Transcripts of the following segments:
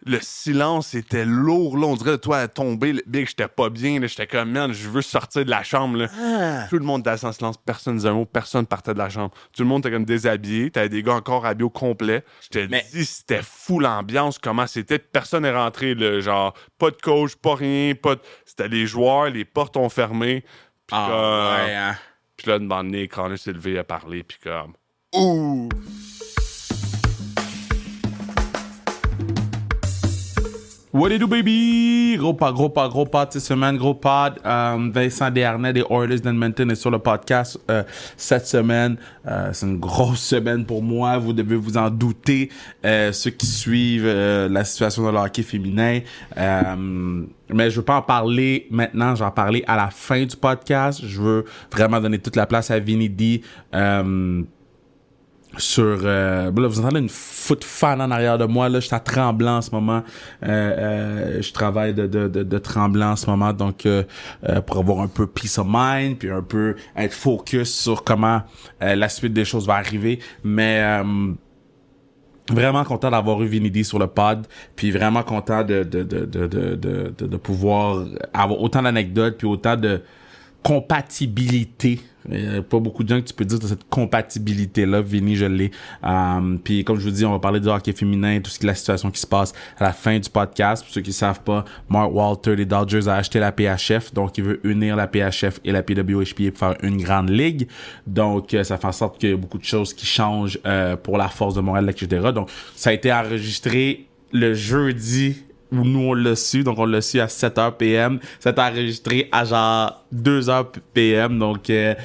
le silence était lourd, là. On dirait, toi, à tomber, Big, j'étais pas bien, là. J'étais comme, man, je veux sortir de la chambre, là. Tout le monde était en silence, personne disait un mot, personne partait de la chambre. Tout le monde était comme déshabillé, t'avais des gars encore habillés au complet. Je te dis, c'était fou l'ambiance, comment c'était. Personne n'est rentré, là. Genre, pas de coach, pas rien, C'était les joueurs, les portes ont fermé. Puis ouais, hein. Puis là, de moment donné, Connor s'est levé à parler, puis comme... Ouh! What it do, baby? Gros pas cette semaine, gros pod. Vincent Desharnais des Oilers d'Edmonton est sur le podcast cette semaine. C'est une grosse semaine pour moi, vous devez vous en douter. Ceux qui suivent la situation de le hockey féminin. Mais je veux pas en parler maintenant, je vais en parler à la fin du podcast. Je veux vraiment donner toute la place à Vinny D. Là, vous entendez une foot fan en arrière de moi, là, je suis à Tremblant en ce moment, je travaille de Tremblant en ce moment, donc pour avoir un peu peace of mind, puis un peu être focus sur comment la suite des choses va arriver, mais vraiment content d'avoir eu Vinny D sur le pod, puis vraiment content de pouvoir avoir autant d'anecdotes, puis autant de compatibilité. Pas beaucoup de gens que tu peux dire de cette compatibilité-là. Vinny, je l'ai. Puis comme je vous dis, on va parler du hockey féminin, tout ce qui est la situation qui se passe à la fin du podcast. Pour ceux qui savent pas, Mark Walter des Dodgers a acheté la PHF, donc il veut unir la PHF et la PWHPA pour faire une grande ligue. Donc ça fait en sorte qu'il y a beaucoup de choses qui changent pour la Force de Montréal, etc. Donc ça a été enregistré le jeudi où nous on l'a su, donc on l'a su à 7h PM, ça a été enregistré à genre 2h PM, donc c'est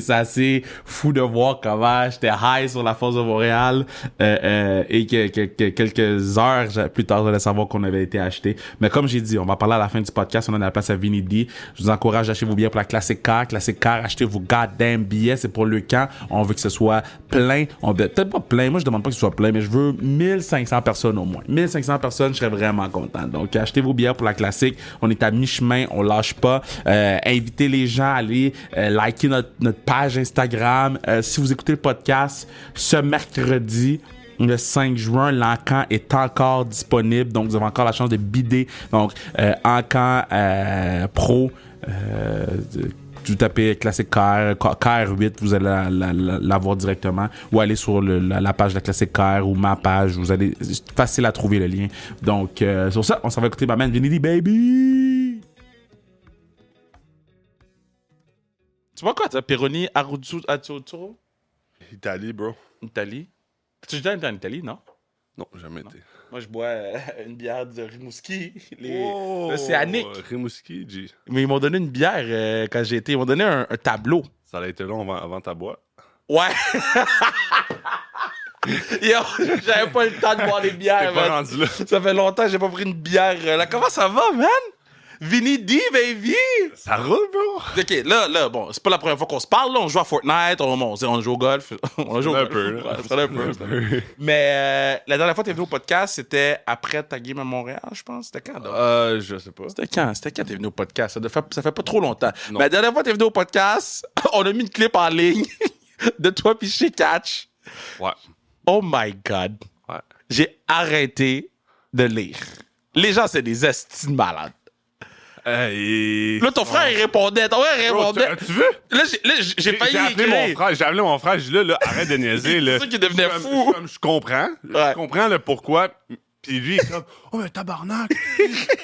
assez fou de voir comment j'étais high sur la Force de Montréal et que quelques heures plus tard j'allais savoir qu'on avait été acheté. Mais comme j'ai dit, on va parler à la fin du podcast, on a la place à Vinny D. Je vous encourage à acheter vos billets pour la Classic Car, achetez vos goddamn billets, c'est pour le camp, on veut que ce soit plein, peut-être pas plein, moi je demande pas que ce soit plein, mais je veux 1500 personnes au moins, 1500 personnes, je serais vraiment content. Donc achetez vos billets pour la classique, on est à mi-chemin, on lâche pas. Invitez les gens à aller liker notre page Instagram. Si vous écoutez le podcast ce mercredi le 5 juin, l'encan est encore disponible, donc vous avez encore la chance de bider. Donc encan pro, vous tapez classique KR8, vous allez l'avoir directement, ou aller sur la page de la classique KR ou ma page, vous allez, c'est facile à trouver le lien. Donc sur ça, on s'en va écouter ma man Vinny D, baby. Tu vois quoi, t'as Peroni Azzurro? Italie, bro. Italie? Tu déjà été en Italie, non? Non, jamais été. Moi, je bois une bière de Rimouski. L'Océanique. Rimouski, G. Mais ils m'ont donné une bière quand j'ai été. Ils m'ont donné un tableau. Ça a été long avant ta boîte. Ouais. Yo, j'avais pas le temps de boire des bières. T'es pas rendu là. Ça fait longtemps que j'ai pas pris une bière. Là, comment ça va, man? Vinny D, baby! Ça roule, bro! Ok, là, bon, c'est pas la première fois qu'on se parle, là. On joue à Fortnite, on joue au golf. On joue au golf. Un peu, là. Un peu. Mais la dernière fois que t'es venu au podcast, c'était après ta game à Montréal, je pense. C'était quand, donc? Je sais pas. C'était quand t'es venu au podcast? Ça fait pas trop longtemps. Non. Mais la dernière fois que t'es venu au podcast, on a mis une clip en ligne de toi pis chez Catch. Ouais. Oh my God. Ouais. J'ai arrêté de lire. Les gens, c'est des estis de malades. Là, ton frère, il répondait. Ton frère, il répondait. Tu veux? Là, j'ai failli écrire. J'ai appelé mon frère. J'ai dit là, arrête de niaiser. Là. C'est ça qui devenait fou. Je comprends. Ouais. Je comprends le pourquoi. Puis lui, il est comme, oh, mais tabarnak.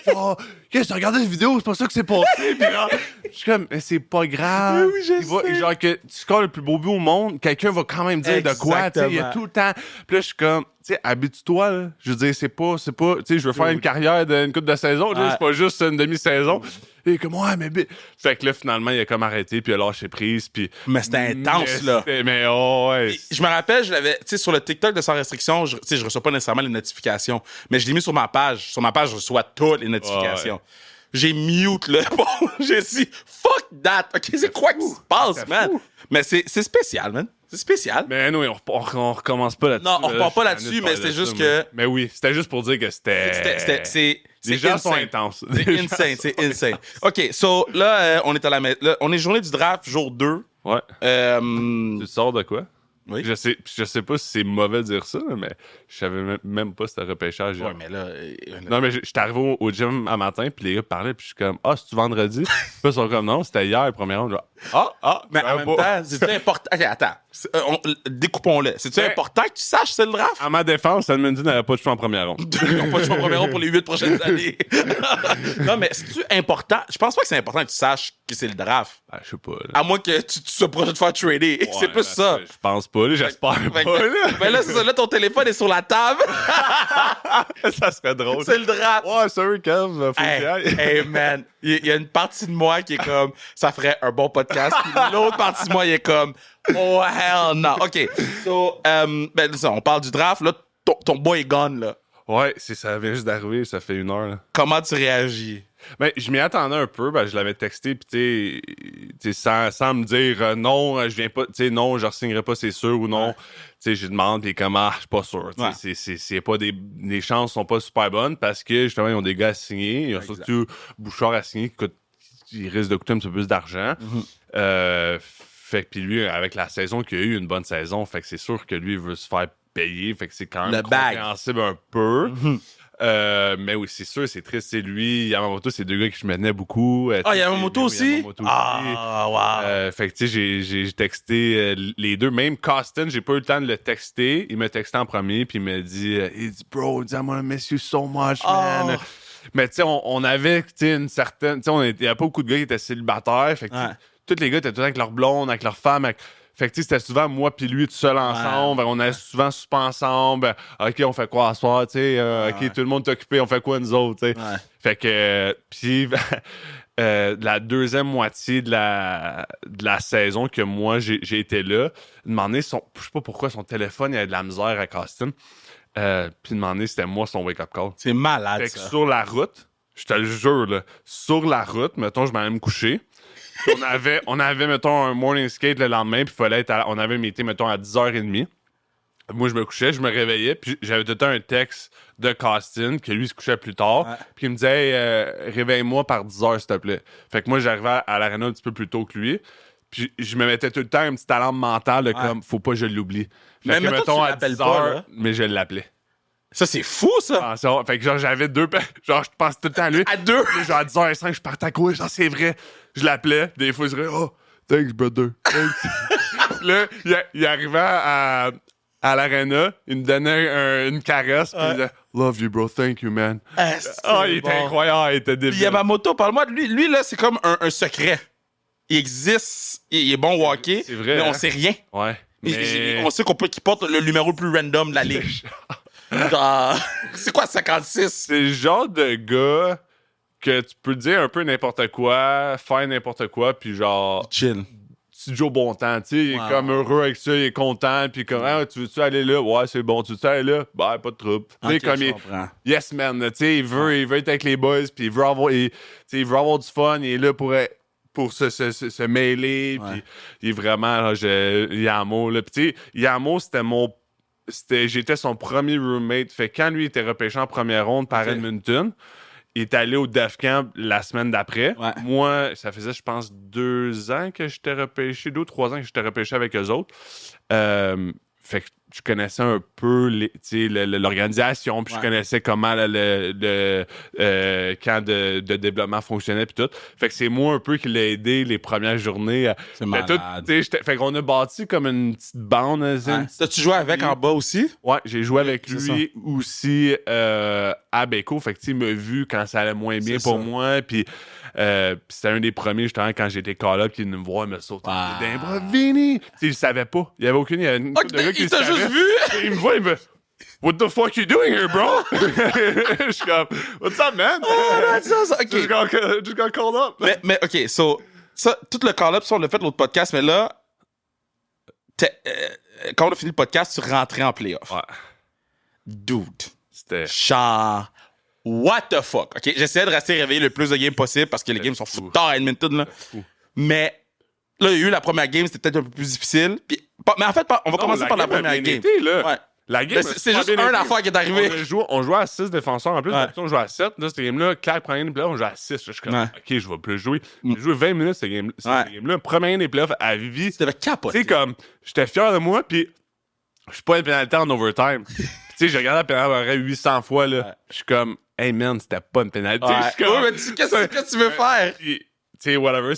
Genre, qu'est-ce que tu regardé cette vidéo? C'est pas ça que c'est passé. Puis là, je suis comme, mais c'est pas grave. Oui, je sais. Genre, que tu scores le plus beau but au monde, quelqu'un va quand même dire de quoi. Tu sais, il y a tout le temps. Puis là, je suis comme, tu sais, habitue-toi, là. Je veux dire, c'est pas, tu sais, je veux faire une carrière d'une couple de saison. C'est pas juste une demi-saison. Et comme, ouais, mais. Fait que là, finalement, il a comme arrêté, puis il a lâché prise, puis. Mais c'était intense, là. Mais oh, ouais. Je me rappelle, je l'avais, tu sais, sur le TikTok de Sans Restriction, je reçois pas nécessairement les notifications, mais je l'ai mis sur ma page. Sur ma page, je reçois toutes les notifications. Ouais. J'ai mute, là. Bon, j'ai dit, fuck that. OK, c'est quoi qui se passe, man? Fou. Mais c'est spécial, man. C'est spécial. Mais non, on recommence pas là-dessus. Non, on repart pas là-dessus, mais c'était juste que. Mais oui, c'était juste pour dire que c'était. Les gens sont intenses. C'est insane. OK, so là, on est à on est journée du draft, jour 2. Ouais. Tu sors de quoi? Oui. Je sais pas si c'est mauvais de dire ça, là, mais je savais même pas si c'était repêchage. Ouais, mais là... Non, mais j'étais arrivé au gym un matin, puis les gars parlaient, puis je suis comme, ah, c'est-tu vendredi? Puis ils sont comme, non, c'était hier, première ronde. Mais en même temps, c'est-tu important... OK, attends. Découpons-le. C'est-tu important que tu saches c'est le draft? À ma défense, Edmonton n'avait pas de choix en première ronde. Ils n'ont pas de choix en première ronde pour les 8 prochaines années. Non, mais c'est-tu important? Je pense pas que c'est important que tu saches que c'est le draft. Ben, je sais pas, là. À moins que tu sois proche de faire trader. Ouais, c'est plus ça. Je pense pas, là, j'espère pas, là. Ben là, c'est ça. Là, ton téléphone est sur la table. Ça serait drôle. C'est le draft. Ouais, sorry, Kev, faut que j'y aille. Hey, man, il y a une partie de moi qui est comme, ça ferait un bon podcast. Puis l'autre partie de moi, il est comme, oh hell no. OK. So, ben, ça, on parle du draft. Là, ton boy est gone, là. Ouais, ça vient juste d'arriver, ça fait 1 heure, là. Comment tu réagis? Ben, je m'y attendais un peu, ben, je l'avais texté, puis tu sais, sans me dire non, je viens pas, tu sais, non, je re-signerai pas, c'est sûr, ou non. Ouais. Tu sais, je demande, puis comment, je suis pas sûr. Tu sais, c'est pas les chances sont pas super bonnes parce que justement, ils ont des gars à signer. Il y a surtout Bouchard à signer qui risque de coûter un petit peu plus d'argent. Fait que, puis lui, avec la saison qu'il a eu, une bonne saison, fait que c'est sûr que lui, il veut se faire payer. Fait que c'est quand même compréhensible un peu. Mais oui, c'est sûr, c'est triste. C'est lui, Yamamoto, c'est 2 gars que je menais beaucoup. Yamamoto aussi? Yamamoto aussi. Wow. Fait que tu sais, j'ai texté les deux. Même Costin, j'ai pas eu le temps de le texter. Il m'a texté en premier, puis il m'a dit, bro, I'm gonna miss you so much, man. Mais tu sais, on avait une certaine. Tu sais, il y avait pas beaucoup de gars qui étaient célibataires. Fait que tous les gars étaient tout avec leur blonde, avec leur femme. Fait que, tu sais, c'était souvent moi puis lui tout seul ensemble. On allait souvent super ensemble. OK, on fait quoi à soir, tu sais? OK, tout le monde est occupé, on fait quoi nous autres, tu sais? Fait que, puis la deuxième moitié de la saison que moi, j'ai été là, demandé je sais pas pourquoi son téléphone, il avait de la misère à Costin. Puis demander c'était moi son wake-up call. C'est malade, fait que sur la route, je te le jure, là, sur la route, mettons, je m'allais me coucher. On avait, mettons, un morning skate le lendemain, puis on avait un meeting, mettons, à 10h30. Moi, je me couchais, je me réveillais, puis j'avais tout le temps un texte de Costin, que lui se couchait plus tard, puis il me disait hey, réveille-moi par 10h, s'il te plaît. Fait que moi, j'arrivais à l'aréna un petit peu plus tôt que lui, puis je me mettais tout le temps une petite alarme mentale de comme, faut pas que je l'oublie. Fait que, mettons, à 10h, mais je l'appelais. Ça, c'est fou, ça! Fait que genre, j'avais 2... Genre, je pense tout le temps à lui. À 2? Genre, à 10h05, je partais à courir. Genre, c'est vrai. Je l'appelais. Des fois, je dirais, oh, thanks, brother. Thanks. Là, il arrivait à l'aréna. Il me donnait une caresse. Puis il disait, love you, bro. Thank you, man. Il était incroyable. Il était débile. Puis Yamamoto, parle-moi de lui. Lui, là, c'est comme un secret. Il existe. Il est bon au hockey. C'est vrai. Mais on hein? sait rien. Ouais. Mais... On sait qu'il porte le numéro le plus random de la ligue. C'est quoi 56? C'est le genre de gars que tu peux dire un peu n'importe quoi, faire n'importe quoi, puis genre... Chill. Tu joues au bon temps, tu sais, il est comme heureux avec ça, il est content, puis comme, tu veux-tu aller là? Ouais, c'est bon, tu veux-tu aller là? Ben, pas de trouble. Tu sais, comme yes man, tu sais, il veut être avec les boys, puis il veut avoir du fun, il est là pour se mêler, puis il est vraiment, là, Yamo, là. Puis tu sais, Yamo, j'étais son premier roommate. Fait que quand lui était repêché en première ronde par Edmonton, il est allé au Def Camp la semaine d'après. Moi, ça faisait, je pense, 2 ans que j'étais repêché, 2 ou 3 ans que j'étais repêché avec eux autres. Fait que je connaissais un peu l'organisation, puis je connaissais comment le camp de développement fonctionnait, puis tout. Fait que c'est moi un peu qui l'ai aidé les premières journées. C'est malade. Fait qu'on a bâti comme une petite bande. T'as-tu joué avec en bas aussi? Ouais, j'ai joué avec lui aussi à Béco. Fait que il m'a vu quand ça allait moins bien pour moi, puis c'était un des premiers, justement, quand j'étais call-up, qui venait me voir, il me sautait d'un bras. Vini! Il savait pas. Il y avait aucune. Il y avait une couple de gars qui le savaient. Juste vu? Il me voit, il me. What the fuck you doing here, bro? Je suis comme, what's up, man? OK. Just got called up. Mais OK, so, ça, tout le call-up, ça, on l'a fait l'autre podcast, mais là, quand on a fini le podcast, tu rentrais en playoff. Ouais. Dude. C'était. Genre, what the fuck? OK, j'essayais de rester réveillé le plus de games possible parce que les games sont fous tard à Edmonton, là. Mais là, il y a eu la première game, c'était peut-être un peu plus difficile. Puis, mais en fait, on va commencer par la première game. Été, là. Ouais. La game, c'est juste une affaire qui est arrivée. On jouait à 6 défenseurs. En plus, Ouais. on jouait à 7. Là, cette game-là, Claire prend une playoff, on jouait à 6. Je suis comme, Ouais. OK, je vais plus jouer. J'ai joué 20 minutes, cette game-là. Première des playoffs à vie. Tu devais Tu capoter. sais, comme, j'étais fier de moi, puis je suis pas une pénalité en overtime. Tu sais, j'ai regardé la pénalité 800 fois, là. Ouais. Je suis comme, hey man, c'était pas une pénalité. Ouais. Je suis comme, Ouais, mais qu'est-ce que tu veux faire? Puis, tu sais, whatever,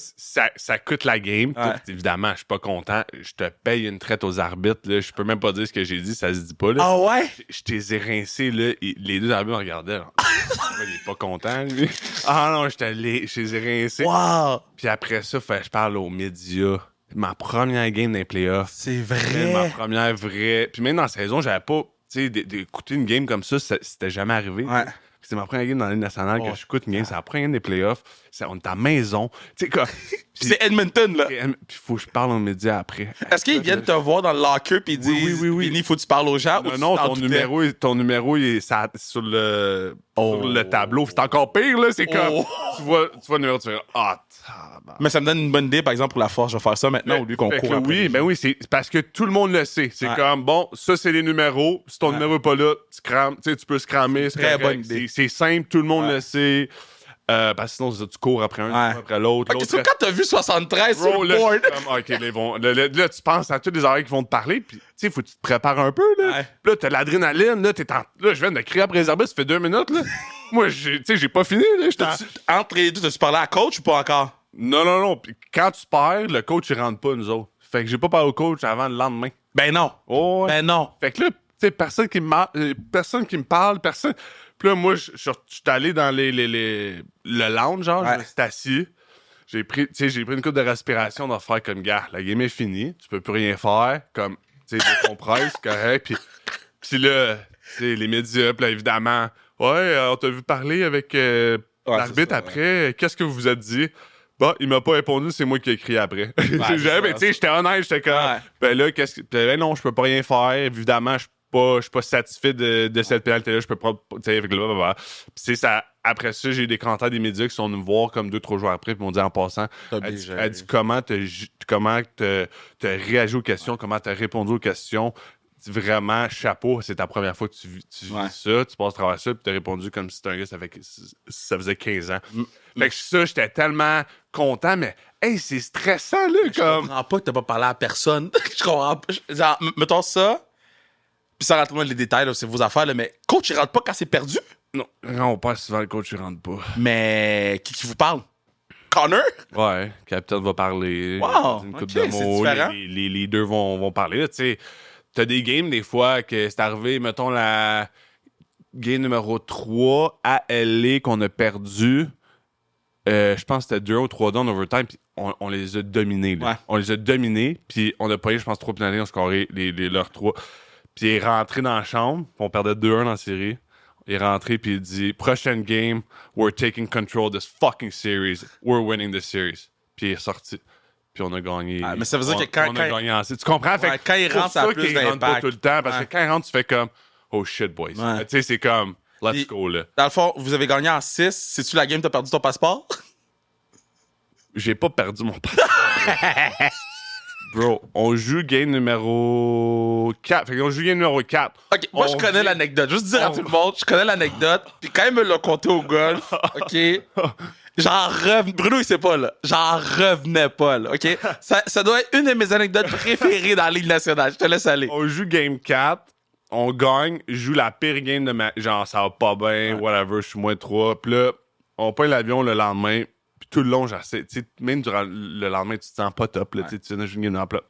ça coûte la game. Ouais. Tout, évidemment, je suis pas content. Je te paye une traite aux arbitres. Là. Je peux même pas dire ce que j'ai dit, ça se dit pas. Là. Ah ouais? Je t'ai rincé, là. Les deux arbitres me regardaient. Là. Il est pas content, lui. Ah non, je t'ai rincé. Wow! Puis après ça, je parle aux médias. Ma première game dans les playoffs. C'est Ma vrai. première vraie. Puis même dans la saison, j'avais pas. Tu sais, d'écouter une game comme ça, c'était jamais arrivé. Ouais. C'est ma première game dans la Ligue nationale Oh. que j'écoute une game. C'est la première game des playoffs. On est à la maison. Tu sais, quoi. C'est Edmonton, là. Puis faut que je parle aux médias après. Est-ce qu'ils viennent te voir dans le locker puis ils disent oui. Vinny, faut que tu parles aux gens? ou Non, tu t'en doutais? ton numéro il est sur le tableau. C'est encore pire, là. C'est comme. Oh. Tu vois le numéro, tu fais. Ah, tabarnak. Mais ça me donne une bonne idée, par exemple, pour la force. Je vais faire ça maintenant au lieu qu'on Fait court que après. oui, ben oui, c'est parce que tout le monde le sait. C'est Ouais. comme, bon, ça, c'est les numéros. Si ton Ouais. numéro n'est pas là, tu crames. Tu sais, tu peux se cramer. C'est Très correct. bonne idée. C'est simple, tout le monde Ouais. le sait. Parce que sinon, c'est ça, tu cours après un, tu Ouais. cours après l'autre. Ok, l'autre so quand t'as vu 73 sur Bro, le là, board... je suis comme, OK, là, tu penses à tous les oreilles qui vont te parler, puis, tu sais, faut que tu te prépares un peu, là. Ouais. Puis là, t'as l'adrénaline, là, là, je viens de crier après les arbitres, ça fait 2 minutes, là. Moi, tu sais, j'ai pas fini, là. Entre les deux, t'as-tu parlé à la coach ou pas encore? Non. Puis quand tu perds, le coach, il rentre pas, nous autres. Fait que j'ai pas parlé au coach avant le lendemain. Ben non. Oh, ouais. Ben non. Fait que là, tu sais, personne qui me parle, personne. Puis là, moi, je suis allé dans le lounge, genre, Ouais. je me suis assis. J'ai pris une coupe de respiration de faire comme, gars, la game est finie, tu peux plus rien faire, comme, tu sais, décompresse, c'est correct. Puis là, tu sais, les médias, puis là, évidemment, on t'a vu parler avec l'arbitre ça, après, qu'est-ce que vous vous êtes dit? Bon, il m'a pas répondu, c'est moi qui ai écrit après. c'est ça, Tu sais, j'étais honnête, j'étais comme, Ouais. ben là, qu'est-ce que. Ben non, je peux pas rien faire. Évidemment, je suis pas satisfait de cette pénalité-là. Je peux pas. Tu sais, avec le. Puis, c'est ça. Après ça, j'ai eu des commentaires des médias qui sont venus me voir comme 2-3 jours après, puis m'ont dit en passant. Elle dit comment t'as réagi aux questions, comment t'as répondu aux questions. Vraiment, chapeau, c'est ta première fois que tu vis ça, tu passes à travers ça, puis t'as répondu comme si c'était un gars, ça faisait 15 ans. Fait que ça, j'étais tellement content, mais hey, c'est stressant, là, Je comme. comprends pas que t'as pas parlé à personne. Je comprends pas. Genre, mettons ça, puis ça rentre moins les détails, là, c'est vos affaires, là, mais coach, il rentre pas quand c'est perdu? Non, on passe souvent, le coach, il rentre pas. Mais qui vous parle? Connor? Ouais, le capitaine va parler. Wow, Une coupe ok, de c'est mots. différent. Les deux vont parler. Tu sais, t'as des games, des fois, que c'est arrivé, mettons, la game numéro 3 à LA qu'on a perdu. Je pense que c'était 2 ou 3 down overtime, puis on les a dominés. Là. Ouais. On les a dominés, puis on a payé, je pense, 3 pénalités, on a scoré leurs 3. Puis il est rentré dans la chambre, puis on perdait 2-1 dans la série. Il est rentré, puis il dit « Prochaine game, we're taking control of this fucking series. We're winning this series. » Puis il est sorti. Puis on a gagné. Ah, mais ça veut dire que quand on a gagné en série. Tu comprends? Fait Ouais, que quand il pour rentre, ça a plus qu'il rentre pas d'impact. tout le temps, parce Ouais. que quand il rentre, tu fais comme « Oh shit, boys. Ouais. Tu sais, c'est comme « Let's Puis- go, là. » Dans le fond, vous avez gagné en 6. C'est-tu la game que t'as perdu ton passeport? J'ai pas perdu mon passeport. Bro, on joue game numéro 4. Fait qu'on joue game numéro 4. OK, moi, je On connais vit- l'anecdote. Juste dire à on- tout le monde, je connais l'anecdote. Puis quand il me l'a conté au golf, OK, j'en revenais... Bruno, il sait pas, là. J'en revenais pas, là, OK? Ça doit être une de mes anecdotes préférées dans la Ligue nationale. Je te laisse aller. On joue game 4. On gagne. Je joue la pire game de ma... Genre, ça va pas bien, whatever, je suis moins 3. Puis là, on prend l'avion le lendemain. Puis tout le long, j'essaie... Tu sais, même durant le lendemain, tu te sens pas top, là. Tu sais, tu viens de jouer une game dans le plat.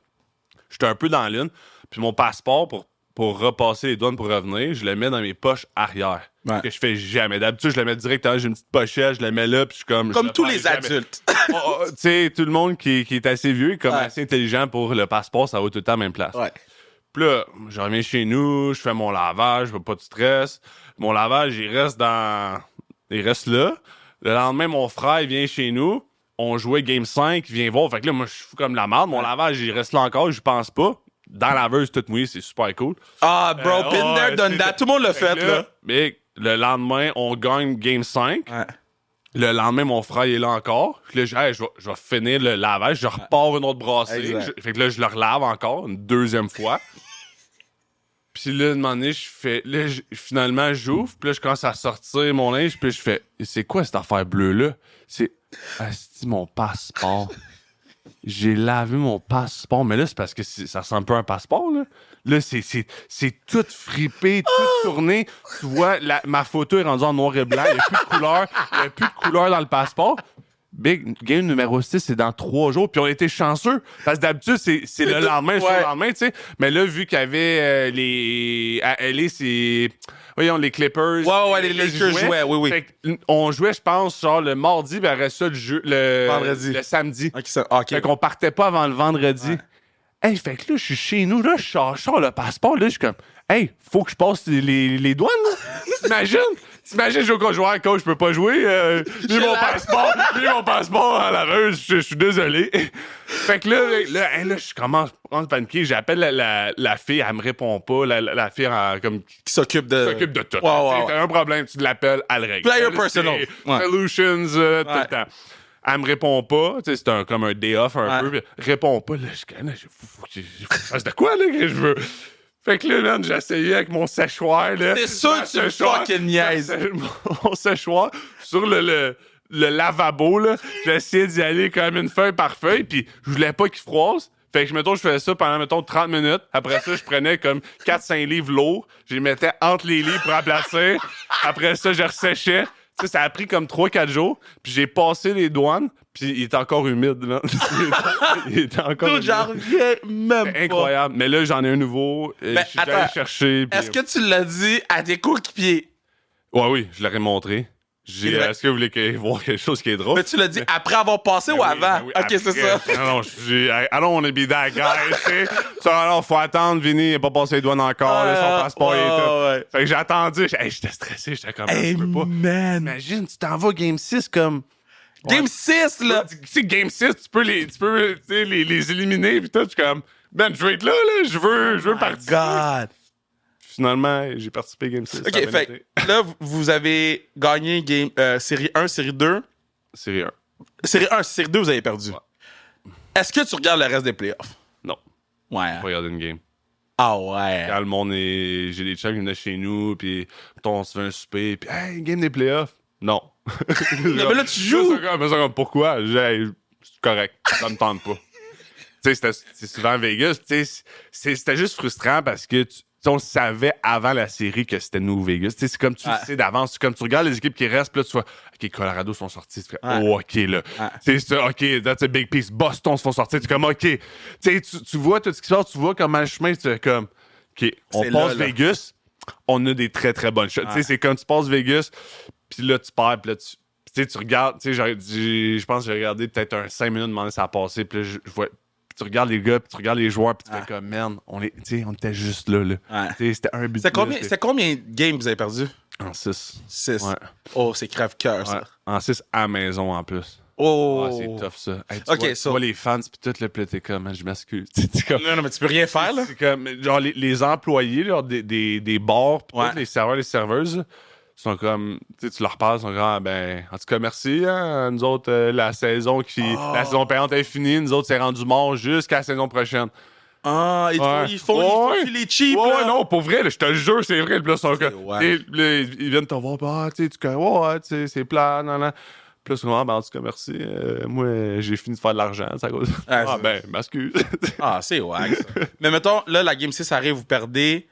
J'étais un peu dans l'une. Puis mon passeport, pour repasser les douanes pour revenir, je le mets dans mes poches arrière. Ouais. Que je fais jamais. D'habitude, je le mets directement, j'ai une petite pochette, je le mets là, puis je suis comme... je Comme le tous perds les jamais. adultes. Tu sais, tout le monde qui est assez vieux, comme Ouais. assez intelligent pour le passeport, ça va tout le temps à la même place. Ouais. Puis là, je reviens chez nous, je fais mon lavage, je veux pas de stress. Mon lavage, il reste là. Le lendemain, mon frère, il vient chez nous. On jouait Game 5, il vient voir. Fait que là, moi, je suis fou comme la merde. Mon lavage, il reste là encore, je pense pas. Dans la laveuse, toute mouillée, c'est super cool. Ah, bro, been there, done that. Tout le monde l'a fait, que là. Mais le lendemain, on gagne Game 5. Ouais. Le lendemain, mon frère il est là encore. Puis là, je vais finir le lavage. Je repars une autre brassée. Exact. Fait que là, je le relave encore une deuxième fois. Puis Puis là, un moment donné, je fais... Là, finalement, j'ouvre, puis là, je commence à sortir mon linge, puis je fais... C'est quoi cette affaire bleue-là? C'est... Asti, mon passeport. J'ai lavé mon passeport, mais là, c'est parce que ça ressemble pas à un passeport, là. Là, c'est tout fripé, tout tourné. Tu vois, ma photo est rendue en noir et blanc. Il n'y a plus de couleur. Il n'y a plus de couleur dans le passeport. Big game numéro 6, c'est dans 3 jours. Puis on a été chanceux. Parce que d'habitude, c'est le lendemain, le lendemain, tu sais. Mais là, vu qu'il y avait les... À LA, c'est... Voyons, les Clippers. Ouais, les Lakers jouaient, oui. Fait on jouait, je pense, genre le mardi, puis après ça, le samedi. OK. Fait qu'on partait pas avant le vendredi. Ouais. Hey, fait que là, je suis chez nous, là, je sors le passeport, là, je suis comme, hey, faut que je passe les douanes, là. T'imagines, je joue à coach, je peux pas jouer. J'ai mon passeport à la reuse, je suis désolé. Fait que là, je commence à prendre paniquer, j'appelle la fille, elle me répond pas, la fille comme qui s'occupe de tout. Wow. T'as un problème, tu l'appelles, elle règle. Player personal. Solutions, tout le temps. Elle me répond pas, tu sais, c'est comme un day off un peu, répond pas, là, faut que je fasse de quoi, là, que je veux. Fait que là, man, j'ai essayé avec mon séchoir, là. C'est sûr que tu me fucking niaises. Mon séchoir sur le lavabo, là. J'ai essayé d'y aller comme une feuille par feuille, puis je voulais pas qu'il froisse. Fait que, mettons, je faisais ça pendant, mettons, 30 minutes. Après ça, je prenais comme 4-5 livres lourds. Je les mettais entre les livres pour remplacer. Après ça, je resséchais. Tu sais, ça a pris comme 3-4 jours. Puis j'ai passé les douanes. Puis il est encore humide, là. Il est encore humide. J'en reviens même pas. Incroyable. Mais là, j'en ai un nouveau. Je suis allé chercher. Est-ce que tu l'as dit à tes coéquipiers? Ouais, oui, je leur ai montré. Est-ce que vous voulez voir quelque chose qui est drôle? Mais tu l'as dit après avoir passé ou avant? Oui, ok, après, c'est ça. Non, I don't wanna be that guy, tu sais. Alors, faut attendre, Vinny, il a pas passé les douanes encore, là, son passeport, il est tout. Ouais. Fait que j'ai attendu, j'étais stressé, j'étais comme, je peux pas. Man. Imagine, tu t'en vas Game 6 comme... Game 6, là! Tu sais, Game 6, tu peux les éliminer, pis tout, je suis comme, ben, je veux être là, je veux participer. God! Finalement, j'ai participé à Game 6. OK, fait là, vous avez gagné série 1, série 2. Série 1. Série 1, série 2, vous avez perdu. Ouais. Est-ce que tu regardes le reste des playoffs? Non. Ouais. Pas regarder une game. Ah ouais. Quand le monde est... J'ai des chums qui venaient chez nous, puis on se fait un souper, puis hey, game des playoffs. Non. Mais là, tu joues. Mais ça, comme, pourquoi? C'est correct. Ça me tente pas. Tu sais, c'est souvent Vegas. Tu sais, c'était juste frustrant parce que on le savait avant la série que c'était New Vegas. T'sais, c'est comme tu le sais d'avance. C'est comme tu regardes les équipes qui restent, puis là, tu vois, OK, Colorado sont sortis. Tu fais, oh, OK, là. C'est ça, OK, that's a big piece. Boston se font sortir. Tu es comme, OK. Tu vois tout ce qui sort, tu vois comment le chemin, tu fais comme, OK, on passe Vegas, on a des très, très bonnes shots. C'est comme tu passes Vegas, puis là, tu perds, puis là, tu regardes, je pense que j'ai regardé peut-être un 5 minutes, demander ça a passé, puis là, je vois. Tu regardes les gars, puis tu regardes les joueurs, puis tu fais comme, man, on était juste là. C'était un but. C'est combien de games vous avez perdu? En 6. 6. Ouais. Oh, c'est crève-cœur, ça. En 6 à la maison, en plus. Oh! C'est tough, ça. Hey, tu vois les fans, puis tout, là, t'es comme, man, je m'excuse. Non, mais tu peux rien faire, là. C'est comme, genre, les employés, genre, des bars, puis tous les serveurs, les serveuses, sont comme, tu leur parles, ils sont comme, ben, en tout cas, merci, hein, nous autres, la saison payante est finie, nous autres, c'est rendu mort jusqu'à la saison prochaine. Ah, ils font les cheap, là. Ouais, non, pour vrai, là, je te le jure, c'est vrai, là, ils viennent te voir, tu sais, c'est plat, non. Puis là, souvent, ben, en tout cas, merci, moi, j'ai fini de faire de l'argent, ça cause. M'excuse. C'est wack, ça. Mais mettons, là, la Game 6 arrive, vous perdez.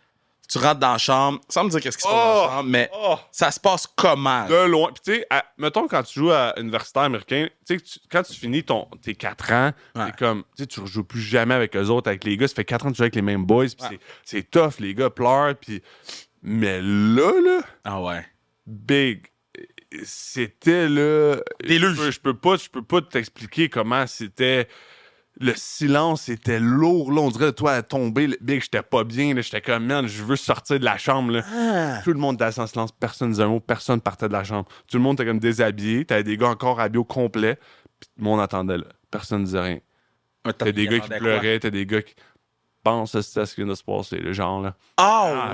Tu rentres dans la chambre, sans me dire qu'est-ce qui se passe dans la chambre, mais ça se passe comment? De loin. Puis, tu sais, mettons, quand tu joues à universitaire américain, tu sais, quand tu finis tes 4 ans, c'est comme, tu sais, tu rejoues plus jamais avec eux autres, avec les gars. Ça fait 4 ans que tu joues avec les mêmes boys, puis c'est tough, les gars pleurent, puis. Mais là. Ah ouais. Big. C'était, là. Déluge. Je peux pas t'expliquer comment c'était. Le silence était lourd, là. On dirait, toi, tomber, Big, j'étais pas bien, là. J'étais comme, man, je veux sortir de la chambre, là. Tout le monde était en silence, personne disait un mot, personne partait de la chambre. Tout le monde était comme déshabillé, t'avais des gars encore habillés au complet, puis tout le monde attendait, là. Personne disait rien. T'as des gars qui pleuraient, t'as des gars qui pensent à ce qui vient de se passer, le genre, là.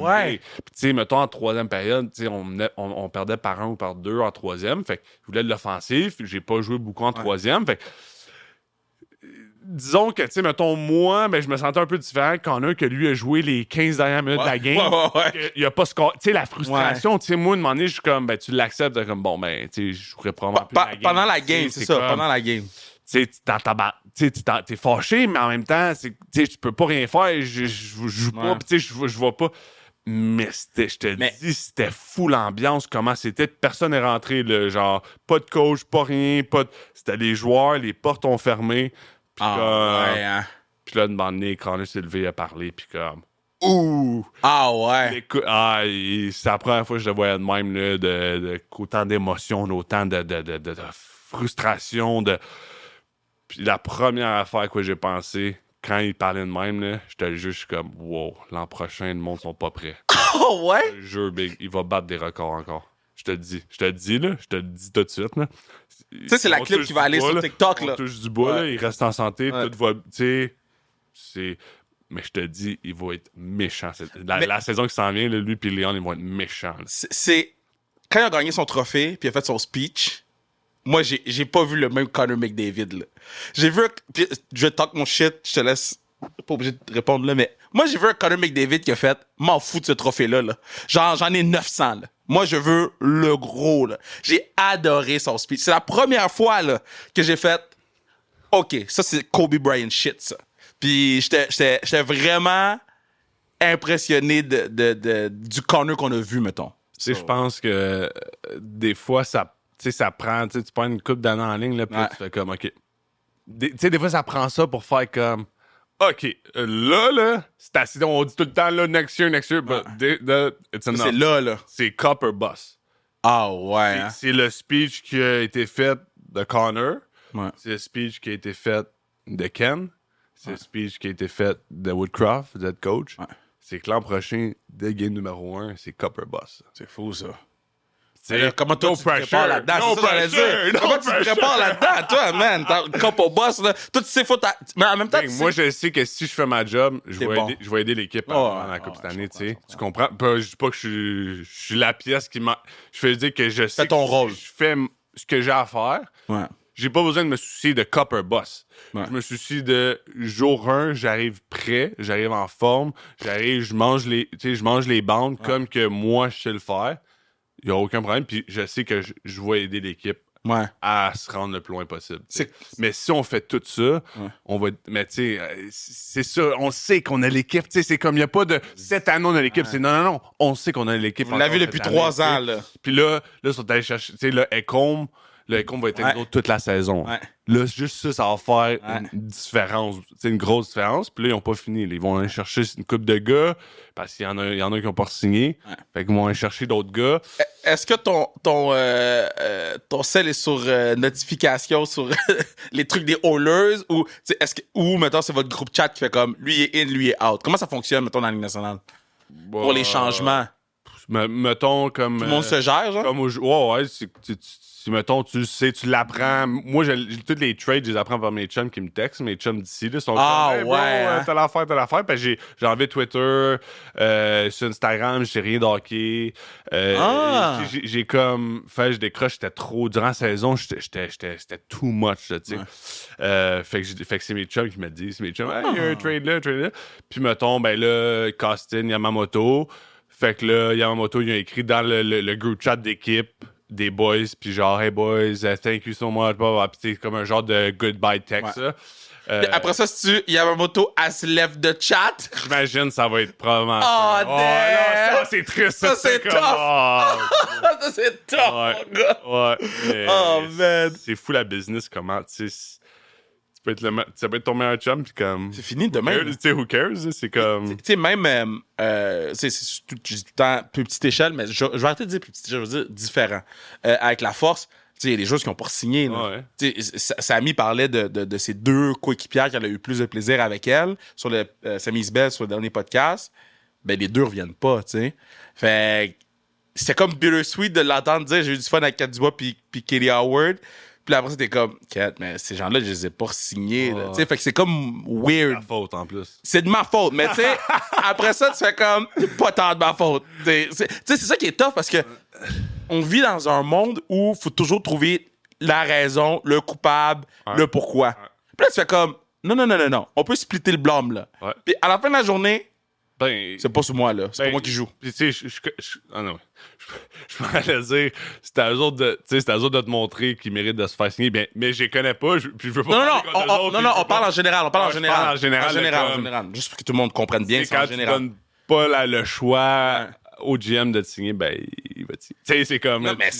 Ouais! Puis, tu sais, mettons, en troisième période, tu sais, on perdait par 1 ou par 2 en troisième, fait que je voulais de l'offensif, j'ai pas joué beaucoup en troisième, fait que disons que, tu sais, mettons, moi, ben, je me sentais un peu différent qu'en un que lui a joué les 15 dernières minutes de la game. Il a pas score. Tu sais, la frustration, tu sais, moi, de moment donné, je suis comme, ben, tu l'acceptes, comme, bon, ben, tu sais, je jouerais probablement plus la game. Pendant la game, c'est ça, comme, pendant la game. Tu sais, t'es fâché, mais en même temps, tu sais, tu peux pas rien faire, je joue pas, pis tu sais, je vois pas. Mais je te dis, c'était fou l'ambiance, comment c'était. Personne n'est rentré, là, genre, pas de coach, pas rien, c'était les joueurs, les portes ont fermé. Puis puis là, de moment donné, Connor s'est levé à parler, puis comme... Ouh! Ah ouais! C'est la première fois que je le voyais de même, là, autant d'émotions, autant de frustration, Puis la première affaire à quoi j'ai pensé... Quand il parlait de même, là, j'étais juste comme, wow, l'an prochain, le monde sont pas prêts. Oh ouais? Le jeu, Big, il va battre des records encore. Je te le dis, là, je te le dis tout de suite, là. Tu sais, c'est la clip qui va aller sur TikTok, là. On touche du bois, là, il reste en santé, tout va, tu sais, mais je te dis, il va être méchant. La saison qui s'en vient, là, lui et Léon, ils vont être méchants. C'est quand il a gagné son trophée, puis il a fait son speech... Moi, j'ai pas vu le même Connor McDavid, là. J'ai vu... Je talk mon shit, je te laisse... Pas obligé de répondre là, mais... Moi, j'ai vu un Connor McDavid qui a fait... M'en fous de ce trophée-là, là. Genre, j'en ai 900, là. Moi, je veux le gros, là. J'ai adoré son speech. C'est la première fois, là, que j'ai fait... OK, ça, c'est Kobe Bryant shit, ça. Puis, j'étais vraiment impressionné du Connor qu'on a vu, mettons. Tu sais, je pense que des fois, ça... Tu sais, ça prend... Tu prends une couple d'années en ligne, là, puis tu fais comme, OK. Tu sais, des fois, ça prend ça pour faire comme... OK, là, c'est assez... On dit tout le temps, là, next year, but it's enough. C'est là. C'est Copper Boss. Ah ouais. C'est le speech qui a été fait de Connor. Ouais. C'est le speech qui a été fait de Ken. C'est le speech qui a été fait de Woodcroft, de coach. Ouais. C'est que l'an prochain, dès game numéro 1, c'est Copper Boss. C'est fou, ça. Là, comment toi, tu te prépares là-dedans? Comment tu te prépares là-dedans, toi, man? T'as le Copper Boss, là. Tout c'est faux. Mais en même temps, moi, je sais que si je fais ma job, je vais aider l'équipe pendant la Coupe cette année, tu sais. Tu comprends? Je dis pas que je suis la pièce qui m'a... Je veux dire que je sais fais ton rôle. Je fais ce que j'ai à faire. Ouais. J'ai pas besoin de me soucier de Copper Boss. Ouais. Je me soucie de jour 1, j'arrive prêt, j'arrive en forme, je mange les bandes comme que moi, je sais le faire. Il n'y a aucun problème, puis je sais que je vais aider l'équipe à se rendre le plus loin possible. Mais si on fait tout ça, on va... Mais tu sais, c'est ça, on sait qu'on a l'équipe. C'est comme, il n'y a pas de « cette année, on a l'équipe ». C'est non, on sait qu'on a l'équipe. On l'a vu depuis 3 ans, là. Puis là, ils sont allés chercher, tu sais, le Ecom va être avec nous toute la saison. Ouais. Là, juste ça va faire une différence. C'est une grosse différence. Puis là, ils n'ont pas fini. Ils vont aller chercher une couple de gars parce qu'il y en a qui n'ont pas signé. Ouais. Fait qu'ils vont aller chercher d'autres gars. Est-ce que ton sel est sur notification sur les trucs des haulers ou mettons, c'est votre groupe chat qui fait comme lui est in, lui est out? Comment ça fonctionne, mettons, dans la Ligue nationale? Pour les changements? Mettons comme... Tout le monde se gère, genre? Comme si, mettons, tu sais, tu l'apprends. Moi, j'ai tous les trades, je les apprends par mes chums qui me textent. Mes chums d'ici, là, sont comme, hey, bro, t'as l'affaire. Puis j'ai enlevé Twitter, sur Instagram, j'ai rien d'hockey. J'ai comme, je décroche, j'étais trop. Durant la saison, c'était too much, tu sais. Fait que c'est mes chums qui me disent, mes chums, hey, il y a un trade là. Puis mettons, ben là, Costin, Yamamoto. Fait que là, Yamamoto, il a écrit dans le group chat d'équipe des boys, puis genre, hey boys, thank you so much, puis c'est comme un genre de goodbye text, après ça, si Yamamoto, elle se lève de chat. J'imagine, ça va être probablement ça. Ça, c'est triste. Ça, c'est tough. Ça, c'est tough, mon gars. Ouais. Oh, man. C'est fou, la business, comment, tu sais... Ça peut être ton meilleur chum, puis comme... C'est fini demain. Tu sais, who cares? C'est comme... Tu sais, même... c'est tout le temps plus petite échelle, mais je vais arrêter de dire plus petite échelle, je veux dire différent. Avec la force, tu sais, il y a des joueurs qui n'ont pas signé. Samy parlait de ses 2 coéquipières qui a eu plus de plaisir avec elle, sur le Samy Isbell, sur le dernier podcast. Ben, les 2 reviennent pas, tu sais. Fait c'était comme bittersweet de l'entendre dire « J'ai eu du fun avec Kat Dubois puis Katie Howard ». Puis après, c'était comme, Kat, mais ces gens-là, je les ai pas signés. Là. Fait que c'est comme weird. C'est de ma faute, en plus. C'est de ma faute. Mais tu sais, après ça, tu fais comme, c'est pas tant de ma faute. Tu sais, c'est ça qui est tough parce que on vit dans un monde où il faut toujours trouver la raison, le coupable, le pourquoi. Puis là, tu fais comme, Non. On peut splitter le blâme, là. Ouais. Puis à la fin de la journée, Ben, c'est pas sur moi, là. C'est pas moi qui joue. Puis, tu sais, ah non, je m'allais dire, c'est à eux autres de te montrer qu'ils méritent de se faire signer. Bien, mais je les connais pas, puis je veux pas Non, parler contre eux autres, puis je on veux parle pas- en général. On parle en Ouais, je général. parle en général, En général. Juste pour que tout le monde comprenne bien, C'est c'est en quand tu général. donnes pas le choix au GM de te signer, ben, il va te signer. Tu sais, c'est comme... Non, mais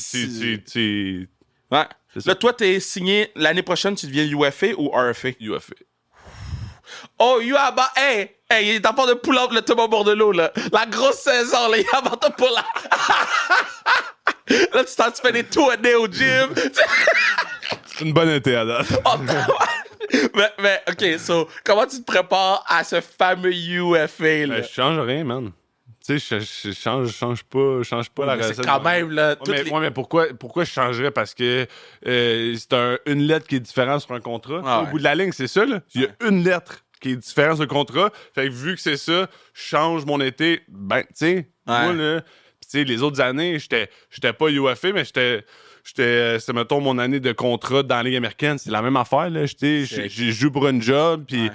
Ouais. C'est ça. Là, toi, t'es signé l'année prochaine, tu deviens UFA ou RFA? UFA. Oh, Yuaba, hey, il est en train de pull-up le Thomas Bordelot, là. La grosse saison, là, il est en train de pull-up. Là, tu fais des tournées au gym. C'est une bonne été à date. mais, OK, so, comment tu te prépares à ce fameux UFA, là? Ben, je change rien, man. Tu sais, je change pas la Mais c'est recette. quand même, là, Mais pourquoi je changerais? Parce que c'est une lettre qui est différente sur un contrat. Ah Au ouais. bout de la ligne, c'est ça, là. Il y a une lettre qui est différente sur le contrat. Fait que vu que c'est ça, je change mon été. Ben, tu sais, moi, là, pis tu sais, les autres années, j'étais pas UFA, mais c'était, c'est, mettons, mon année de contrat dans la Ligue américaine. C'est la même affaire, là. J'ai joué pour un job, puis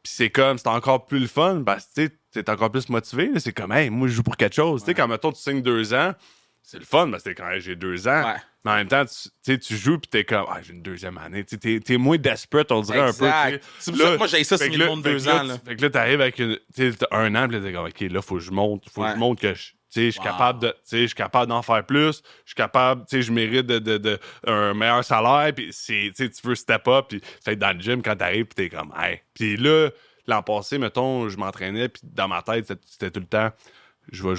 c'est comme, c'est encore plus le fun, parce que, tu sais, t'es encore plus motivé, là. C'est comme, hey, moi, je joue pour quelque chose. Tu sais, quand, mettons, tu signes 2 ans, c'est le fun, parce que quand j'ai 2 ans. Ouais. Mais en même temps, tu joues, puis t'es comme, ah, j'ai une 2e année. Tu sais, t'es moins desperate, on dirait, un peu. Exact. C'est pour ça que moi, j'ai ça signer le monde 2 ans, là. Fait que là, t'arrives avec t'as 1 an, puis là, t'es comme, OK, là, faut que je monte. Faut que je monte que je suis capable de, je suis capable d'en faire plus. Je suis capable, je mérite de un meilleur salaire. Puis tu veux step up. Puis fait dans le gym, quand t'arrives, puis t'es comme, hey. Puis là, l'an passé, mettons, je m'entraînais, puis dans ma tête, c'était tout le temps, je vais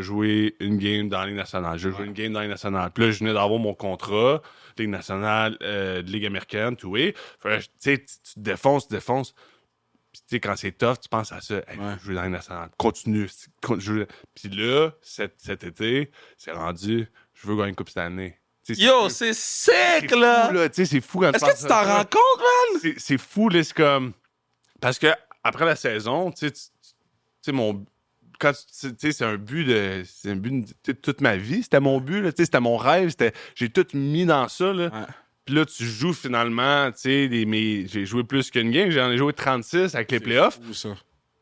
jouer une game dans la Ligue nationale. Je vais jouer une game dans la Ligue nationale. Puis là, je venais d'avoir mon contrat, Ligue nationale, de Ligue américaine, tout et. Tu sais, tu te défonces. Puis, tu sais, quand c'est tough, tu penses à ça. Hey, je joue dans la Ligue nationale. Continue. Puis là, cet été, c'est rendu, je veux gagner une coupe cette année. Yo, c'est sick, là! C'est fou quand Est-ce que tu t'en rends compte, man? C'est fou, là, c'est comme... Parce que après la saison, tu sais, mon... Quand tu sais, c'est un but de toute ma vie. C'était mon but, là, c'était mon rêve. J'ai tout mis dans ça, là. Ouais. Puis là, tu joues finalement, tu sais, j'ai joué plus qu'une game. J'en ai joué 36 avec les playoffs. Fou, ça.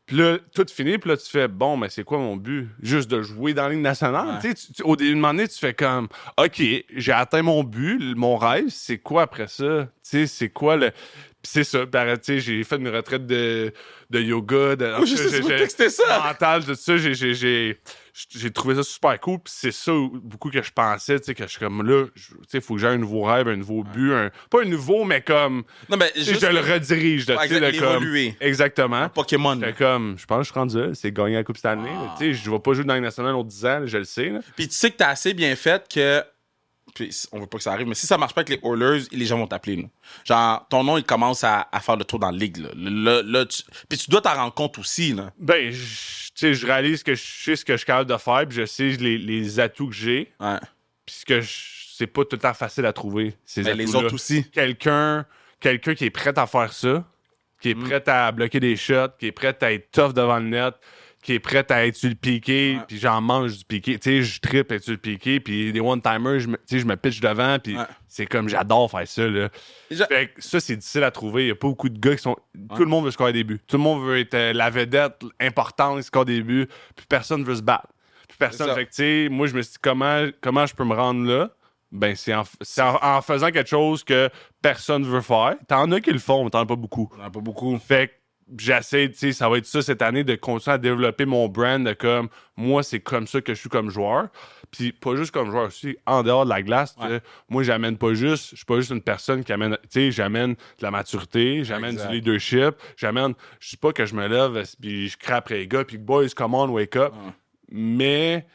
Puis là, tout fini, puis là, tu fais, bon, mais c'est quoi mon but? Juste de jouer dans la Ligue nationale? Ouais. Tu sais, au début de moment donné, tu fais comme, OK, j'ai atteint mon but, mon rêve, c'est quoi après ça? Tu sais, c'est quoi le... Puis c'est ça, tu sais, j'ai fait une retraite de yoga, Je sais pas que c'était ça! mental, tout ça, j'ai trouvé ça super cool, puis c'est ça beaucoup que je pensais, tu sais, que je suis comme là, tu sais, faut que j'ai un nouveau rêve, un nouveau but, pas un nouveau, mais comme, Non, mais je le redirige, tu sais, de comme... évoluer. Exactement. Pokémon. Fait comme, je pense que je suis rendu là, c'est gagner la Coupe cette année. Tu sais, je vais pas jouer dans la Ligue nationale aux 10 ans, là, je le sais. Là. Puis tu sais que t'as assez bien fait que. Puis on veut pas que ça arrive, mais si ça marche pas avec les Oilers, les gens vont t'appeler, nous. Genre, ton nom, il commence à faire le tour dans la ligue, là. Puis tu dois t'en rendre compte aussi, là. Ben, tu sais, je réalise que je sais ce que je suis capable de faire, puis je sais les atouts que j'ai. Ouais. Puis c'est pas tout le temps facile à trouver, ces Mais atouts-là. les autres aussi. Quelqu'un qui est prêt à faire ça, qui est prêt à bloquer des shots, qui est prêt à être tough devant le net, qui est prêt à être sur le piqué, puis j'en mange du piqué. Tu sais, je trippe être sur le piqué, puis des one-timers, je me pitch devant, puis c'est comme, j'adore faire ça, là. Fait que ça, c'est difficile à trouver. Il y a pas beaucoup de gars qui sont... Tout le monde veut scorer des buts. Tout le monde veut être la vedette importante, qui score des buts, puis personne veut se battre. Puis personne... Fait que, tu sais, moi, je me suis dit, comment je peux me rendre là? Ben, c'est en faisant quelque chose que personne veut faire. T'en as qui le font, mais t'en as pas beaucoup. On a pas beaucoup. Fait que j'essaie, tu sais, ça va être ça cette année, de continuer à développer mon brand de comme, moi, c'est comme ça que je suis comme joueur. Puis pas juste comme joueur aussi, en dehors de la glace, moi, je suis pas juste une personne qui amène, tu sais, j'amène de la maturité, j'amène du leadership, je dis pas que je me lève, puis je crie après les gars, puis boys, come on, wake up. Mais...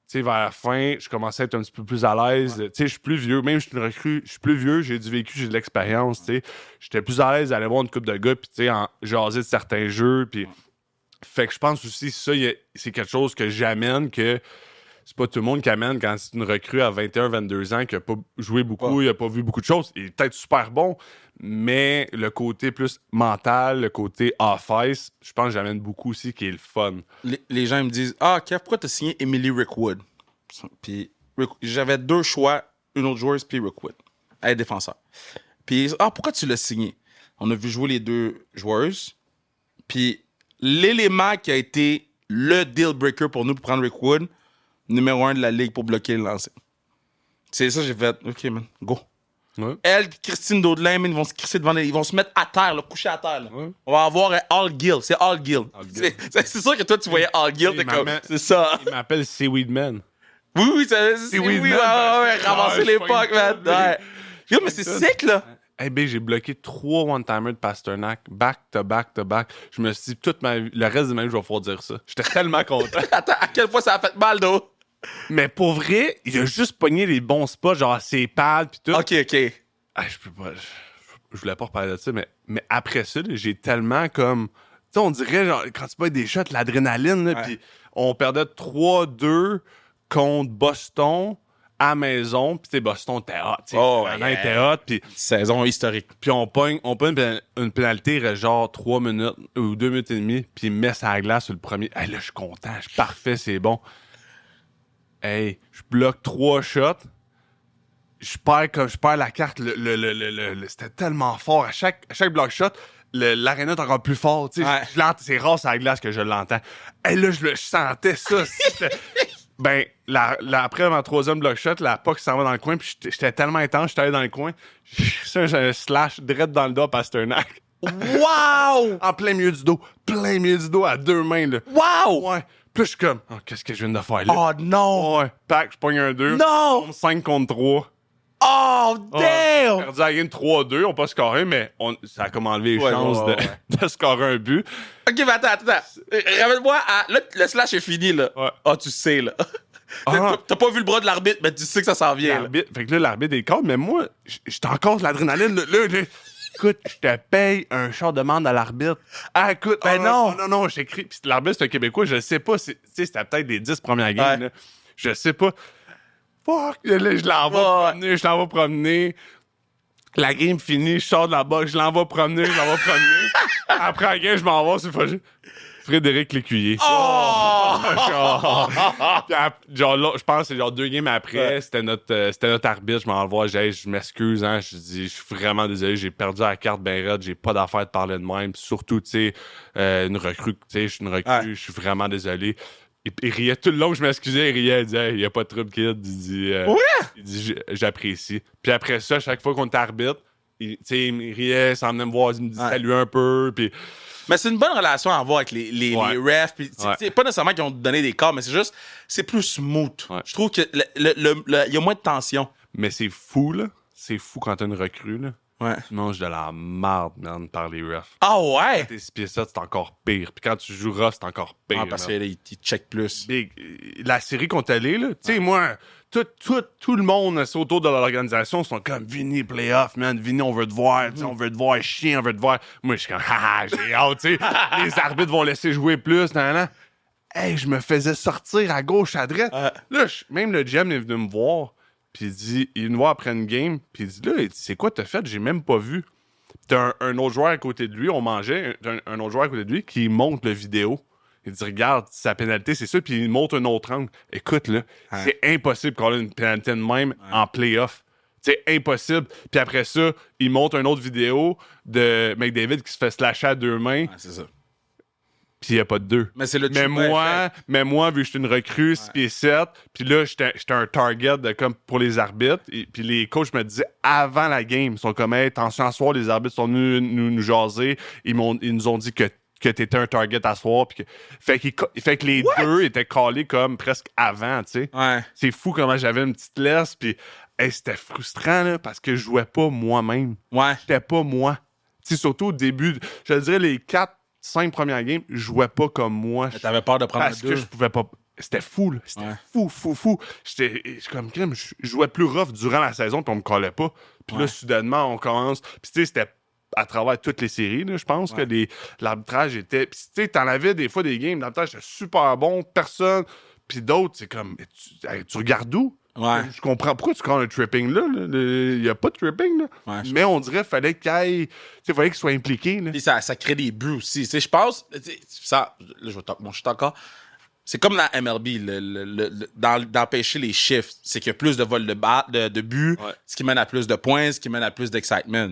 Tu sais, vers la fin, je commençais à être un petit peu plus à l'aise. Tu sais, je suis plus vieux. Même si je suis une recrue, je suis plus vieux, j'ai du vécu, j'ai de l'expérience, tu sais. J'étais plus à l'aise d'aller voir une couple de gars, puis tu sais, jaser de certains jeux, puis... Fait que je pense aussi, ça, c'est quelque chose que j'amène, que c'est pas tout le monde qui amène quand c'est une recrue à 21, 22 ans, qui a pas joué beaucoup, il a pas vu beaucoup de choses. Il est peut-être super bon, mais le côté plus mental, le côté off-ice, je pense que j'amène beaucoup aussi, qui est le fun. Les gens ils me disent, ah, Kev, pourquoi t'as signé Emily Rickwood? Puis j'avais 2 choix, une autre joueuse, puis Rickwood. Elle est défenseur. Puis, pourquoi tu l'as signé? On a vu jouer les deux joueuses. Puis l'élément qui a été le deal breaker pour nous pour prendre Rick Wood, numéro 1 de la ligue pour bloquer le lancer. C'est ça, j'ai fait. OK, man, go. Ouais. Elle, Christine Daudelin, man, ils vont se crisser devant ils vont se mettre à terre, là, coucher à terre. Là. Ouais. On va avoir un All Gill. C'est All Gill. C'est sûr que toi, tu voyais All Gill. T'es comme, c'est ça. Il m'appelle Seaweed Man. Oui, c'est Weed oui, Man. ouais, ramasser Ouais, l'époque, je man. Ouais. Yo, mais c'est sick, là. Hey, B, j'ai bloqué 3 one-timers de Pasternak, back to back to back. Je me suis dit, toute ma vie, le reste de ma vie, je vais pouvoir dire ça. J'étais tellement content. Attends, à quel point ça a fait mal, d'eau? Mais pour vrai, il a juste pogné les bons spots, genre ses pads pis tout. OK. Ah, je peux pas. Je voulais pas reparler de ça, mais après ça, là, j'ai tellement comme. Tu sais, on dirait, genre, quand tu pognes des shots, l'adrénaline, là, Ouais. pis on perdait 3-2 contre Boston à maison. Pis, tu sais, Boston était hot. Tu sais, Oh, vraiment, yeah. était hot. Pis. Saison historique. Puis on pogne une pénalité, il reste genre 3 minutes ou 2 minutes et demie, puis il met sa glace sur le premier. Hey, là, je suis content, je suis parfait, c'est bon. Hey, je bloque 3 shots. Je perds la carte. C'était tellement fort. À chaque block shot, l'aréna est encore plus fort. Tu sais, Ouais. c'est rare sur la glace que je l'entends. Hey, là, je sentais ça. Ben, après ma 3e block shot, la puck s'en va dans le coin, puis j'étais tellement intense, j'étais allé dans le coin. J'ai un slash direct dans le dos à Pasternak. Wow! En plein milieu du dos, à 2 mains, là. Wow! Ouais. Puis je suis comme, oh, qu'est-ce que je viens de faire là? Oh, non! Ouais. Pack, je pogne un 2. Non! 5 contre 3. Oh, On a damn! perdu la game 3-2, on pas scoré, mais ça a comme enlevé les chances ouais. de scorer un but. OK, mais attends. Ramène-moi à... Là, le slash est fini, là. Ouais. Ah, tu sais, là. Ah. T'as pas vu le bras de l'arbitre, mais tu sais que ça s'en vient, là. L'arbitre, fait que là, l'arbitre est calme, mais moi, j'étais encore sur l'adrénaline. Là. Écoute, je te paye un char de demande à l'arbitre. Ah, écoute, Ben non. Non, j'écris. Puis l'arbitre, c'est un Québécois, je sais pas. C'était peut-être les 10 premières games. Ouais. Là. Je sais pas. Fuck, là, je l'envoie promener. La game finie, je sors de la boxe, je l'envoie promener. Après la game, je m'en vais sur le projet. Frédéric Lécuyer. Oh! Genre là, je pense que c'est genre 2 games après, c'était notre arbitre, je m'en vois, je m'excuse, hein, je dis, je suis vraiment désolé, j'ai perdu la carte ben raide, j'ai pas d'affaire de parler de même, puis surtout, tu sais, une recrue, tu sais, je suis une recrue, je suis vraiment désolé. Il riait tout le long que je m'excusais, il riait, il disait, il y a pas de trouble, kid, il dit, j'apprécie. Puis après ça, chaque fois qu'on était arbitre, il riait, s'en venait me voir, il me disait salut un peu, puis... Mais c'est une bonne relation à avoir avec les refs. Pis, c'est pas nécessairement qu'ils ont donné des corps, mais c'est juste, c'est plus smooth. Ouais. Je trouve qu'il y a moins de tension. Mais c'est fou, là. C'est fou quand t'as une recrue, là. Ouais. Tu manges de la marde, man, par les refs. Ah ouais? T'es 6 pieds 7, c'est encore pire. Puis quand tu joues rough, c'est encore pire. Ah, parce man. qu'ils checkent plus. Big. La série qu'on est allé, là, tu sais, moi, tout le monde c'est autour de l'organisation sont comme Vinny, playoff, man, Vinny, on veut te voir, on veut te voir chier, on veut te voir. Moi, je suis comme, haha, j'ai hâte, tu sais. Les arbitres vont laisser jouer plus, nan. Hey, je me faisais sortir à gauche, à droite. Là, même le GM est venu me voir, puis il me voit après une game, puis il dit, là, c'est quoi t'as fait? J'ai même pas vu. T'as un autre joueur à côté de lui, on mangeait, un autre joueur à côté de lui qui monte le vidéo. Il dit, regarde, sa pénalité, c'est ça, puis il montre un autre angle. Écoute, là, c'est impossible qu'on ait une pénalité de même en playoff. C'est impossible. Puis après ça, il montre une autre vidéo de McDavid qui se fait slasher à 2 mains, C'est ça. puis il n'y a pas de 2. Mais c'est le Mais moi, vu que je suis une recrue, 6 pieds 7, puis là, j'étais un target comme pour les arbitres. Puis les coachs me disaient avant la game, ils sont comme, hey, attention à soir, les arbitres sont venus nous jaser. Ils nous ont dit que t'étais un target à soir. Puis fait que les deux étaient collés comme presque avant, tu sais. Ouais. C'est fou comment j'avais une petite laisse, puis hey, c'était frustrant, là, parce que je jouais pas moi-même. Ouais. J'étais pas moi. Tu sais, surtout au début, je te dirais les 4-5 premières games, je jouais pas comme moi. Mais t'avais peur de prendre Parce un 2. que je pouvais pas. C'était fou, là. C'était fou. J'étais comme crème. Je jouais plus rough durant la saison, puis on me collait pas. Puis là, soudainement, on commence. Puis tu sais, c'était à travers toutes les séries, là, je pense que l'arbitrage était. Puis tu sais, t'en avais des fois des games, l'arbitrage était super bon, personne. Puis d'autres, c'est comme, tu regardes où? Ouais. Je comprends pourquoi tu prends un tripping là. Il n'y a pas de tripping, là. Ouais, mais on dirait qu'il fallait qu'il soit impliqué, là. Puis ça crée des buts aussi. Tu sais, je pense, ça, là, je vais talk mon shit encore. C'est comme la MLB, d'empêcher les chiffres. C'est qu'il y a plus de vols de buts, ce qui mène à plus de points, ce qui mène à plus d'excitement.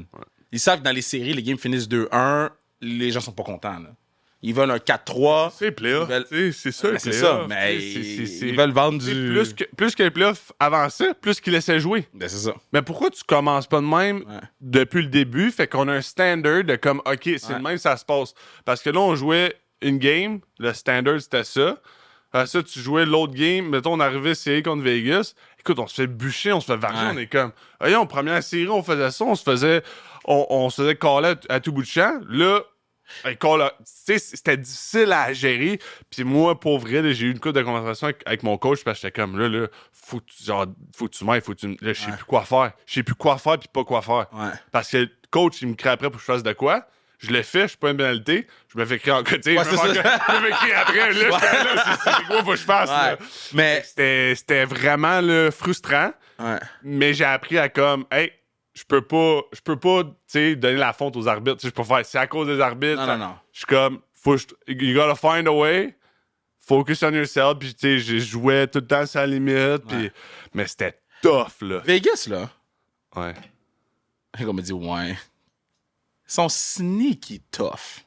Ils savent que dans les séries, les games finissent 2-1, les gens sont pas contents. Là. Ils veulent un 4-3. C'est les playoffs. C'est ça, les C'est playoffs. ça, mais C'est- ils veulent vendre du... Plus que les playoffs avançaient, plus qu'ils laissaient jouer. Ben, c'est ça. Mais pourquoi tu commences pas de même Ouais. depuis le début? Fait qu'on a un standard de comme, OK, c'est Ouais. le même, ça se passe. Parce que là, on jouait une game, le standard, c'était ça. Après ça, tu jouais l'autre game, mettons, on arrivait série contre Vegas. Écoute, on se fait bûcher, on se fait varger, Ouais. on est comme, voyons, première série, on faisait ça, on se faisait caller à tout bout de champ. Là, c'était difficile à gérer. Puis moi, pour vrai, là, j'ai eu une couple de conversation avec mon coach parce que j'étais comme, là, faut que tu m'aides, là, je sais plus quoi faire. Je sais plus quoi faire puis pas quoi faire. Ouais. Parce que le coach, il me crée après pour que je fasse de quoi. Je l'ai fait, je suis pas une pénalité. Je me fais crier en côté. Ouais, je c'est ça. me fais crier après. Là, c'est quoi faut que je fasse? Ouais. Là? Mais... C'était vraiment là, frustrant. Ouais. Mais j'ai appris à comme, hey, je peux pas, tu sais, donner la faute aux arbitres. Tu sais, je peux faire, c'est à cause des arbitres. Non. Je suis comme, you gotta find a way, focus on yourself. Puis, tu sais, je jouais tout le temps sur la limite. Puis, mais c'était tough, là. Vegas, là, Ouais. on me dit, ouais, ils sont sneaky tough.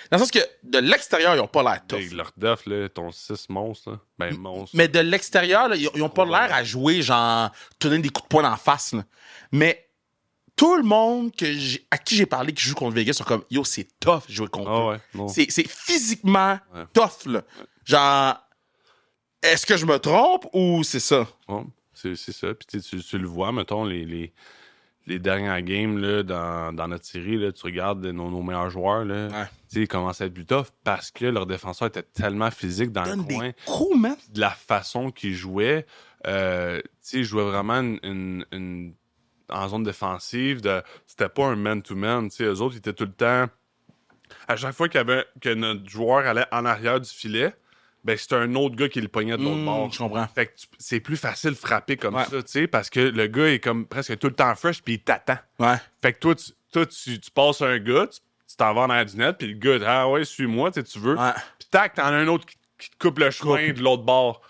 Dans le sens que de l'extérieur, ils ont pas l'air tough. Avec leur duff, là, ton 6 monstre, là. Ben, monstre. Mais de l'extérieur, là, ils ont pas l'air à jouer, genre, te donner des coups de poing en face. Là. Mais tout le monde à qui j'ai parlé qui joue contre Vegas sont comme, yo, c'est tough jouer contre Ah eux. ouais, non. C'est physiquement Ouais. tough. Là. Genre, est-ce que je me trompe ou c'est ça? Ouais, c'est ça. Puis tu le vois, mettons, les dernières games là, dans notre série, là, tu regardes nos meilleurs joueurs, là, Ouais. ils commencent à être plus tough parce que leur défenseur était tellement physique dans le Donne coin. des coups, man. De la façon qu'ils jouaient, ils jouaient vraiment en zone défensive. C'était pas un man-to-man. Eux autres, ils étaient tout le temps... À chaque fois que notre joueur allait en arrière du filet, ben c'était un autre gars qui le pognait de l'autre bord. Je comprends. Fait que c'est plus facile de frapper comme Ouais. ça, tu sais, parce que le gars est comme presque tout le temps fresh puis il t'attend. Ouais. Fait que toi, tu passes un gars, tu t'en vas en arrière du net, puis le gars, ah ouais, suis-moi, tu veux. Ouais. Puis tac, t'en as un autre qui te coupe le chemin de l'autre bord.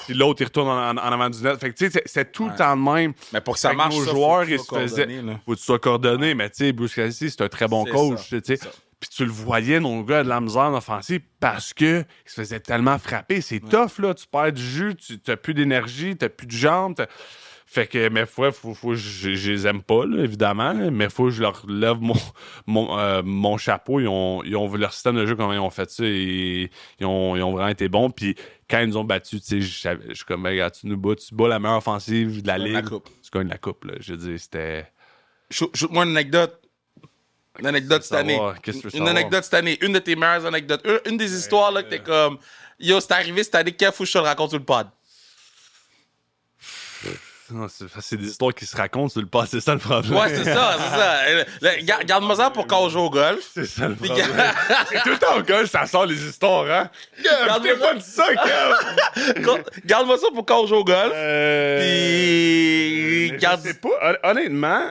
Puis l'autre, il retourne en avant du net. Fait que tu sais, c'est tout le temps de même. Mais pour que ça Fait que marche, nos ça, joueurs, faut que ils tu se sois faisaient. coordonné, là. Faut que tu sois coordonné, mais tu sais, Bruce Cassidy, c'est un très bon C'est coach, ça, tu sais. c'est ça. Puis tu le voyais, nos gars, de la misère en offensive parce que ils se faisaient tellement frapper. C'est tough, là. Tu perds du jus, t'as plus d'énergie, t'as plus de jambes. Fait que, mais je les aime pas, là, évidemment, là, mais faut que je leur lève mon chapeau. Ils ont leur système de jeu, comment ils ont fait ça, et ils ont vraiment été bons. Puis quand ils nous ont battus, tu sais, je suis comme, regarde, tu bats la meilleure offensive de la ligue. La coupe. Tu gagnes la coupe, là. Je veux dire, c'était... Shoot-moi une anecdote. Une anecdote cette année. Qu'est-ce que tu veux Une savoir? anecdote cette année. Une de tes meilleures anecdotes. Une des histoires là, que t'es comme, yo, c'est arrivé cette année, qu'il faut que je te le raconte sur le pod. Non, c'est des histoires qui se racontent sur le passé, c'est ça le problème. Ouais, c'est ça. Garde-moi ça pour quand on joue au golf. C'est ça le Puis problème. C'est tout le temps au gars, ça sort les histoires, hein? Garde-moi T'es pas dit ça, Kev! Garde-moi ça pour quand on joue au golf. Puis. Mais Garde. je sais pas, honnêtement,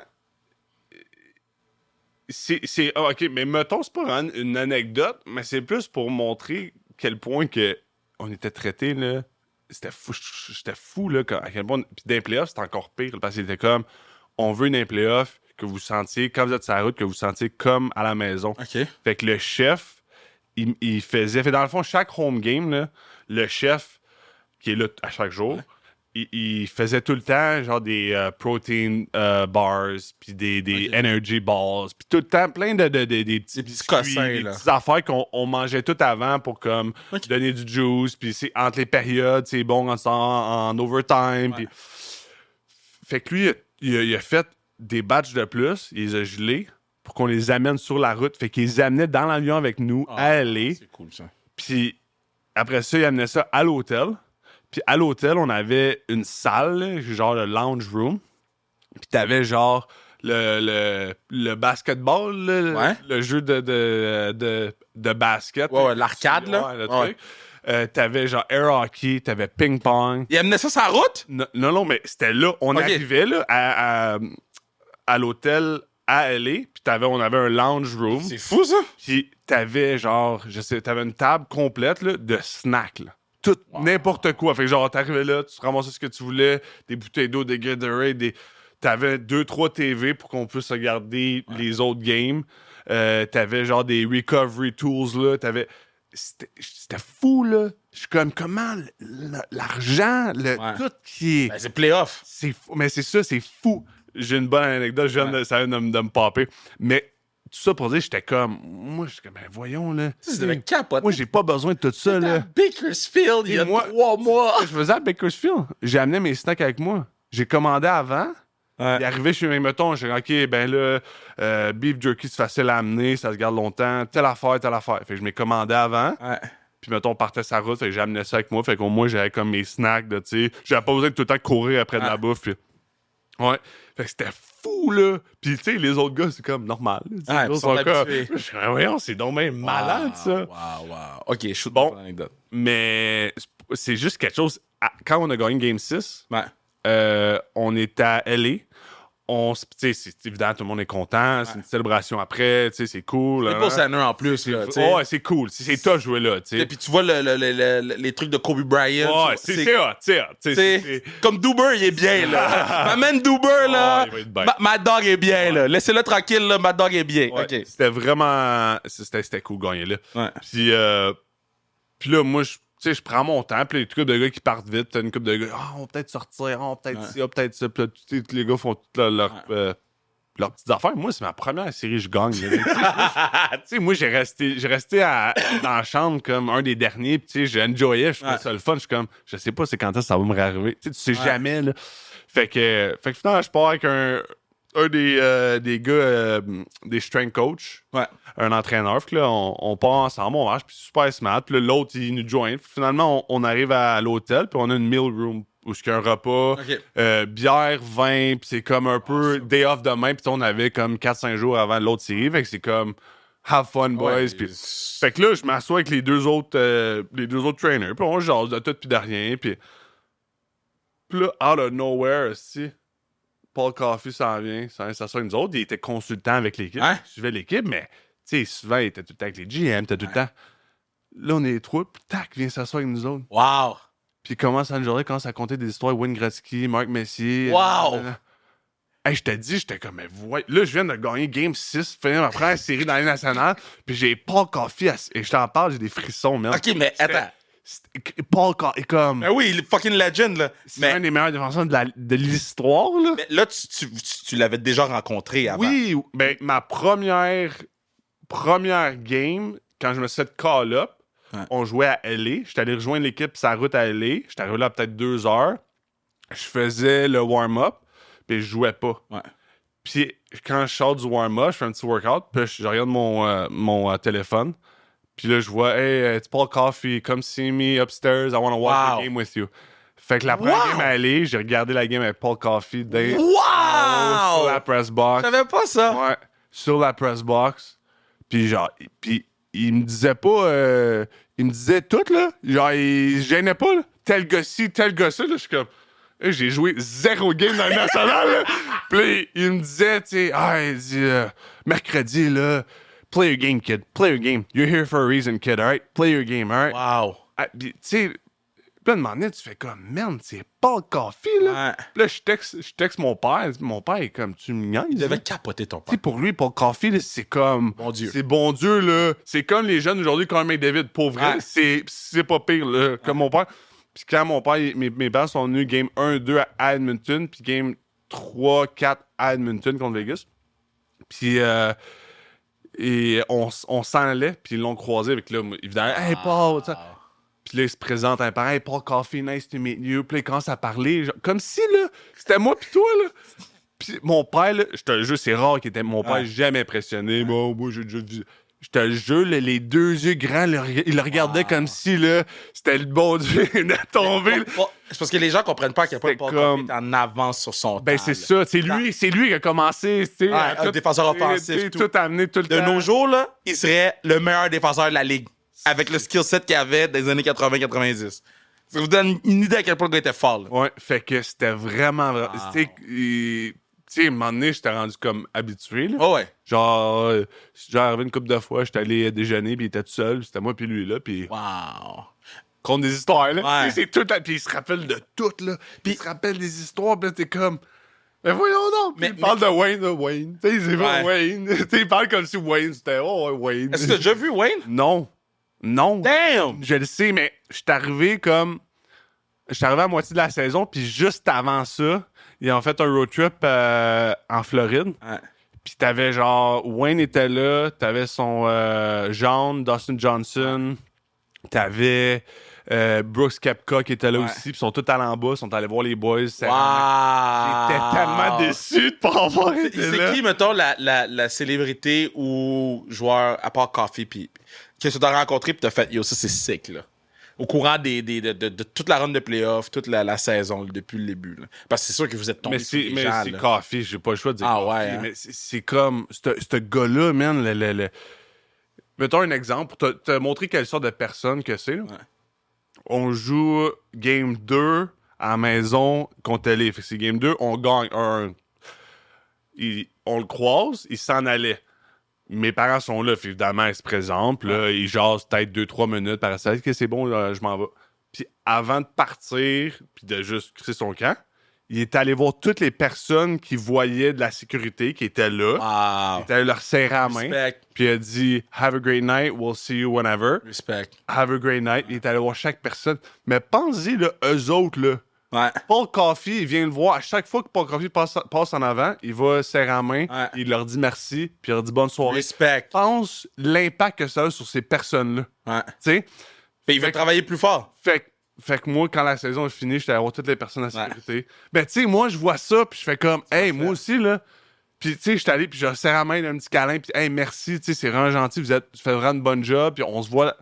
ok, mais mettons, c'est pas vraiment une anecdote, mais c'est plus pour montrer quel point que on était traité, là. J'étais fou, là, à quel point. Puis dans les playoffs, c'était encore pire, parce que c'était comme, on veut une playoff que vous sentiez, quand vous êtes sur la route, que vous sentiez comme à la maison. OK. Fait que le chef, il faisait. Fait dans le fond, chaque home game, là, le chef, qui est là à chaque jour, il faisait tout le temps genre des protein bars, puis des energy balls, puis tout le temps plein des petits cossins, des là. petites affaires qu'on mangeait tout avant pour comme donner du juice, puis c'est entre les périodes, c'est bon quand c'est en overtime. Puis... Fait que lui, il a fait des batchs de plus, il les a gelés pour qu'on les amène sur la route. Fait qu'il les amenait dans l'avion avec nous à LA. C'est cool, ça. Puis après ça, il amenait ça à l'hôtel. Puis à l'hôtel, on avait une salle, là, genre le lounge room. Puis t'avais genre le basketball, là, le jeu de basket. Ouais, l'arcade, là. Ouais, le truc. T'avais genre air hockey, t'avais ping-pong. Il amenait ça sur la route? Non, mais c'était là. On arrivait là, à l'hôtel à LA, puis on avait un lounge room. C'est fou, ça? Puis t'avais genre, t'avais une table complète là, de snacks, là. Tout, n'importe quoi. Fait que genre, t'arrivais là, tu ramassais ce que tu voulais, des bouteilles d'eau, des Gatorade, t'avais 2-3 TV pour qu'on puisse regarder les autres games. T'avais genre des recovery tools, là. C'était fou, là. Je suis comme, comment l'argent, tout qui est... Ben, c'est playoff. C'est fou. Mais c'est ça, c'est fou. J'ai une bonne anecdote, ça vient de me popper. Mais tout ça pour dire, j'étais comme... Moi, je suis comme, ben voyons, là. Tu devais capoter. Moi, j'ai pas besoin de tout ça, là. À Bakersfield, il y a 3 mois. Je faisais à Bakersfield. J'ai amené mes snacks avec moi. J'ai commandé avant. Ouais. Il est arrivé chez mes mettons, j'ai dit, OK, ben là, beef jerky, c'est facile à amener, ça se garde longtemps, telle affaire. Fait que je m'ai commandé avant. Ouais. Puis, mettons, on partait sa route, fait que j'ai amené ça avec moi. Fait qu'au moins, j'avais comme mes snacks, tu sais. J'avais pas besoin de tout le temps courir après de la bouffe. Puis... Ouais. Fait que c'était fou, là. Puis, tu sais, les autres gars, c'est comme normal. Ouais, ils sont habitués. Je suis voyons, c'est donc même malade, ça. Wow. OK, shoot Bon. l'anecdote. Mais c'est juste quelque chose. Quand on a gagné Game 6, Ouais. on était à LA. C'est évident, tout le monde est content. C'est une célébration après, c'est cool. C'est pas Center en plus, là. Ouais, c'est cool. C'est toi jouer là, tu sais. Et puis tu vois les trucs de Kobe Bryant. Ouais, c'est hot, c'est comme Duber, il est bien, là. Ma man Duber, là. il va être bien. Mad Dog est bien, là. Laissez-le tranquille, là. Mad Dog est bien. Ouais, OK. C'était vraiment... C'était cool de gagner là. Ouais. Puis là, moi, je prends mon temps, puis les couple de gars qui partent vite, t'as une couple de gars, on va peut-être sortir, on va peut-être ci, peut-être ça, puis là, tous les gars font toutes leurs petites affaires. Moi, c'est ma première série, je gagne. Moi, j'ai resté dans la chambre comme un des derniers, puis j'ai enjoyé, je trouvais ça le fun, je suis comme, je sais pas c'est quand ça va me réarriver. Tu sais jamais, là. Fait que finalement, je pars avec un des gars, des strength coach, un entraîneur. Puis là, on part ensemble, on marche, puis super smart. Puis là, l'autre, il nous joint. Puis finalement, on arrive à l'hôtel, puis on a une meal room où il y a un repas, bière, vin, puis c'est comme un peu day off demain. Puis on avait comme 4-5 jours avant l'autre série. Fait que c'est comme have fun, boys. Puis, fait que là, je m'assois avec les deux autres trainers. Puis on jase de tout puis de rien. Puis là, out of nowhere, aussi, Paul Coffey s'en vient, ça soit nous autres. Il était consultant avec l'équipe. Hein? Il suivait l'équipe, mais souvent, il était tout le temps avec les GM, tout le temps. Là, on est les trois, puis tac, il vient s'asseoir avec nous autres. Wow! Puis il commence à compter des histoires. Wayne Gretzky, Mark Messier. Wow! Hey, je te dis, j'étais comme, mais là, je viens de gagner Game 6, finir ma première série dans l'année nationale, puis j'ai Paul Coffey, et je t'en parle, j'ai des frissons, merde. OK, mais attends. Paul Coffey est comme... Ben oui, il est fucking legend, là. C'est un des meilleurs défenseurs de l'histoire, là. Mais là, tu l'avais déjà rencontré avant. Oui, ben ma première game, quand je me suis fait call-up, on jouait à LA. J'étais allé rejoindre l'équipe sa route à LA. J'étais arrivé là à peut-être 2 heures. Je faisais le warm-up, puis je jouais pas. Ouais. Puis quand je sors du warm-up, je fais un petit workout, puis je regarde mon téléphone. Puis là, je vois, hey, it's Paul Coffey, come see me upstairs, I want to watch the game with you. Fait que la première game à LA, j'ai regardé la game avec Paul Coffey sur la press box. Je savais pas ça. Ouais, sur la press box. Puis genre, il me disait pas... il me disait tout, là. Genre, il se gênait pas, là. Tel gars-ci, tel gars-ça, là. Je suis comme... Hey, j'ai joué 0 game dans le national, là. Puis il me disait, tu sais... il dit... mercredi, là... Play your game, kid. Play your game. You're here for a reason, kid, all right? Play your game, all right? Wow. Tu sais... Puis là, de moment, tu fais comme, merde, c'est Paul Coffey, là. Ouais. Puis là, je texte mon père. Mon père est comme, tu me niaises. Il devait hein? capoter ton Tu sais, père. pour lui, Paul Coffey, là, c'est comme... Bon Dieu. C'est bon Dieu, là. C'est comme les jeunes aujourd'hui, quand McDavid. Pour vrai, c'est pas pire, là. Comme mon père. Puis quand mon père, mes parents sont venus game 1-2 à Edmonton, puis game 3-4 à Edmonton contre Vegas. Puis... et on s'en allait, puis ils l'ont croisé avec, là, évidemment, hey, Paul, ça. Puis là, il se présente un pareil, hey, Paul Coffey, nice to meet you. Puis là, il commence à parler, genre, comme si, là, c'était moi pis toi, là. Puis mon père, là, je te jure, c'est rare qu'il était mon père jamais impressionné. Bon, moi, j'ai déjà vu. Je te jure, là, les deux yeux grands, il le regardait comme si, là, c'était le bon Dieu de tomber. C'est parce que les gens comprennent pas à quel point Paul Coffey est en avance sur son temps. Ben, c'est ça. C'est lui qui a commencé, tu sais. Un défenseur offensif. Tout amené tout le temps. De nos jours, là, il serait le meilleur défenseur de la ligue. Avec le skill set qu'il avait des années 80-90. Ça vous donne une idée à quel point le gars était fort. Là. Ouais, fait que c'était vraiment... Tu sais, à un moment donné, j'étais rendu comme habitué. Là. Oh ouais. Genre, arrivé une couple de fois, j'étais allé déjeuner, puis il était tout seul, c'était moi puis lui, là, puis... Wow. Contre des histoires, là. Ouais. C'est tout, puis il se rappelle de tout, là. Puis il se rappelle des histoires, puis là, t'es comme... Mais voyons donc! Mais- Il parle de Wayne, là, Wayne. Tu sais, c'est pas Wayne. Tu sais, il parle comme si Wayne, c'était, oh, ouais, Wayne. Est-ce que t'as déjà vu Wayne? Non. Non. Damn! Je le sais, mais je suis arrivé à moitié de la saison, puis juste avant ça, ils ont fait un road trip en Floride. Ouais. Puis t'avais genre, Wayne était là, t'avais son John, Dustin Johnson, t'avais Brooks Koepka qui était là aussi, puis ils sont tous allés en bas, ils sont allés voir les boys. J'étais tellement déçu de pas avoir été là. C'est qui, mettons, la célébrité ou joueur, à part Coffee, puis que tu t'as rencontré puis t'as fait, yo, ça c'est sick, là. Au courant de toute la run de playoffs, toute la saison, là, depuis le début. Là. Parce que c'est sûr que vous êtes tombé sur des gens. C'est là. Coffee, j'ai pas le choix de dire Ah Coffee, ouais, hein? mais c'est comme, ce gars-là, man, mettons un exemple, pour te montrer quelle sorte de personne que c'est. Là. Ouais. On joue Game 2 à la maison contre les. Fait que c'est Game 2, on gagne 1. On le croise, il s'en allait. Mes parents sont là, évidemment, ils se présentent. Puis là, ils jasent peut-être 2-3 minutes par ça. Que c'est bon, là, je m'en vais. Puis avant de partir, puis de juste créer son camp, il est allé voir toutes les personnes qui voyaient de la sécurité, qui étaient là. Wow. Il est allé leur serrer la main. Respect. Puis il a dit « Have a great night, we'll see you whenever. Respect. » Have a great night. Il est allé voir chaque personne. Mais pensez, là, eux autres, là. Ouais. Paul Coffey, il vient le voir. À chaque fois que Paul Coffey passe en avant, il va serrer la main, il leur dit merci, puis il leur dit bonne soirée. Respect. Pense l'impact que ça a sur ces personnes-là. Ouais. Tu sais? Fait il veut travailler plus fort. Fait que moi, quand la saison est finie, j'étais allé voir toutes les personnes en sécurité. Ben, tu sais, moi, je vois ça, puis je fais comme, hey, moi aussi, là. Puis, tu sais, j'étais allé, puis je serre la main, un petit câlin, puis, hey, merci, tu sais, c'est vraiment gentil, tu fais vraiment une bonne job, puis on se voit.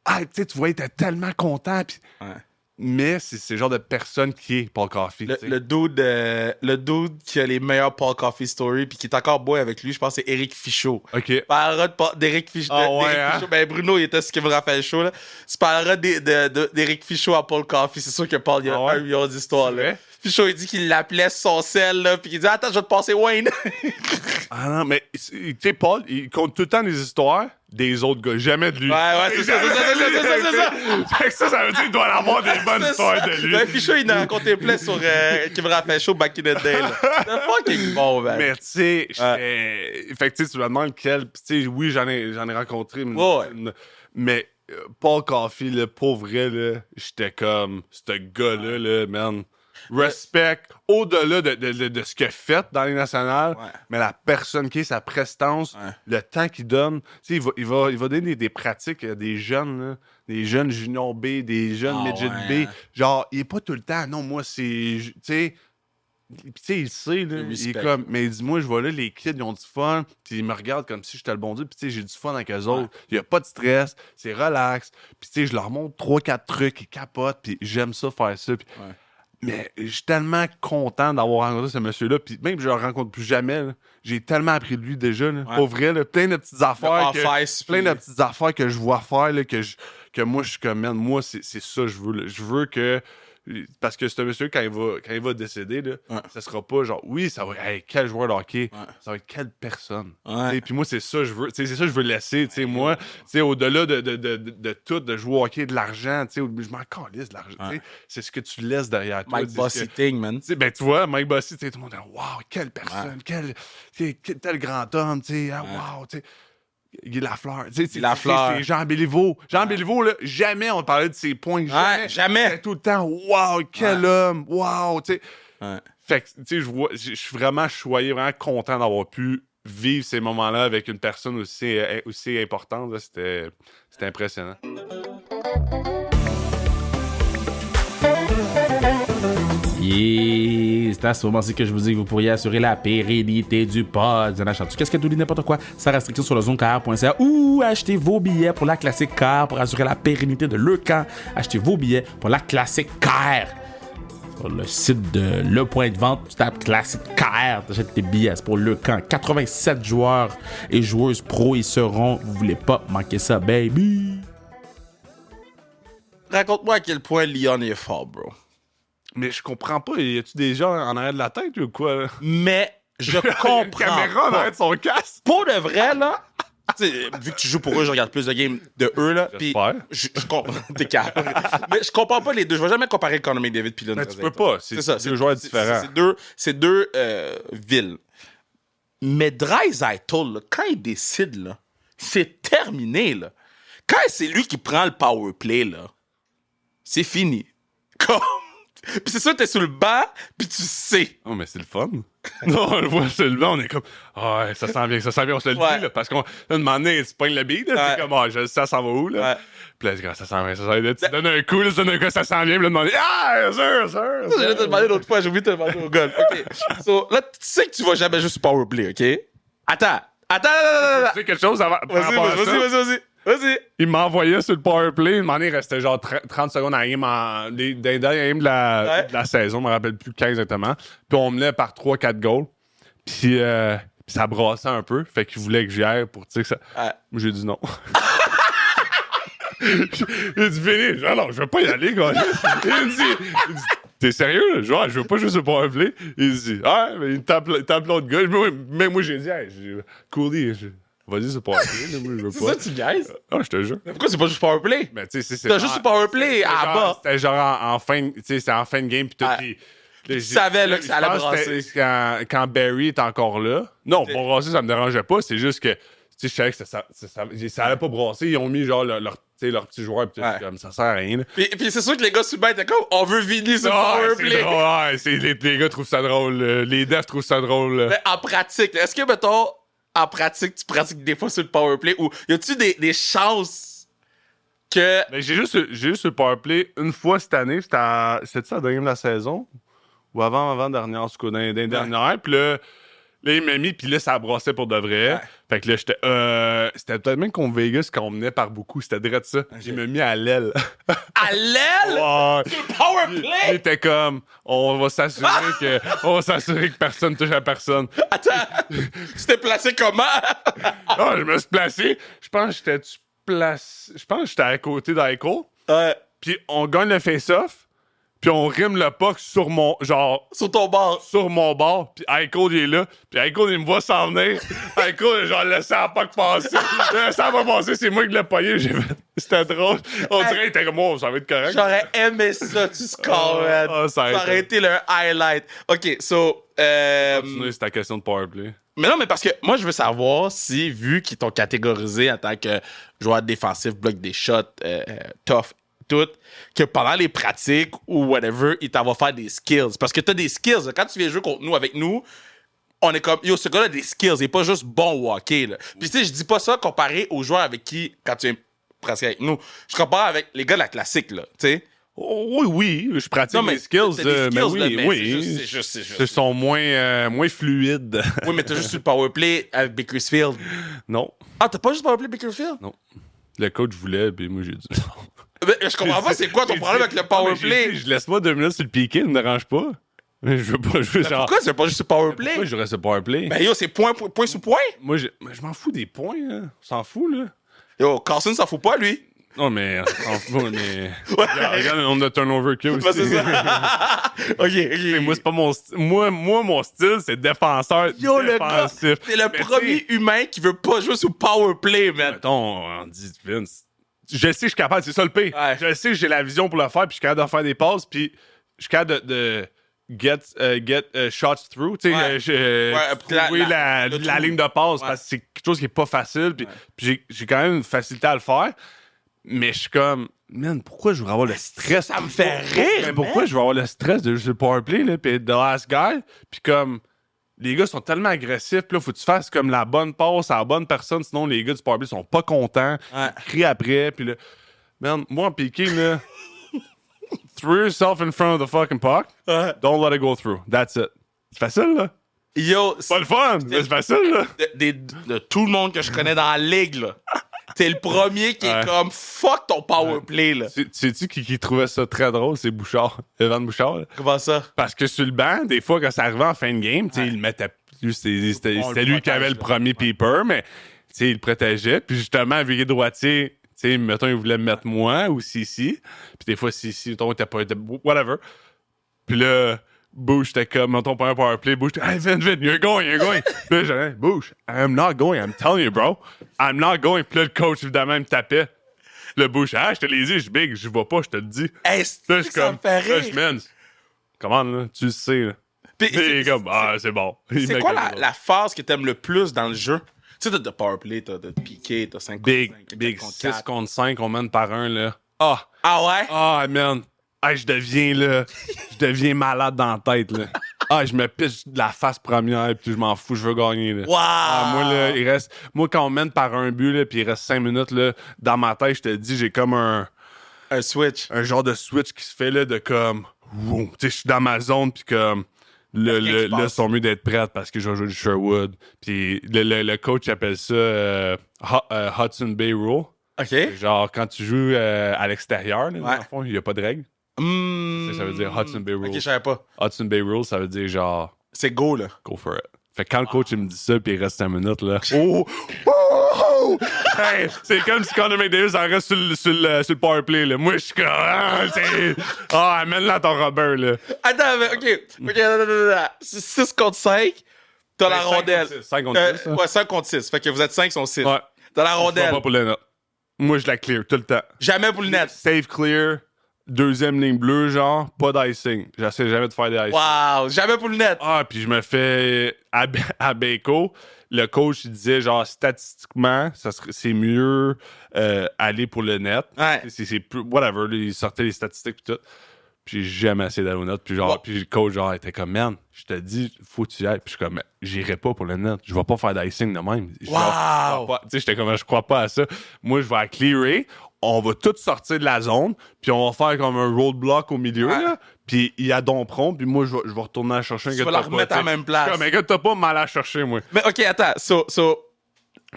Ah, tu sais, tu vois, il était tellement content, puis. Ouais. Mais c'est le genre de personne qui est Paul Coffey. Le dude qui a les meilleurs Paul Coffey stories puis qui est encore boy avec lui, je pense que c'est Eric Fichaud. OK. Parlera d'Eric Fichaud. Ah ouais, hein? Fichaud. Ben Bruno, il était ce qui me rappelle chaud là. Tu parleras d'Eric Fichaud à Paul Coffey. C'est sûr que Paul, il y a 1 million d'histoires là. vrai? Fichaud, il dit qu'il l'appelait son sel là, puis qu'il dit attends, je vais te passer Wayne. Ah non, mais tu sais, Paul, il compte tout le temps des histoires des autres gars, jamais de lui. Ouais, c'est ça. Fait que ça veut dire qu'il doit avoir des bonnes histoires de lui. Ben, Fichaud, il en a raconté plein sur qui me rappelle chaud back in the day. Là. The fucking bon, man. Mais tu sais, fait que tu me demandes quel. Tu sais, oui, j'en ai rencontré. Mais Paul Coffey, là, pour vrai, là, j'étais comme, ce gars-là, là, man. Respect, au-delà de ce qu'il a fait dans les nationales, mais la personne qui est, sa prestance, le temps qu'il donne. Tu sais, il va donner des pratiques à des jeunes, là, des jeunes junior B, des jeunes midget B. Genre, il est pas tout le temps, non, moi, c'est. Tu sais. Puis tu sais, il sait, là, il est comme, mais il dit, moi, je vois là, les kids, ils ont du fun, puis ils me regardent comme si j'étais le bon Dieu, puis tu sais, j'ai du fun avec eux autres. Il y a pas de stress, c'est relax, puis tu sais, je leur montre 3-4 trucs, ils capotent, puis j'aime ça, faire ça, puis... Mais je suis tellement content d'avoir rencontré ce monsieur-là, puis même que je le rencontre plus jamais, là, j'ai tellement appris de lui déjà, là, pour vrai, là, plein de petites affaires que je vois faire, là, que moi, je suis comme, man, moi, c'est ça que je veux, là. Je veux que... Parce que ce monsieur, quand il va décéder, là, ça sera pas genre, oui, ça va être, hey, quel joueur de hockey, ça va être quelle personne. Et puis moi, c'est ça que je veux, c'est ça que je veux laisser, moi, au-delà de tout, de jouer au hockey, de l'argent, je m'en calisse de l'argent, c'est ce que tu laisses derrière toi. Mike Bossy Thing, man. Ben, tu vois, Mike Bossy, tout le monde dit, wow, quelle personne, tel grand homme, wow, tu sais. Guy Lafleur. C'est Jean Béliveau. Jean Béliveau, là, jamais on parlait de ses points. Jamais. C'était tout le temps, wow, quel homme, wow, tu sais. Fait que, tu sais, je suis vraiment choyé, vraiment content d'avoir pu vivre ces moments-là avec une personne aussi importante. Là. C'était impressionnant. C'est à ce moment-ci que je vous dis que vous pourriez assurer la pérennité du pod. Qu'est-ce que tout dit n'importe quoi? Sans restriction sur le zonecar.ca ou achetez vos billets pour la classique car pour assurer la pérennité de le camp. Achetez vos billets pour la classique car. Sur le site de Le Point de Vente, tu tapes classique car, tu achètes tes billets. C'est pour le camp. 87 joueurs et joueuses pro y seront. Vous voulez pas manquer ça, baby. Raconte-moi à quel point Lyon est fort, bro. Mais je comprends pas. Y a-tu des gens en arrière de la tête ou quoi? Là? Mais je comprends. Une caméra en arrière de son casque. Pour de vrai, là, Tu sais, vu que tu joues pour eux, je regarde plus de games de eux, là. Puis J'espère. je comprends. T'es calme. Mais je comprends pas les deux. Je vais jamais comparer Connor McDavid puis Lundqvist. Mais tu peux pas. C'est ça. C'est deux joueurs différents. C'est deux villes. Mais Draisaitl, là, quand il décide, là, c'est terminé, là. Quand c'est lui qui prend le power play, là, c'est fini. Comme... Puis c'est sûr, t'es sur le banc, puis tu sais. Oh, mais c'est le fun. Non, on le voit sur le banc, on est comme, ah, ouais, ça sent bien, on se le dit, là, parce qu'on, un moment donné, tu pognes le beat, là, c'est comme, ah, je sais, ça s'en va où, là. Ouais. Puis là, ça sent bien, tu donnes un coup, là, tu donnes un coup, ça sent bien, puis là, demander, ah, sûr. J'ai te demandé l'autre fois, j'ai oublié de te demander au gars. OK. So, là, tu sais que tu vas jamais juste powerplay, OK? Attends. Tu sais quelque chose avant. Vas-y. Il m'envoyait sur le powerplay. Il restait genre 30 secondes à aim dans les derniers aims de la saison. Je me rappelle plus quand exactement. Puis on menait par 3-4 goals. Puis ça brassait un peu. Fait qu'il voulait que j'y aille pour dire que ça. Moi, j'ai dit non. J'ai dit, fini. Non, je veux pas y aller, gars. Il dit, t'es sérieux, là? Genre, je veux pas juste le powerplay. Il dit, mais il tape l'autre gars. Mais moi, j'ai dit, Cooley, vas-y, c'est powerplay. Moi, je veux pas. C'est ça, tu gaises? Ah, je te jure. Mais pourquoi c'est pas juste powerplay? Mais tu sais, c'est. T'as juste le powerplay à bas. C'était genre en fin. Tu sais, c'était en fin de game. Puis tu savais là, que ça allait brasser. Quand Barry est encore là. Non, pour brasser, ça me dérangeait pas. C'est juste que. Tu sais, je savais que ça allait pas brasser. Ils ont mis genre leur petit joueur. Puis comme ça sert à rien. Puis c'est sûr que les gars sur le banc étaient comme, on veut vider ce powerplay. Les gars trouvent ça drôle. Les devs trouvent ça drôle. Mais en pratique, est-ce que, mettons, en pratique, tu pratiques des fois sur le powerplay ou y a-tu des chances que. Mais j'ai juste sur le powerplay une fois cette année. C'était ça, la dernière de la saison? Ou avant-dernière, en tout cas, dans les dernières. Puis là, il m'a mis, puis là, ça brassait pour de vrai. Ouais. Fait que là, c'était peut-être même contre Vegas quand on menait par beaucoup. C'était direct ça. Okay. Il m'a mis à l'aile. À l'aile? Ouais. Sur le powerplay? Il était comme, on va s'assurer que personne touche à personne. Attends, tu t'es placé comment? Je me suis placé. Je pense que j'étais à côté d'Eichel. Ouais. Puis on gagne le face-off. Puis on rime le puck sur mon... Genre... Sur ton bord. Sur mon bord. Puis Eichel, il est là. Puis Eichel, il me voit s'en venir. Eichel, genre, laissé le puck passer. Ça va passer, c'est moi qui l'ai pogné. C'était drôle. On dirait qu'il était comme, oh, ça va être correct. J'aurais aimé ça, tu scores, man. Ça aurait été le highlight. OK, so... Continuez, c'est ta question de powerplay. Mais non, mais parce que moi, je veux savoir si, vu qu'ils t'ont catégorisé en tant que joueur défensif, bloc des shots, tough, tout, que pendant les pratiques ou whatever, il t'en va faire des skills. Parce que t'as des skills. Quand tu viens jouer contre nous, avec nous, on est comme, yo, ce gars-là a des skills. Il est pas juste bon au hockey, là. Puis tu sais, je dis pas ça comparé aux joueurs avec qui, quand tu viens pratiquer avec nous, je compare avec les gars de la classique, là, tu sais. Oh, oui, je pratique mes skills. Mais oui. C'est juste. Ils sont moins fluides. Oui, mais t'as juste eu le powerplay avec Bakersfield. Non. Ah, t'as pas juste powerplay Bakersfield? Non. Le coach voulait, puis moi, j'ai dit non. Mais je comprends pas, c'est quoi ton problème avec le powerplay? Je laisse pas 2 minutes sur le piqué, ça me dérange pas. Je veux pas jouer genre. Pourquoi c'est pas juste le powerplay? Pourquoi je jouerais ce powerplay? Ben yo, c'est point sous point. Moi, je m'en fous des points, hein. On s'en fout, là. Yo, Carson s'en fout pas, lui. Non, mais on s'en fout, mais. Regarde, on a turnover kill aussi. C'est ça. OK. Mais moi, c'est pas mon style. Moi, mon style, c'est défenseur. Yo, défensif. Le gars, c'est le premier humain qui veut pas jouer sous powerplay, man. Mettons, on dit, Vince. Je sais que je suis capable, c'est ça le pire. Ouais. Je sais que j'ai la vision pour le faire, puis je suis capable de faire des passes, puis je suis capable de get shots through, tu sais, trouver la ligne de passe, parce que c'est quelque chose qui est pas facile, puis j'ai quand même une facilité à le faire, mais je suis comme, man, pourquoi je voudrais avoir le stress? Ça me fait rire, pourquoi je veux avoir le stress de juste le powerplay, là, puis de last guy, puis comme... Les gars sont tellement agressifs, puis là, faut que tu fasses comme la bonne passe à la bonne personne, sinon les gars du powerplay sont pas contents, crient après, puis là, man, moi en piqué, là, throw yourself in front of the fucking puck, don't let it go through, that's it. C'est facile, là. Yo, c'est pas le fun, mais c'est facile, là. De tout le monde que je connais dans la ligue, là. T'es le premier qui est comme fuck ton powerplay, là. Sais-tu qui trouvait ça très drôle? C'est Bouchard. Evan Bouchard. Là. Comment ça? Parce que sur le banc, des fois, quand ça arrivait en fin de game, il le mettait plus. C'était lui qui avait le premier peeper, mais il le protégeait. Puis justement, avec les droitiers, mettons, il voulait me mettre moi ou Sissi. Puis des fois, Sissi, mettons, il était pas. Whatever. Puis là, Boosh, j'étais comme, dans ton premier powerplay, Boosh, j'étais, hey, vite, you're going. Puis là, j'étais, Boosh, I'm not going, I'm telling you, bro. I'm not going. Puis là, le coach, évidemment, il me tapait. Le Boosh, je te l'ai dit, je suis big, je vais pas, je te le dis. Hey, Là, je suis ça comme, me fait rire. là, je mène. Comment, là, tu le sais, là. Puis Il est comme, c'est bon. C'est quoi la phase que t'aimes le plus dans le jeu? Tu sais, t'as de powerplay, t'as de piqué, t'as 5 Big, contre 5, big, 4 contre 6 4. contre 5, on mène par un, là. Ah ouais? Man. Je deviens malade dans la tête, là. Je me pisse de la face première, puis je m'en fous, je veux gagner, là. Wow! Moi, là, moi, quand on mène par un but, là, puis il reste 5 minutes, là, dans ma tête, je te dis, j'ai comme un switch. un genre de switch qui se fait, là, de comme, wow. Tu sais, je suis dans ma zone, puis comme, là, ils sont mieux d'être prêts parce que je vais jouer du Sherwood. Puis le coach appelle ça Hudson Bay Rule. OK. Genre, quand tu joues à l'extérieur, là, dans le fond, il n'y a pas de règle. Ça veut dire Hudson Bay Rule. OK, je savais pas. Hudson Bay Rule, ça veut dire genre, C'est go, là. go for it. Fait que quand le coach il me dit ça, puis il reste 5 minutes, là. Oh! Hey, c'est comme si Conor McDavid en reste sur le powerplay, là. Moi, je suis comme, amène-la ton Robert, là. Attends, mais OK, attends. 6 contre 5, t'as la rondelle. 5 contre 6. Ouais, 5 contre 6. Fait que vous êtes 5, ils sont 6. Ouais. T'as la Je vais rondelle. pas pour le net. Moi, je la clear tout le temps. Jamais pour le net. Save clear, deuxième ligne bleue, genre, pas d'icing. J'essaie jamais de faire des icing. Wow, jamais pour le net. Puis je me fais à Baco, le coach il disait genre statistiquement, c'est mieux aller pour le net. Ouais. C'est plus whatever, là, il sortait les statistiques pis tout. Puis j'ai jamais essayé d'aller au net. Puis genre, puis le coach genre était comme man, je te dis, faut que tu y ailles. Puis je suis comme j'irai pas pour le net. Je vais pas faire d'icing de même. Wow! Tu sais, j'étais comme je crois pas à ça. Moi, je vais à clearer. On va tous sortir de la zone, puis on va faire comme un roadblock au milieu, là, puis il y a Dompron, puis moi, je vais retourner à chercher un gars. Tu vas la remettre à la même place. Comme, gars, t'as pas mal à chercher, moi. Mais OK, attends.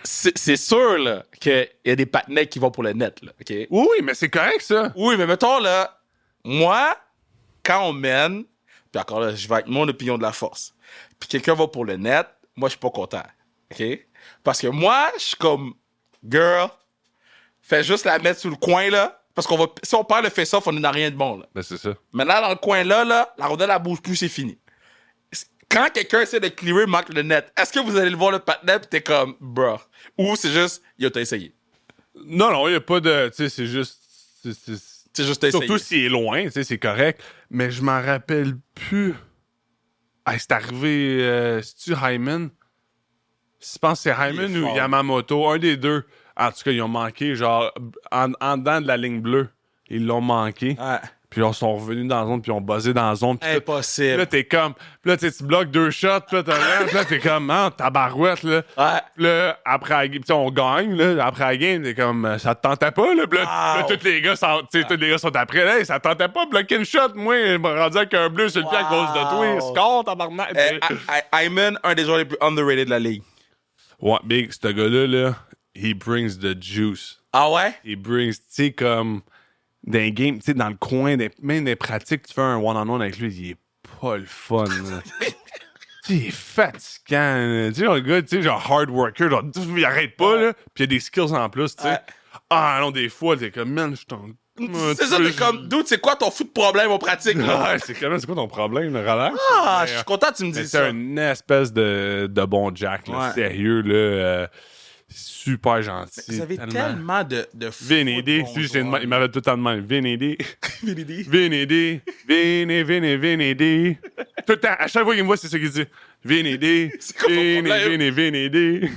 C'est sûr, là, qu'il y a des patinets qui vont pour le net, là, OK? Oui, mais c'est correct, ça. Oui, mais mettons, là, moi, quand on mène, puis encore là, je vais avec mon opinion de la force, puis quelqu'un va pour le net, moi, je suis pas content, OK? Parce que moi, je suis comme, girl, fais juste la mettre sous le coin, là, parce qu'on va, si on perd le face-off, on est dans rien de bon, là. Ben, c'est ça. Maintenant, dans le coin là, la rondelle, elle bouge plus, c'est fini. Quand quelqu'un essaie de clearer, manque le net, est-ce que vous allez le voir le patinet pis t'es comme, bruh? Ou c'est juste, yo, t'as essayé? Non, il y a pas de. Tu sais, c'est juste. C'est juste t'as essayé. Surtout s'il est loin, tu sais, c'est correct. Mais je m'en rappelle plus. C'est arrivé. C'est-tu Hyman? Je pense que c'est Hyman ou Yamamoto, un des deux. En tout cas, ils ont manqué, genre, en dedans de la ligne bleue. Ils l'ont manqué. Ouais. Puis ils sont revenus dans la zone, puis ils ont buzzé dans la zone. Puis Impossible. là, t'es comme... Puis là, tu bloques 2 shots, puis là, t'es comme, tabarouette, là. Ouais. Puis là, après la game, on gagne, là. Après la game, t'es comme, ça te tentait pas, là. Puis là, tous les gars sont après, là. Ça te tentait pas, bloquer une shot. Moi, je me rendu avec un bleu sur le pied à cause de toi. Score, tabarnak. Hyman, un des joueurs les plus underrated de la ligue. Ouais, Big, ce gars-là, là, he brings the juice. Ah ouais? He brings, tu sais, comme... Dans les games, tu sais, dans le coin, même des pratiques, tu fais un one-on-one avec lui, il est pas le fun, là. Tu sais, il est fatigant, tu sais, le gars, tu sais, genre hard worker, genre, il arrête pas, là, pis il y a des skills en plus, tu sais. Non, des fois, t'es comme, man, je t'en... C'est ça, t'es comme, dude, c'est quoi ton fou de problème en pratique, là? C'est quoi ton problème, là, relax? Je suis content que tu me dises ça. C'est une espèce de bon Jack, là, sérieux, là, super gentil. Vous avez tellement de fous. Vénédé, il m'avait tout le temps de même. Vénédé. Vénédé. Vénédé. Tout le temps, à chaque fois qu'il me voit, c'est ça qu'il dit. Vénédé. Vénédé.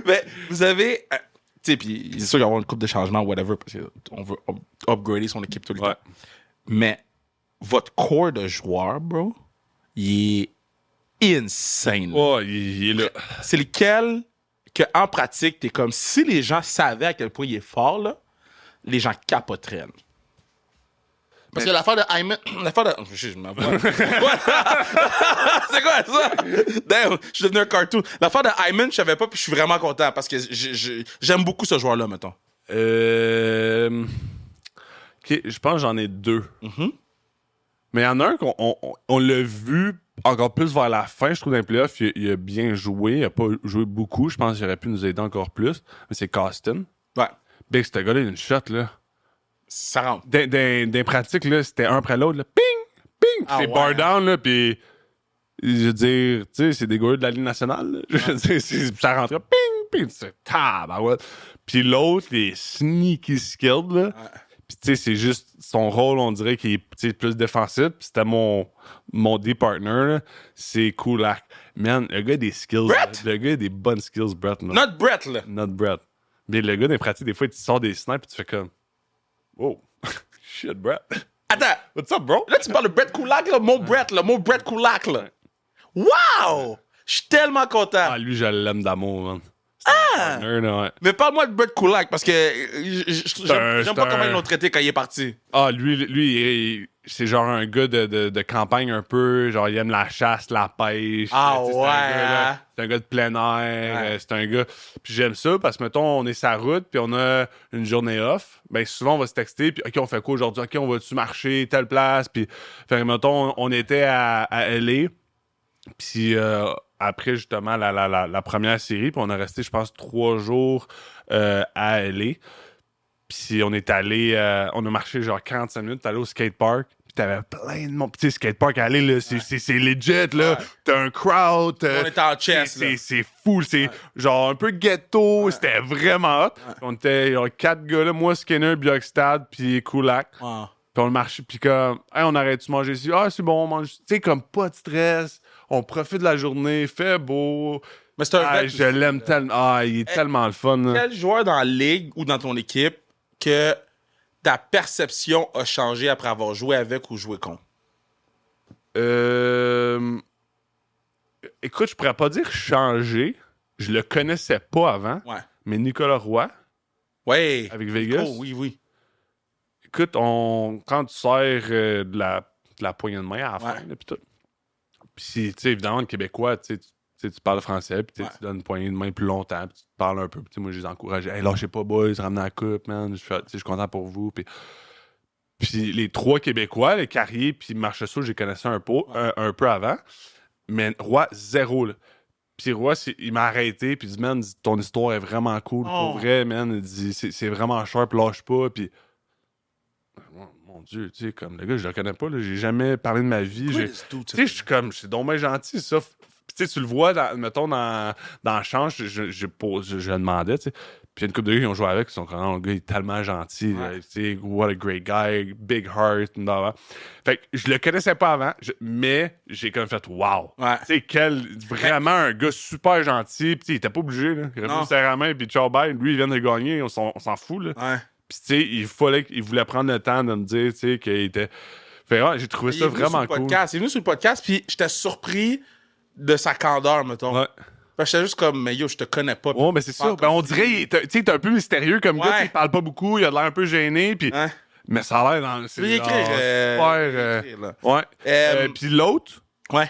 Mais vous avez. Tu sais, puis c'est sûr qu'il va y avoir une coupe de changement, whatever, parce qu'on veut upgrader son équipe tout le temps. Mais votre corps de joueurs, bro, il est insane. Oh, il est là. C'est lequel que en pratique, t'es comme si les gens savaient à quel point il est fort, là, les gens capoteraient. Parce que l'affaire de Hyman. L'affaire de. Je m'avoue. C'est quoi ça? Damn, je suis devenu un cartoon. L'affaire de Hyman, je savais pas, puis je suis vraiment content parce que j'aime beaucoup ce joueur-là, mettons. Ok, je pense que j'en ai 2. Mais il y en a un qu'on l'a vu encore plus vers la fin, je trouve, dans les playoffs. Il a bien joué. Il a pas joué beaucoup. Je pense qu'il aurait pu nous aider encore plus. Mais c'est Costin. Ouais. Big, ce gars-là, il a une shot, là. Ça rentre. Des pratiques, là, c'était un après l'autre, là. Ping! ping! Puis Ah c'est ouais, bar hein. down, là, puis je veux dire, tu sais, c'est des gars de la Ligue nationale, là. Je veux dire, ça rentrait, ping! Ping! C'est tabarouette. Puis l'autre, les sneaky skilled, là. Puis tu sais, c'est juste son rôle, on dirait qu'il est tu sais, plus défensif. Puis c'était mon D-partner, là. C'est Kulak. Man, le gars a des skills. Brett? Le gars a des bonnes skills, Brett. Man. Not Brett, là. Not Brett. Mais le gars, dans les pratiques, des fois, il sort des snipes et tu fais comme... Wow. Shit, Brett. Attends. What's up, bro? Là, tu parles de Brett Kulak, là. Mon Brett, là. Mon Brett Kulak, là. Wow! Je suis tellement content. Ah, lui, je l'aime d'amour, man. C'est un partner, là, ouais. Mais parle-moi de Brett Kulak, parce que j'aime pas comment ils l'ont un- traité quand il est parti. Ah, c'est genre un gars de campagne un peu. Genre, il aime la chasse, la pêche. Ah Tu sais, ouais, C'est un gars, là, hein? c'est un gars de plein air. Ouais. C'est un gars... Puis j'aime ça parce que, mettons, on est sa route puis on a une journée off. Ben souvent, on va se texter puis OK, on fait quoi aujourd'hui? OK, on va-tu marcher telle place? Puis, fait que, mettons, on était à L.A. Puis après, justement, la première série, puis on a resté, je pense, 3 jours à L.A. Puis on est allé, on a marché genre 45 minutes, t'es allé au skatepark, puis t'avais plein de monde. Puis tu sais, skatepark à aller, là, c'est legit, là. Ouais. T'as un crowd. On était en chess, là. C'est fou, c'est genre un peu ghetto, c'était vraiment hot. On était genre 4 gars, là, moi, Skinner, Björkstad, puis Kulak. Ah. Puis on le marchait, puis comme, hey, on arrête de manger ici. Ah, c'est bon, on mange. Tu sais, comme pas de stress. On profite de la journée, fait beau. Mais c'est un Ah, vet je aussi, l'aime là. tellement. Ah, il est tellement le fun. Là. Quel joueur dans la ligue ou dans ton équipe que ta perception a changé après avoir joué avec ou joué contre? Écoute, je pourrais pas dire changer. Je le connaissais pas avant. Ouais. Mais Nicolas Roy, Ouais. avec Vegas. Oh, oui, oui. Écoute, quand tu sers de la poignée de main à la fin, Ouais. là, pis tout. Puis, tu sais, évidemment, le Québécois, tu parles français, puis tu donnes une poignée de main plus longtemps, puis tu te parles un peu. Puis, moi, je les encourage. Hey, lâchez pas, boys, ramenez la coupe, man. Je suis content pour vous. Puis les 3 Québécois, les Carrier, puis Marchessault, je les connaissais un peu avant. Mais Roy, 0, là. Puis Roy, il m'a arrêté, puis il dit, man, ton histoire est vraiment cool. Oh. Pour vrai, man. Il dit, c'est vraiment sharp, lâche pas. Puis, mon Dieu, tu sais, comme le gars, je le connais pas, là. J'ai jamais parlé de ma vie. Tu sais, je suis comme, c'est donc bien gentil, ça. Puis, tu sais, tu le vois, mettons, dans le champ, je demandais, tu sais. Puis, il y a une couple de gars qui ont joué avec, qui sont comme, oh, le gars, il est tellement gentil. Ouais. Tu sais, what a great guy, big heart. Fait que je le connaissais pas avant, mais j'ai comme fait, wow. Ouais. Tu sais, vraiment un gars super gentil. Puis, il était pas obligé, là. Il aurait pu serrer la main, puis ciao, bye. Lui, il vient de gagner, on s'en fout, là. Ouais. Puis, tu sais, il voulait prendre le temps de me dire, tu sais, qu'il était. Fait ouais, j'ai trouvé ça vraiment cool. Il est venu sur le podcast, puis j'étais surpris de sa candeur, mettons. Ouais. Fait que j'étais juste comme, mais yo, je te connais pas. Ouais, mais c'est ça. Ben, on dirait, tu sais, t'es un peu mystérieux comme gars, il parle pas beaucoup, il a l'air un peu gêné, puis. Hein? Mais ça a l'air dans. Je vais y écrire. Super. écrire, là. Ouais. Puis l'autre, Ouais.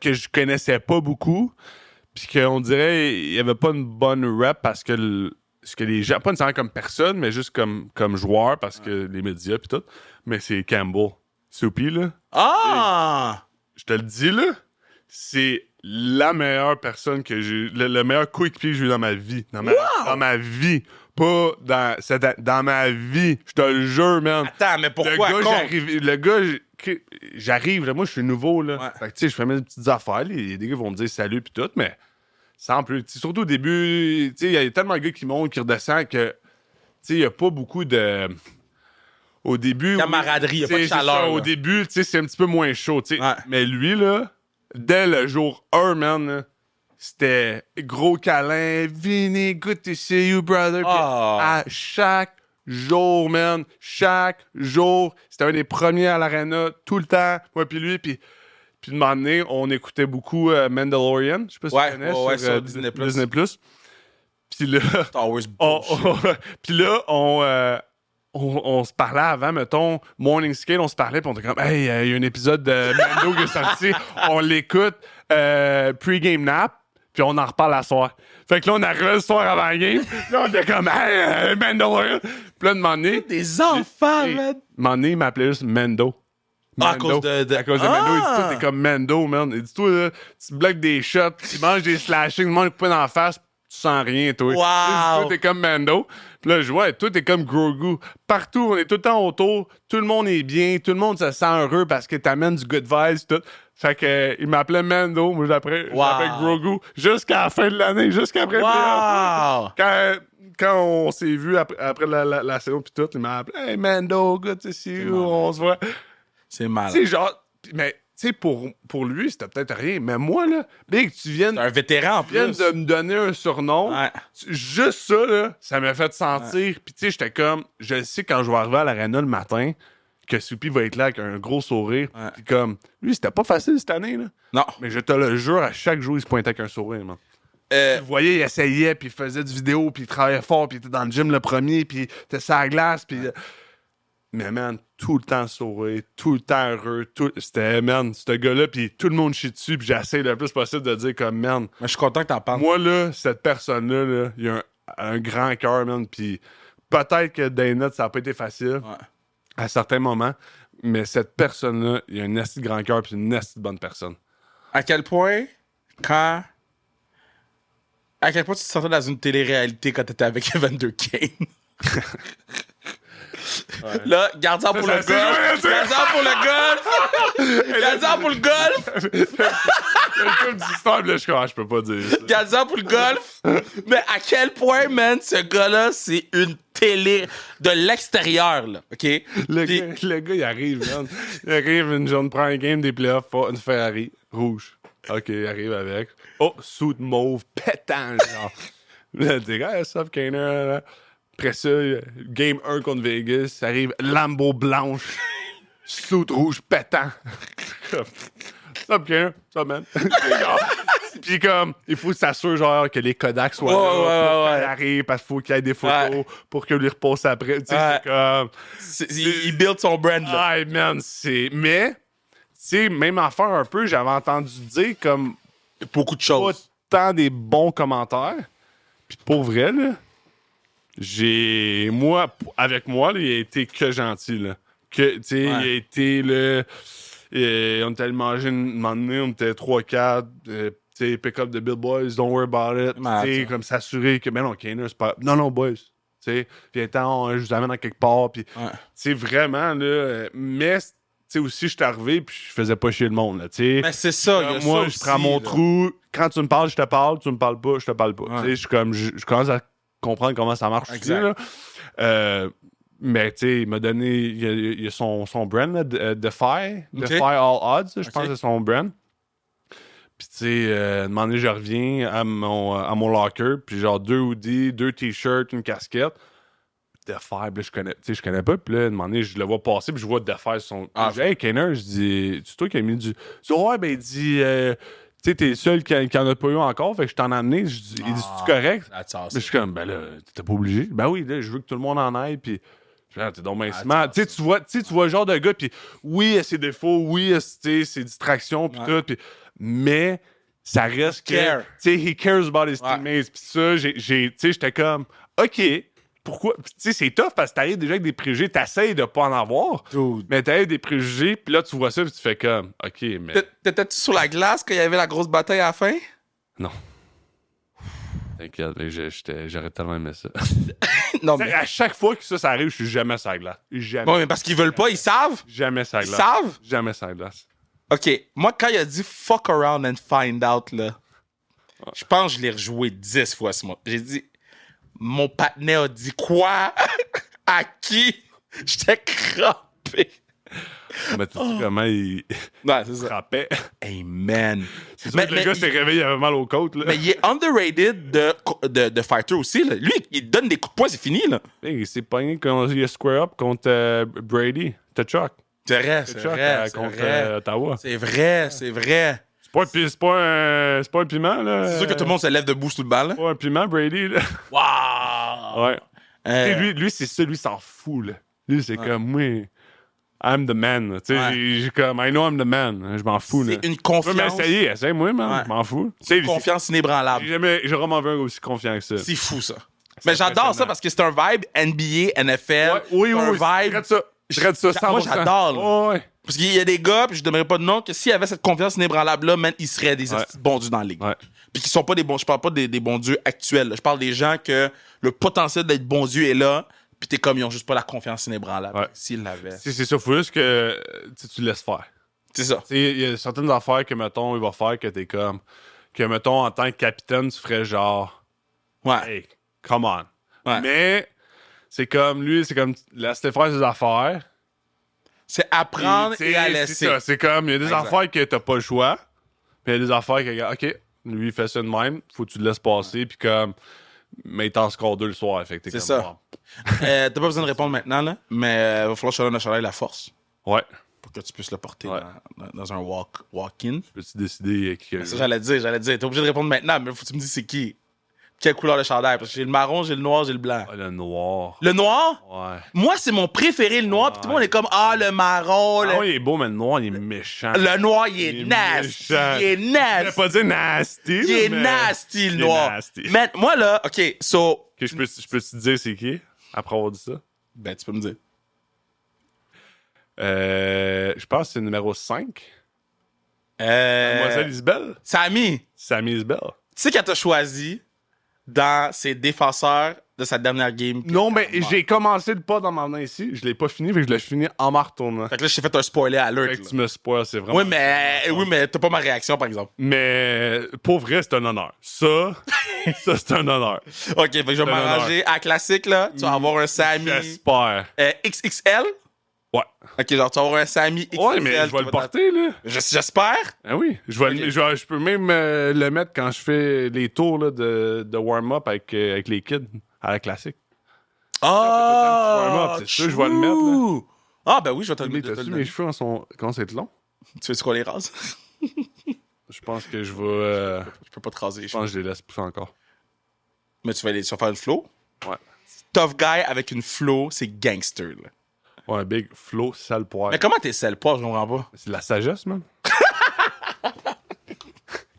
que je connaissais pas beaucoup, puis qu'on dirait, il y avait pas une bonne rep parce que. Ce que les gens, pas nécessairement comme personne, mais juste comme joueur, parce que les médias pis tout. Mais c'est Campbell. Soupy, là. Ah! Je te le dis, là. C'est la meilleure personne que j'ai. Le meilleur coéquipier que j'ai eu dans ma vie. Dans ma vie. Pas dans ma vie. Je te le jure, man. Attends, mais pourquoi? Le gars, j'arrive, là, moi, je suis nouveau, là. Ouais. Fait que, tu sais, je fais mes petites affaires. Les gars vont me dire salut pis tout, mais. Sans plus. T'sais, surtout au début, il y a tellement de gars qui montent, qui redescendent que il n'y a pas beaucoup de. Au début. Camaraderie, il n'y a pas de c'est chaleur. ça, là. au début, c'est un petit peu moins chaud. Ouais. Mais lui, là, dès le jour 1, man, là, c'était gros câlin. Vinny, good to see you, brother. Puis à chaque jour, man. Chaque jour. C'était un des premiers à l'arena, tout le temps. Moi, puis lui, puis de moment donné, on écoutait beaucoup Mandalorian. Je sais pas si tu connais. Sur Disney+. Disney+. Puis là, Star Wars puis là, on se parlait avant, mettons, Morning Skate, on se parlait, puis on était comme, hey, il y a un épisode de Mando qui est sorti, on l'écoute, pre-game nap, puis on en reparle à soir. Fait que là, on arrivait le soir avant la game, puis là, on était comme, hey, Mandalorian. Puis là, de moment donné, Des enfants, man! de moment donné, il m'appelait juste Mando. Ah, à cause de... À cause de Mando. Il dit, toi, t'es comme Mando, man. Il dit, toi, là, tu bloques des shots, tu manges des slashings, tu manges une coupe dans la face, sens rien, toi. Wow! Toi, t'es comme Mando. Puis là, je vois, toi, t'es comme Grogu. Partout, on est tout le temps autour. Tout le monde est bien. Tout le monde se sent heureux parce que t'amènes du good vibes, tout. Fait que, il m'appelait Mando. Moi, je l'appelais Grogu. Jusqu'à la fin de l'année, jusqu'après. Wow! Quand on s'est vu après la saison, puis tout, il m'a appelé, hey, Mando, good to see you. On se voit. C'est malade. Tu sais, genre, mais, tu sais, pour lui, c'était peut-être rien. Mais moi, là, Big, tu viennes. C'est un vétéran en Tu viens plus. de me donner un surnom. Ouais. Juste ça, là, ça m'a fait sentir. Puis, tu sais, j'étais comme, je sais quand je vais arriver à l'aréna le matin, que Soupy va être là avec un gros sourire. Ouais. Puis, comme, lui, c'était pas facile cette année, là. Non. Mais je te le jure, à chaque jour, il se pointait avec un sourire, man. Tu le voyais, il essayait, puis il faisait du vidéo, puis il travaillait fort, puis il était dans le gym le premier, puis il était sur la glace, puis... Mais, man, tout le temps sourire, tout le temps heureux, c'était, man, ce gars-là, puis tout le monde chie dessus, puis j'essaie le plus possible de dire comme, man... Mais je suis content que t'en parles. Moi, là, cette personne-là, là, il a un grand cœur, man, puis peut-être que dans les notes, ça n'a pas été facile à certains moments, mais cette personne-là, il a un assez grand cœur, puis une assez bonne personne. À quel point tu te sentais dans une télé-réalité quand t'étais avec Evander Kane? Là, gardien pour le golf. Gardien pour le golf. Gardien pour le golf. Comme d'histoire, là, je peux pas dire ça. Gardien pour le golf. Mais à quel point, man, ce gars-là, c'est une télé de l'extérieur, là, OK? Le gars, il arrive, man. Il arrive, une journée, prend un game des playoffs, une Ferrari rouge. OK, il arrive avec. Oh, suit mauve, pétant, genre. Là, t'es gars, Sub Kaner, là. Après ça, game 1 contre Vegas, ça arrive Lambo blanche, suit rouge, pétant. Sub Kaner, ça, man. Puis comme, il faut s'assurer genre que les Kodak soient là pour qu'il arrive, parce qu'il faut qu'il y ait des photos pour que lui repose après. Tu sais, c'est comme... Il build son brand, là. Ah, man, c'est... Mais, tu sais, même affaire un peu, j'avais entendu dire comme... Beaucoup de choses. Pas tant des bons commentaires. Puis pour vrai, là, avec moi, là, il a été que gentil, là. Que, tu sais, il a été, là... on était allé manger un moment donné, on était 3-4... pick up the bill boys, don't worry about it. T'sais, comme s'assurer que, mais non, Kaner, c'est pas. Non, boys. Puis attends, je vous amène à quelque part. Puis, vraiment, là. Mais, aussi, je suis arrivé, puis je faisais pas chier le monde, là. Mais c'est ça, moi, ça je prends aussi, mon là. trou. Quand tu me parles, je te parle. Tu me parles pas, je te parle pas. Je suis comme, je commence à comprendre comment ça marche aussi, là. Mais, tu sais, il m'a donné. Il a son brand, là, Defy. Defy All Odds, je pense que c'est son brand. Puis, tu sais, un moment donné, je reviens à mon locker, puis genre 2 hoodies, 2 t-shirts, une casquette. Defy, je connais pas. Puis là, un moment donné, je le vois passer, puis je vois Defy sur son... Je dis, hey, Kaner, je dis, c'est toi qui as mis du... Je dis, ouais, ben, il dit, tu sais, t'es le seul qui en a pas eu encore, fait que je t'en ai amené. Je dis, il dit, c'est correct? Mais je suis comme, ben là, t'étais pas obligé. Ben oui, là, je veux que tout le monde en aille, puis... T'es donc bien smart. Tu vois le genre de gars, puis oui, il y a ses défauts, oui, ses distractions, puis tout, puis... Mais ça reste que... Tu sais, he cares about his teammates. Puis ça, j'étais comme... OK, pourquoi... Tu sais, c'est tough parce que t'arrives déjà avec des préjugés. T'essayes de pas en avoir. Dude. Mais t'arrives des préjugés, puis là, tu vois ça, puis tu fais comme... OK, mais... T'étais-tu sur la glace quand il y avait la grosse bataille à la fin? Non. T'inquiète, j'aurais tellement aimé ça. Non, mais... À chaque fois que ça arrive, je suis jamais sur la glace. Jamais. Bon, mais parce qu'ils veulent pas, ils savent? Jamais sur la glace. Ils savent? Jamais sur la glace. OK, moi, quand il a dit « fuck around and find out », là, je pense que je l'ai rejoué 10 fois ce mois. J'ai dit, mon partenaire a dit quoi? À qui? J'étais crampé. Mais tu sais comment il frappait. Hey, man. C'est sûr que le gars s'est réveillé, il avait mal aux côtes. Là. Mais il est underrated de fighter aussi. Là. Lui, il donne des coups de poing, c'est fini. Là. Il s'est pogné quand il a square up contre Brady. T'as-choc. C'est vrai. Contre Ottawa. C'est vrai. C'est pas un piment, là. C'est sûr que tout le monde se lève debout sur le bal. C'est pas un piment, Brady, là. Wow! Ouais. Lui, c'est ça, lui, s'en fout, là. Lui, c'est comme, moi, I'm the man. Tu sais, j'ai comme, I know I'm the man. Je m'en fous, là. C'est une confiance. Mais essaye-moi, man. Je m'en fous. C'est une confiance inébranlable. J'ai vraiment vu un aussi confiant que ça. C'est fou, ça. Mais j'adore ça parce que c'est un vibe NBA, NFL. Oui, un vibe ça. Je dirais de ça 100%. Moi, j'adore, là. Ouais. Parce qu'il y a des gars, puis je donnerai pas de nom, que s'il y avait cette confiance inébranlable-là, man, ils seraient des Ouais. bons dieux dans la ligue. Ouais. Puis qui sont pas des bons... Je parle pas des bons dieux actuels. Là. Je parle des gens que le potentiel d'être bons dieux est là, puis t'es comme, ils ont juste pas la confiance inébranlable. Ouais. S'ils l'avaient. C'est ça, faut juste que tu laisses faire. C'est ça. Il y a certaines affaires que, mettons, il va faire que t'es comme... Que, mettons, en tant que capitaine, tu ferais genre... Ouais. Hey, come on. Ouais. Mais c'est comme, lui, c'est comme... Laisse-le faire ses affaires. C'est apprendre Puis, et à c'est laisser. ça, c'est comme, il y a des Exact. affaires que t'as pas le choix. Puis il y a des affaires que, OK, lui, il fait ça de même. Faut que tu le laisses passer. Puis comme... Mais il t'en score 2 le soir. Fait que t'es C'est comme, ça. T'as pas besoin de répondre maintenant, là, mais il va falloir que je te donne à Chandail la force Ouais. pour que tu puisses le porter Ouais. dans un walk-in. Peux-tu décider qui... Ça, j'allais dire. T'es obligé de répondre maintenant, mais faut que tu me dises c'est qui. Quelle couleur de chandail? Parce que j'ai le marron, j'ai le noir, j'ai le blanc. Ah, le noir. Le noir? Ouais. Moi, c'est mon préféré, le noir. Puis tout le monde est comme, ah, le marron. Ah, il est beau, mais le noir, il est méchant. Le noir, il Il est est nasty. méchant. Il est Je vais nasty. pas dire nasty. Il est mais- nasty, le il est noir. nasty. Man, moi, là, OK, so... Que je peux te dire c'est qui, après avoir dit ça? Ben, tu peux me dire. Je pense que c'est le numéro 5. Mademoiselle Isabelle. Samy, Sammy Isabelle. tu sais qu'elle t'a choisi dans ses défenseurs de sa dernière game. Non, mais j'ai commencé le pas dans m'en venant ici. Je l'ai pas fini, fait que je l'ai fini en m'en retournant. Fait que là, je t'ai fait un spoiler alert. Fait que là. tu me spoil, c'est vraiment... Oui, mais t'as pas ma réaction, par exemple. Mais pour vrai, c'est un honneur. Ça c'est un honneur. OK, fait que je vais C'est un m'arranger à classique, là. Tu vas avoir un Samy J'espère. XXL. Ouais. OK, genre, tu vas avoir un Samy XXL. Ouais, mais je vais qui le va porter, là. J'espère. Ah oui, je peux même le mettre quand je fais les tours là, de warm-up avec les kids à la classique. Ah, c'est sûr, je vais le mettre, là. Ah, ben oui, je vais te le Mais mettre. t'as-tu mes cheveux commencent à être longs? Tu veux qu'on les rase? Je pense que je vais... Je peux pas te raser les je cheveux. pense que je les laisse pousser encore. Mais tu vas faire une flow? Ouais. Tough guy avec une flow, c'est gangster, là. Ouais, big flow, sale poire. Mais comment t'es sel poire, je comprends pas. C'est de la sagesse, man.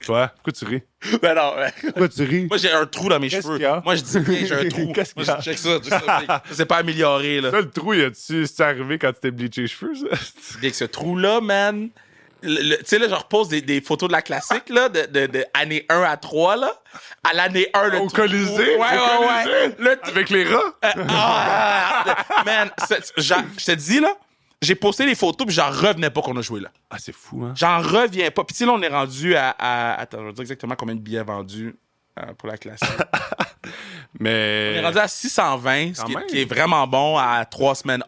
Toi, pourquoi tu ris? Ben non, ouais. Pourquoi tu ris? Moi, j'ai un trou dans mes Qu'est-ce cheveux. qu'il y a? Moi, je dis bien, j'ai un trou. Qu'est-ce Moi, qu'il y a? check ça. Ça c'est pas amélioré, là. Ça, le trou, c'est arrivé quand tu t'es bleaché les cheveux, ça? Dès que ce trou-là, man... Tu sais, là, je repose des photos de la classique, là, de année 1 à 3, là. À l'année 1, le Au trou- Colisée? Ouais. Au Colisée? Le trou- Avec les rats? Man, je te dis, là, j'ai posté les photos, puis j'en revenais pas qu'on a joué, là. Ah, c'est fou, hein? J'en reviens pas. Puis, tu sais, là, on est rendu à... Attends, je vais dire exactement combien de billets vendus pour la classique. On est Mais... rendu à 620, ce Quand qui est, même. qui est vraiment bon à 3 semaines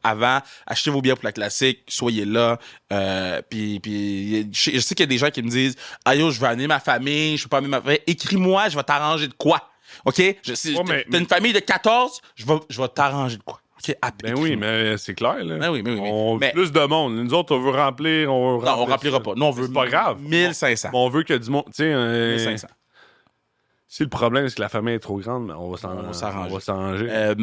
avant. Achetez vos billets pour la classique, soyez là. Puis je sais qu'il y a des gens qui me disent « Ah yo, je veux amener ma famille, je veux pas amener ma famille. Écris-moi, je vais t'arranger de quoi. OK? T'as une famille de 14, je vais t'arranger de quoi. OK? Ben oui, mais c'est clair, là. Ben oui. On veut Mais- plus de monde. Nous autres, on veut remplir. Non, on remplira pas. Nous, on veut C'est pas grave. 1500. On veut que du monde... Tu sais, 1500. si le problème, c'est que la famille est trop grande, mais on va s'arranger. On va s'arranger.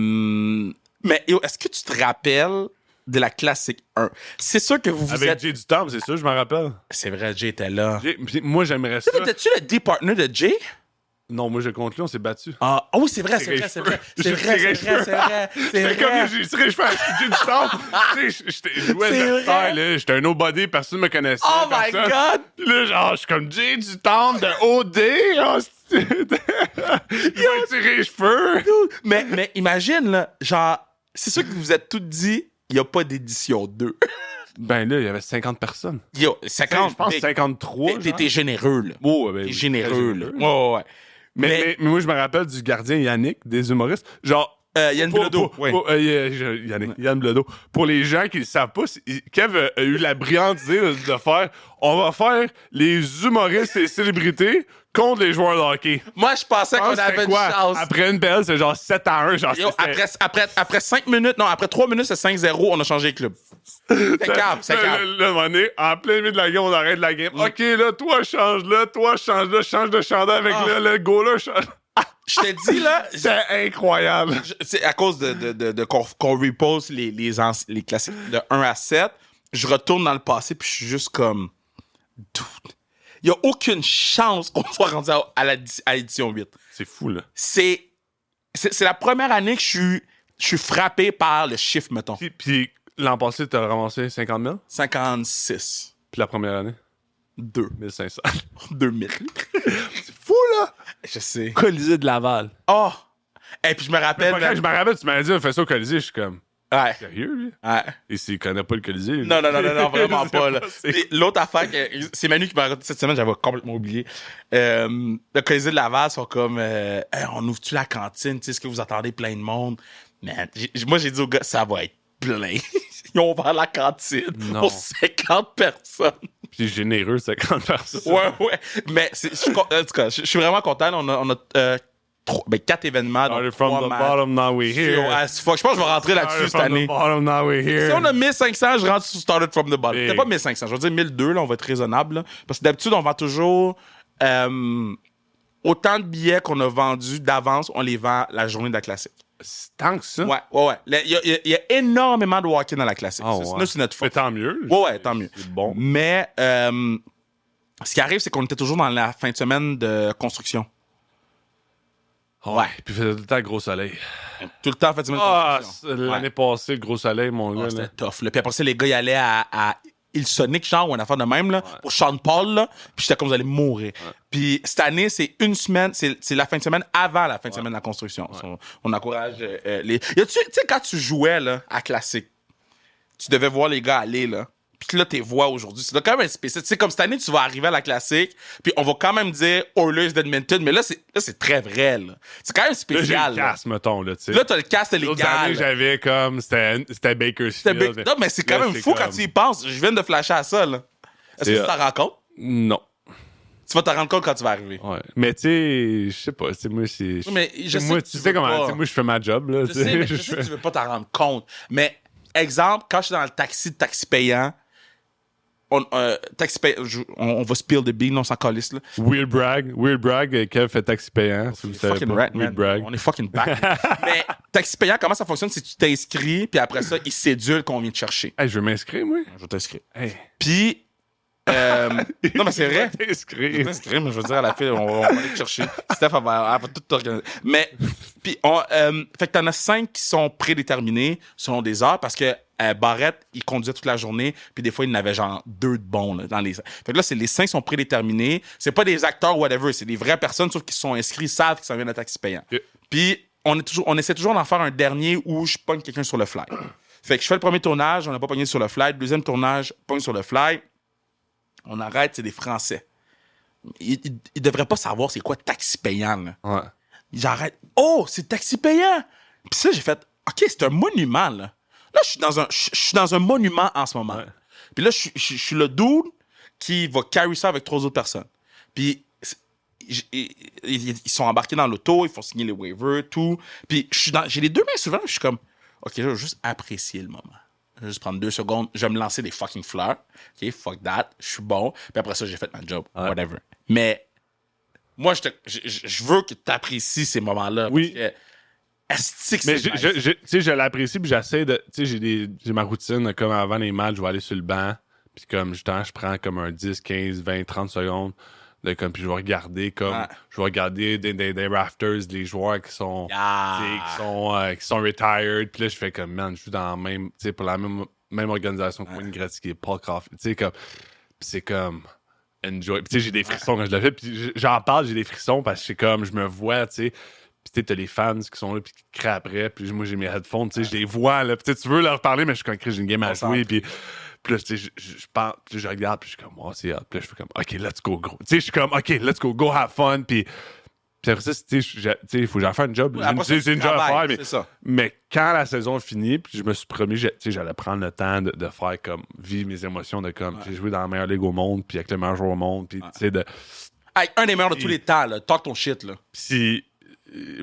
Mais yo, est-ce que tu te rappelles de la classique 1? C'est sûr que vous Avec êtes... Jay du Temple, c'est ça, je m'en rappelle. C'est vrai, Jay était là. Puis moi, j'aimerais ça. T'étais-tu le D-partner de Jay? Non, moi, je contre lui, on s'est battu. Ah oui, c'est vrai. J'ai tiré comme j'ai tiré les cheveux avec Jay du Temple. Tu sais, je jouais C'est le vrai. là. J'étais un nobody, personne me connaissait. Oh my personne. God! Puis là, genre, je suis comme Jay du Temple de OD. Oh, il m'a tiré les cheveux. Mais imagine, là, genre, c'est sûr que vous vous êtes tous dit, il n'y a pas d'édition 2. Ben là, il y avait 50 personnes. Yo, 50. Je pense 53. T'es généreux, là. Oh, ben, T'es oui, généreux, là. très Ouais. Mais moi, je me rappelle du gardien Yannick, des humoristes. Genre, Yann Bilodeau. Ouais. Yann Bilodeau. Pour les gens qui ne le savent pas, Kev a eu la brillante idée de faire on va faire les humoristes et les célébrités contre les joueurs de hockey. Moi, je pensais Je qu'on pense que avait c'était une quoi? chance. Après une belle, c'est genre 7-1. Genre, Yo, après 5 minutes, non, après 3 minutes, c'est 5-0, on a changé de club. C'est calme, c'est calme. Là, à un moment donné, en plein milieu de la game, on arrête la game. OK, là, toi, change là, change de chandail avec le goaler. Je t'ai dit, là, C'est incroyable. c'est à cause qu'on repose les classiques de 1 à 7, je retourne dans le passé puis je suis juste comme dude, il y a aucune chance qu'on soit rendu à l'édition 8. C'est fou, là. C'est la première année que je suis frappé par le chiffre, mettons. Puis L'an passé, t'as ramassé 50 000? 56. Puis la première année? 2. 1500. 2000. C'est fou, là! Je sais. Colisée de Laval. Oh! Et puis je me rappelle... Quand je me rappelle, tu m'as dit, on fait ça au Colisée, je suis comme... Ouais. Sérieux, lui? Ouais. Et s'il connaît pas le Colisée... Non, vraiment pas, là. C'est- Puis l'autre affaire, c'est Manu qui m'a raconté cette semaine, j'avais complètement oublié. Le Colisée de Laval sont comme, Hey, on ouvre-tu la cantine? Tu sais, est-ce que vous attendez plein de monde? Man, moi, j'ai dit aux gars, ça va être plein. Ils ont ouvert la cantine Non. pour 50 personnes. Puis généreux, 50 personnes. Ouais. Mais en tout cas, je suis vraiment content. On a 4 événements. Started Donc from 3 the matchs. bottom, now we're here. As fuck. Je pense que je vais rentrer là-dessus Started cette from année. the bottom, now we're here. Si on a 1500, je rentre sur Started from the bottom. Big. C'était pas 1500, je vais dire 1002, là, on va être raisonnable. Là. Parce que d'habitude, on vend toujours autant de billets qu'on a vendus d'avance, on les vend la journée de la classique. C'est tant que ça? Ouais. Il y a énormément de walk-in dans la classique. Ah, C'est- ouais. Là, c'est notre Mais faute. tant mieux. Ouais, tant mieux. C'est bon. Mais ce qui arrive, c'est qu'on était toujours dans la fin de semaine de construction. Ouais. Puis il faisait tout le temps gros soleil. Tout le temps, fin de semaine de Ah, construction. l'année passée, le gros soleil, mon Ah, gars. c'était là. tough. Là. Puis après ça, les gars, ils allaient à Hillsonic, genre, ou une affaire de même, là, pour Sean Paul, là. Puis j'étais comme, vous allez mourir. Puis cette année, c'est une semaine, c'est la fin de semaine avant la fin de semaine de la construction. On encourage les... Tu sais, quand tu jouais, là, à Classique, tu devais voir les gars aller, là. Puis là, tes voix aujourd'hui, c'est quand même spécial. Tu sais, comme cette année, tu vas arriver à la Classique, puis on va quand même dire Oilers d'Edmonton, mais là, c'est très vrai, là. C'est quand même Là, j'ai spécial. le Là, casse, mettons, là, tu sais. là t'as le cast L'autre année, légal. j'avais comme... C'était Bakersfield. Non, mais c'est quand Là, même c'est fou comme- quand tu y penses. Je viens de flasher à ça, là. Est-ce que C'est- tu t'en rends compte? Non. Tu vas t'en rendre compte quand tu vas arriver. Ouais. Mais tu sais, je sais pas. Tu sais, moi, c'est... Mais je sais moi, que tu tu sais veux comment... pas. Tu sais, moi, je fais ma job, là. Je sais, mais je sais que tu veux pas t'en rendre compte. Mais, exemple, quand je suis dans le taxi payant, on va spill the bean, on s'en calisse, là. Weird brag, Kev fait taxi payant. Si vous savez Fucking pas. rat, man. Weird brag. On est fucking back. Mais, taxi payant, comment ça fonctionne? C'est que tu t'inscris, puis après ça, ils cédulent qu'on vient te chercher. Hey, je veux m'inscrire, moi. Je vais t'inscrire. Hey. Puis, non, mais c'est vrai. T'inscrire. T'inscrire, mais je veux dire, à la fin, on va aller te chercher. Steph, elle va tout t'organiser. Mais, puis, fait que t'en as 5 qui sont prédéterminés selon des heures parce que Barrett, il conduisait toute la journée, puis des fois, il en avait genre 2 de bons là, dans les. Fait que là, les 5 sont prédéterminés. C'est pas des acteurs ou whatever, c'est des vraies personnes, sauf qu'ils sont inscrits, ils savent qu'ils s'en viennent à taxi payant. Yeah. Puis, on essaie toujours d'en faire un dernier où je pogne quelqu'un sur le fly. Fait que je fais le premier tournage, on n'a pas pogné sur le fly. Le deuxième tournage, pogne sur le fly. On arrête, c'est des Français. Ils devraient pas savoir c'est quoi taxi payant, là. Ouais. J'arrête. Oh, c'est taxi payant! Puis ça, j'ai fait, OK, c'est un monument, là. Là, je suis dans un monument en ce moment. Ouais. Puis là, je suis le dude qui va carry ça avec 3 autres personnes. Puis ils sont embarqués dans l'auto, ils font signer les waivers, tout. Puis j'ai les 2 mains souvent, je suis comme, OK, là, je vais juste apprécier le moment. Je vais juste prendre 2 secondes, je vais me lancer des fucking fleurs. OK, fuck that, je suis bon. Puis après ça, j'ai fait ma job, whatever. Mais moi, je veux que tu apprécies ces moments-là. Oui. Parce que, est-ce que Mais c'est nice? tu sais, je l'apprécie, puis j'essaie de... Tu sais, j'ai ma routine, comme avant les matchs, je vais aller sur le banc, puis comme, justement, je prends comme un 10, 15, 20, 30 secondes, de, comme, puis je vais regarder, comme... Ouais. Je vais regarder des rafters, les joueurs qui sont... Ah. tu sais, qui sont retired, puis là, je fais comme, man, je suis dans la même... Tu sais, pour la même organisation que Wayne Gretzky, Paul Coffey, tu sais, comme... Puis c'est comme... Enjoy. Puis tu sais, j'ai des frissons quand je le fais, puis j'en parle, j'ai des frissons, parce que c'est comme, je me vois, tu sais... Puis tu sais, t'as les fans qui sont là, puis qui crient après, puis moi, j'ai mes headphones, tu sais, je les vois, là. Puis tu veux leur parler, mais je suis comme, j'ai une game à jouer, puis là, tu sais, je parle, puis je regarde, puis je suis comme, oh, c'est hot. Puis là, je fais comme, OK, let's go, gros. Tu sais, je suis comme, OK, let's go have fun, puis après ça, tu sais, il faut que j'en fasse un job. Après ça, C'est une tu job à travailles, faire, c'est ça. mais quand la saison finit, puis je me suis promis, tu sais, j'allais prendre le temps de faire comme, vivre mes émotions, de comme, j'ai joué dans la meilleure ligue au monde, puis avec le meilleur joueur au monde, puis tu sais, de... Hey, un des meilleurs de tous les temps, là. Talk ton shit, là. Puis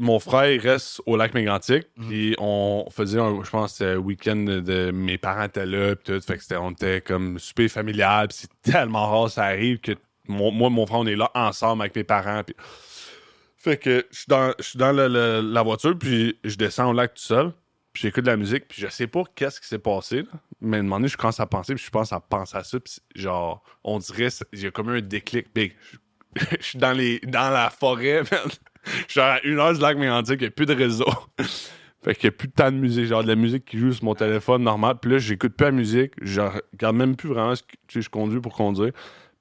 mon frère il reste au lac Mégantic, puis on faisait, je pense, un week-end de mes parents étaient là, puis tout, fait que on était comme super familial, puis c'est tellement rare ça arrive que moi mon frère on est là ensemble avec mes parents, puis fait que je suis dans la voiture, puis je descends au lac tout seul, puis j'écoute de la musique, puis je sais pas qu'est-ce qui s'est passé, là, mais à un moment donné je commence à penser, puis je pense à penser à ça, puis genre on dirait j'ai comme un déclic big. Je suis dans la forêt, man. Je suis à 1 heure du lac Mégantic, il n'y a plus de réseau. Fait qu'il y a plus de temps de musique, genre de la musique qui joue sur mon téléphone normal. Puis là, j'écoute plus la musique, je regarde même plus vraiment ce que je conduis pour conduire.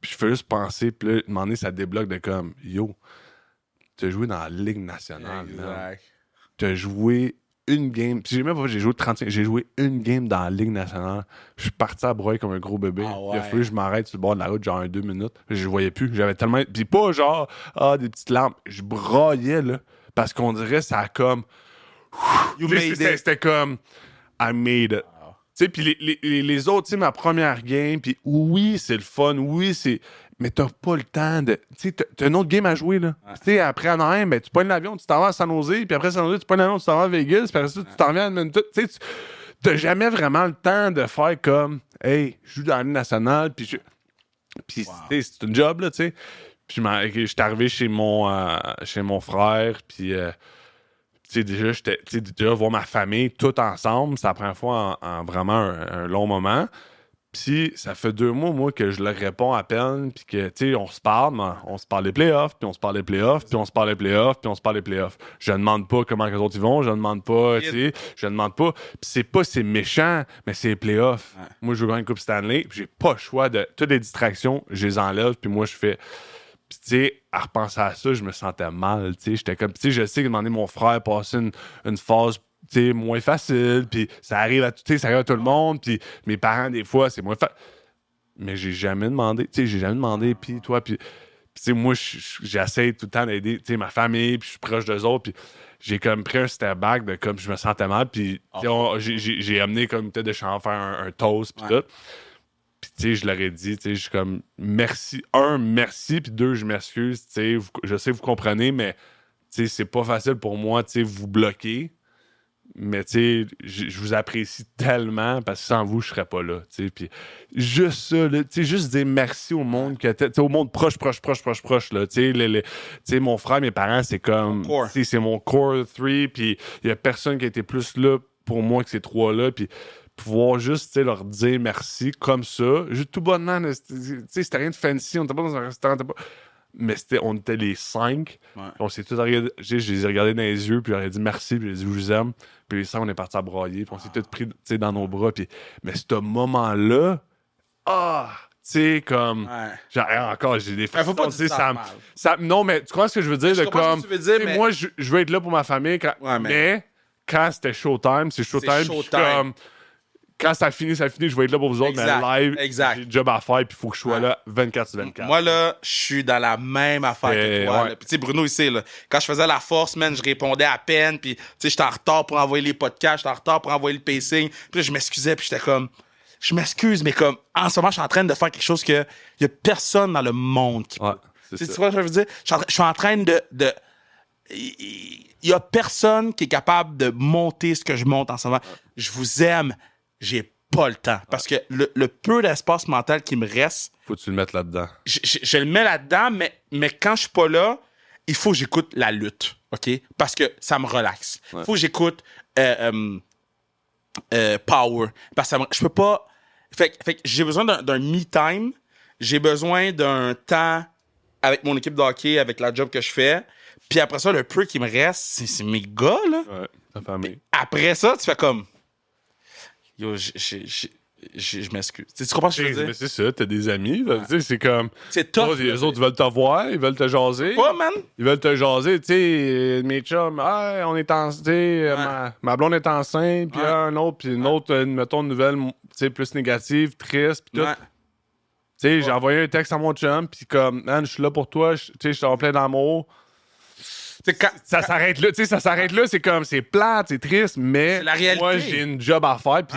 Puis je fais juste penser, puis là, à un moment donné, ça débloque de comme, yo, t'as joué dans la Ligue nationale, man. T'as joué une game. Puis j'ai joué 35. J'ai joué une game dans la Ligue nationale. Je suis parti à broyer comme un gros bébé. Ah ouais. Il a fallu que je m'arrête sur le bord de la route, genre 2 minutes. Je voyais plus. J'avais tellement. Puis pas genre, des petites larmes. Je broyais, là. Parce qu'on dirait, ça a comme. C'était comme, I made it. Tu sais, puis les autres, tu sais, ma première game, puis oui, c'est le fun, oui, c'est... Mais t'as pas le temps de... Tu sais, t'as une autre game à jouer, là. Tu sais, après Anaheim, ben, tu pognes l'avion, tu t'en vas à San Jose, puis après San Jose, tu pognes l'avion, tu t'en vas à Vegas, puis après ça, tu t'en viens à Edmonton. Tu sais, t'as jamais vraiment le temps de faire comme, hey, je joue dans la Ligue nationale, puis tu sais, c'est une job, là, tu sais. Puis j'étais arrivé chez mon frère, puis... tu sais, déjà, j'étais déjà voir ma famille tout ensemble. C'est la première fois en vraiment un long moment. Puis ça fait 2 mois, moi, que je leur réponds à peine. Puis que, tu sais, on se parle, mais on se parle des playoffs, puis on se parle des playoffs, puis on se parle des playoffs, puis on se parle des playoffs. Je ne demande pas comment les autres y vont. Je ne demande pas, tu sais, je ne demande pas. Puis c'est méchant, mais c'est les playoffs. Ouais. Moi, je veux gagner une Coupe Stanley, puis j'ai pas le choix de... Toutes les distractions, je les enlève, puis moi, je fais... Puis, tu sais, à repenser à ça, je me sentais mal, tu sais. J'étais comme, tu sais, je sais que demander mon frère passait une phase, tu sais, moins facile, puis ça arrive à tout le monde, puis mes parents, des fois, c'est moins facile. Mais j'ai jamais demandé, tu sais, puis toi, puis tu sais, moi, j'essaie tout le temps d'aider, tu sais, ma famille, puis je suis proche d'eux autres, puis j'ai comme pris un step back de comme je me sentais mal, puis j'ai amené comme peut-être de faire un toast, puis tout. Puis, tu sais, je leur ai dit, tu sais, je suis comme, merci. 1, merci, puis 2, je m'excuse, tu sais, je sais que vous comprenez, mais, tu sais, c'est pas facile pour moi, tu sais, vous bloquer. Mais, tu sais, je vous apprécie tellement, parce que sans vous, je serais pas là, tu sais. Puis, juste ça, tu sais, juste dire merci au monde, au monde proche, là, tu sais, mon frère, mes parents, c'est comme, tu sais, c'est mon core 3, puis il y a personne qui a été plus là pour moi que ces 3-là, puis pouvoir juste leur dire merci comme ça, juste tout bonnement, c'était rien de fancy, on était pas dans un restaurant, mais on était les 5, on s'est tous regardés, je les ai regardés dans les yeux, puis j'aurais dit merci, puis j'ai dit je vous aime, puis les 5 on est partis à broyer, puis on s'est tous pris dans nos bras, puis mais ce moment-là, tu sais, comme, encore, j'ai des faut pas dire ça, non, mais tu crois ce que je veux dire, je comprends comme, ce que tu veux dire, mais... moi, je veux être là pour ma famille, mais quand c'était showtime, c'est showtime, comme... Quand ça finit, je vais être là pour vous autres, mais live, j'ai job à faire, puis il faut que je sois là 24/24. Moi, là, je suis dans la même affaire que toi. Puis, tu sais, Bruno, ici, là, quand je faisais la force, man, je répondais à peine, puis, tu sais, j'étais en retard pour envoyer les podcasts, j'étais en retard pour envoyer le pacing, puis là, je m'excusais, puis j'étais comme, je m'excuse, mais comme, en ce moment, je suis en train de faire quelque chose que il y a personne dans le monde qui peut. Tu vois ce que je veux dire? Je suis en train de il y a personne qui est capable de monter ce que je monte en ce moment. Je vous aime. J'ai pas le temps. Parce que le peu d'espace mental qui me reste... Faut que tu le mettes là-dedans. Je le mets là-dedans, mais quand je suis pas là, il faut que j'écoute la lutte, OK? Parce que ça me relaxe. Il faut que j'écoute Power. Parce que je peux pas... Fait que j'ai besoin d'un me-time. J'ai besoin d'un temps avec mon équipe de hockey, avec la job que je fais. Puis après ça, le peu qui me reste, c'est mes gars, là. Ouais, ta famille. Après ça, tu fais comme... Yo, je m'excuse. Tu comprends ce que je veux dire? Mais c'est ça, t'as des amis. Tu sais, c'est comme... C'est tough. Les autres, ils veulent te voir, ils veulent te jaser. Pas, man. Ils veulent te jaser. Tu sais, mes chums, on est enceinte. Ma blonde est enceinte, puis un autre, puis une autre, mettons, une nouvelle, tu sais, plus négative, triste, puis tout. Tu sais, j'ai envoyé un texte à mon chum, puis comme, man, je suis là pour toi, tu sais, je suis en plein d'amour. Ça s'arrête là, tu sais, c'est comme, c'est plate, c'est triste, mais la réalité. Moi, j'ai une job à faire, puis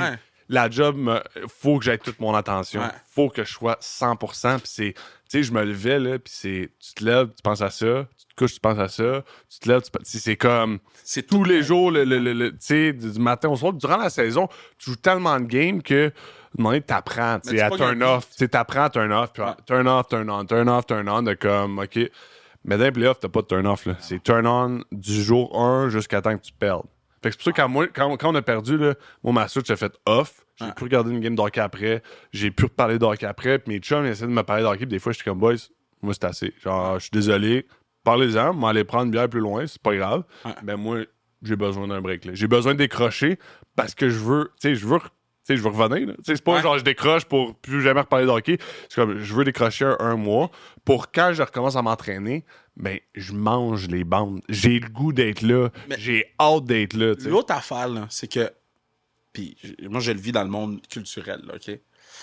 la job, faut que j'aie toute mon attention. Faut que je sois 100%, puis c'est, tu sais, je me levais, là, puis c'est, tu te lèves, tu penses à ça, tu te couches, tu penses à ça, tu te lèves, c'est comme, c'est tous les jours, tu sais, du matin au soir, durant la saison, tu joues tellement de games que, à un moment donné, t'apprends, tu sais, à turn off, tu sais, t'apprends à turn off, puis turn off, turn on, turn off, turn on, de comme, OK. Mais dans les playoffs, t'as pas de turn-off, là. C'est turn-on du jour 1 jusqu'à temps que tu perdes. Fait que c'est pour ça que quand on a perdu, là, moi, ma switch a fait off. J'ai pu regarder une game d'hockey après. J'ai pu reparler d'hockey après. Puis mes chums, ils essaient de me parler d'hockey. Puis des fois, je suis comme, boys, moi, c'est assez. Genre, je suis désolé. Parlez-en. Moi, aller prendre une bière plus loin. C'est pas grave. Mais moi, j'ai besoin d'un break. Là. J'ai besoin de décrocher parce que je veux revenir. Là. C'est pas genre je décroche pour plus jamais reparler de hockey. C'est comme je veux décrocher un mois pour quand je recommence à m'entraîner, ben je mange les bandes. J'ai le goût d'être là. Mais j'ai hâte d'être là. T'sais. L'autre affaire, là, c'est que. Puis moi, je le vis dans le monde culturel, là, OK?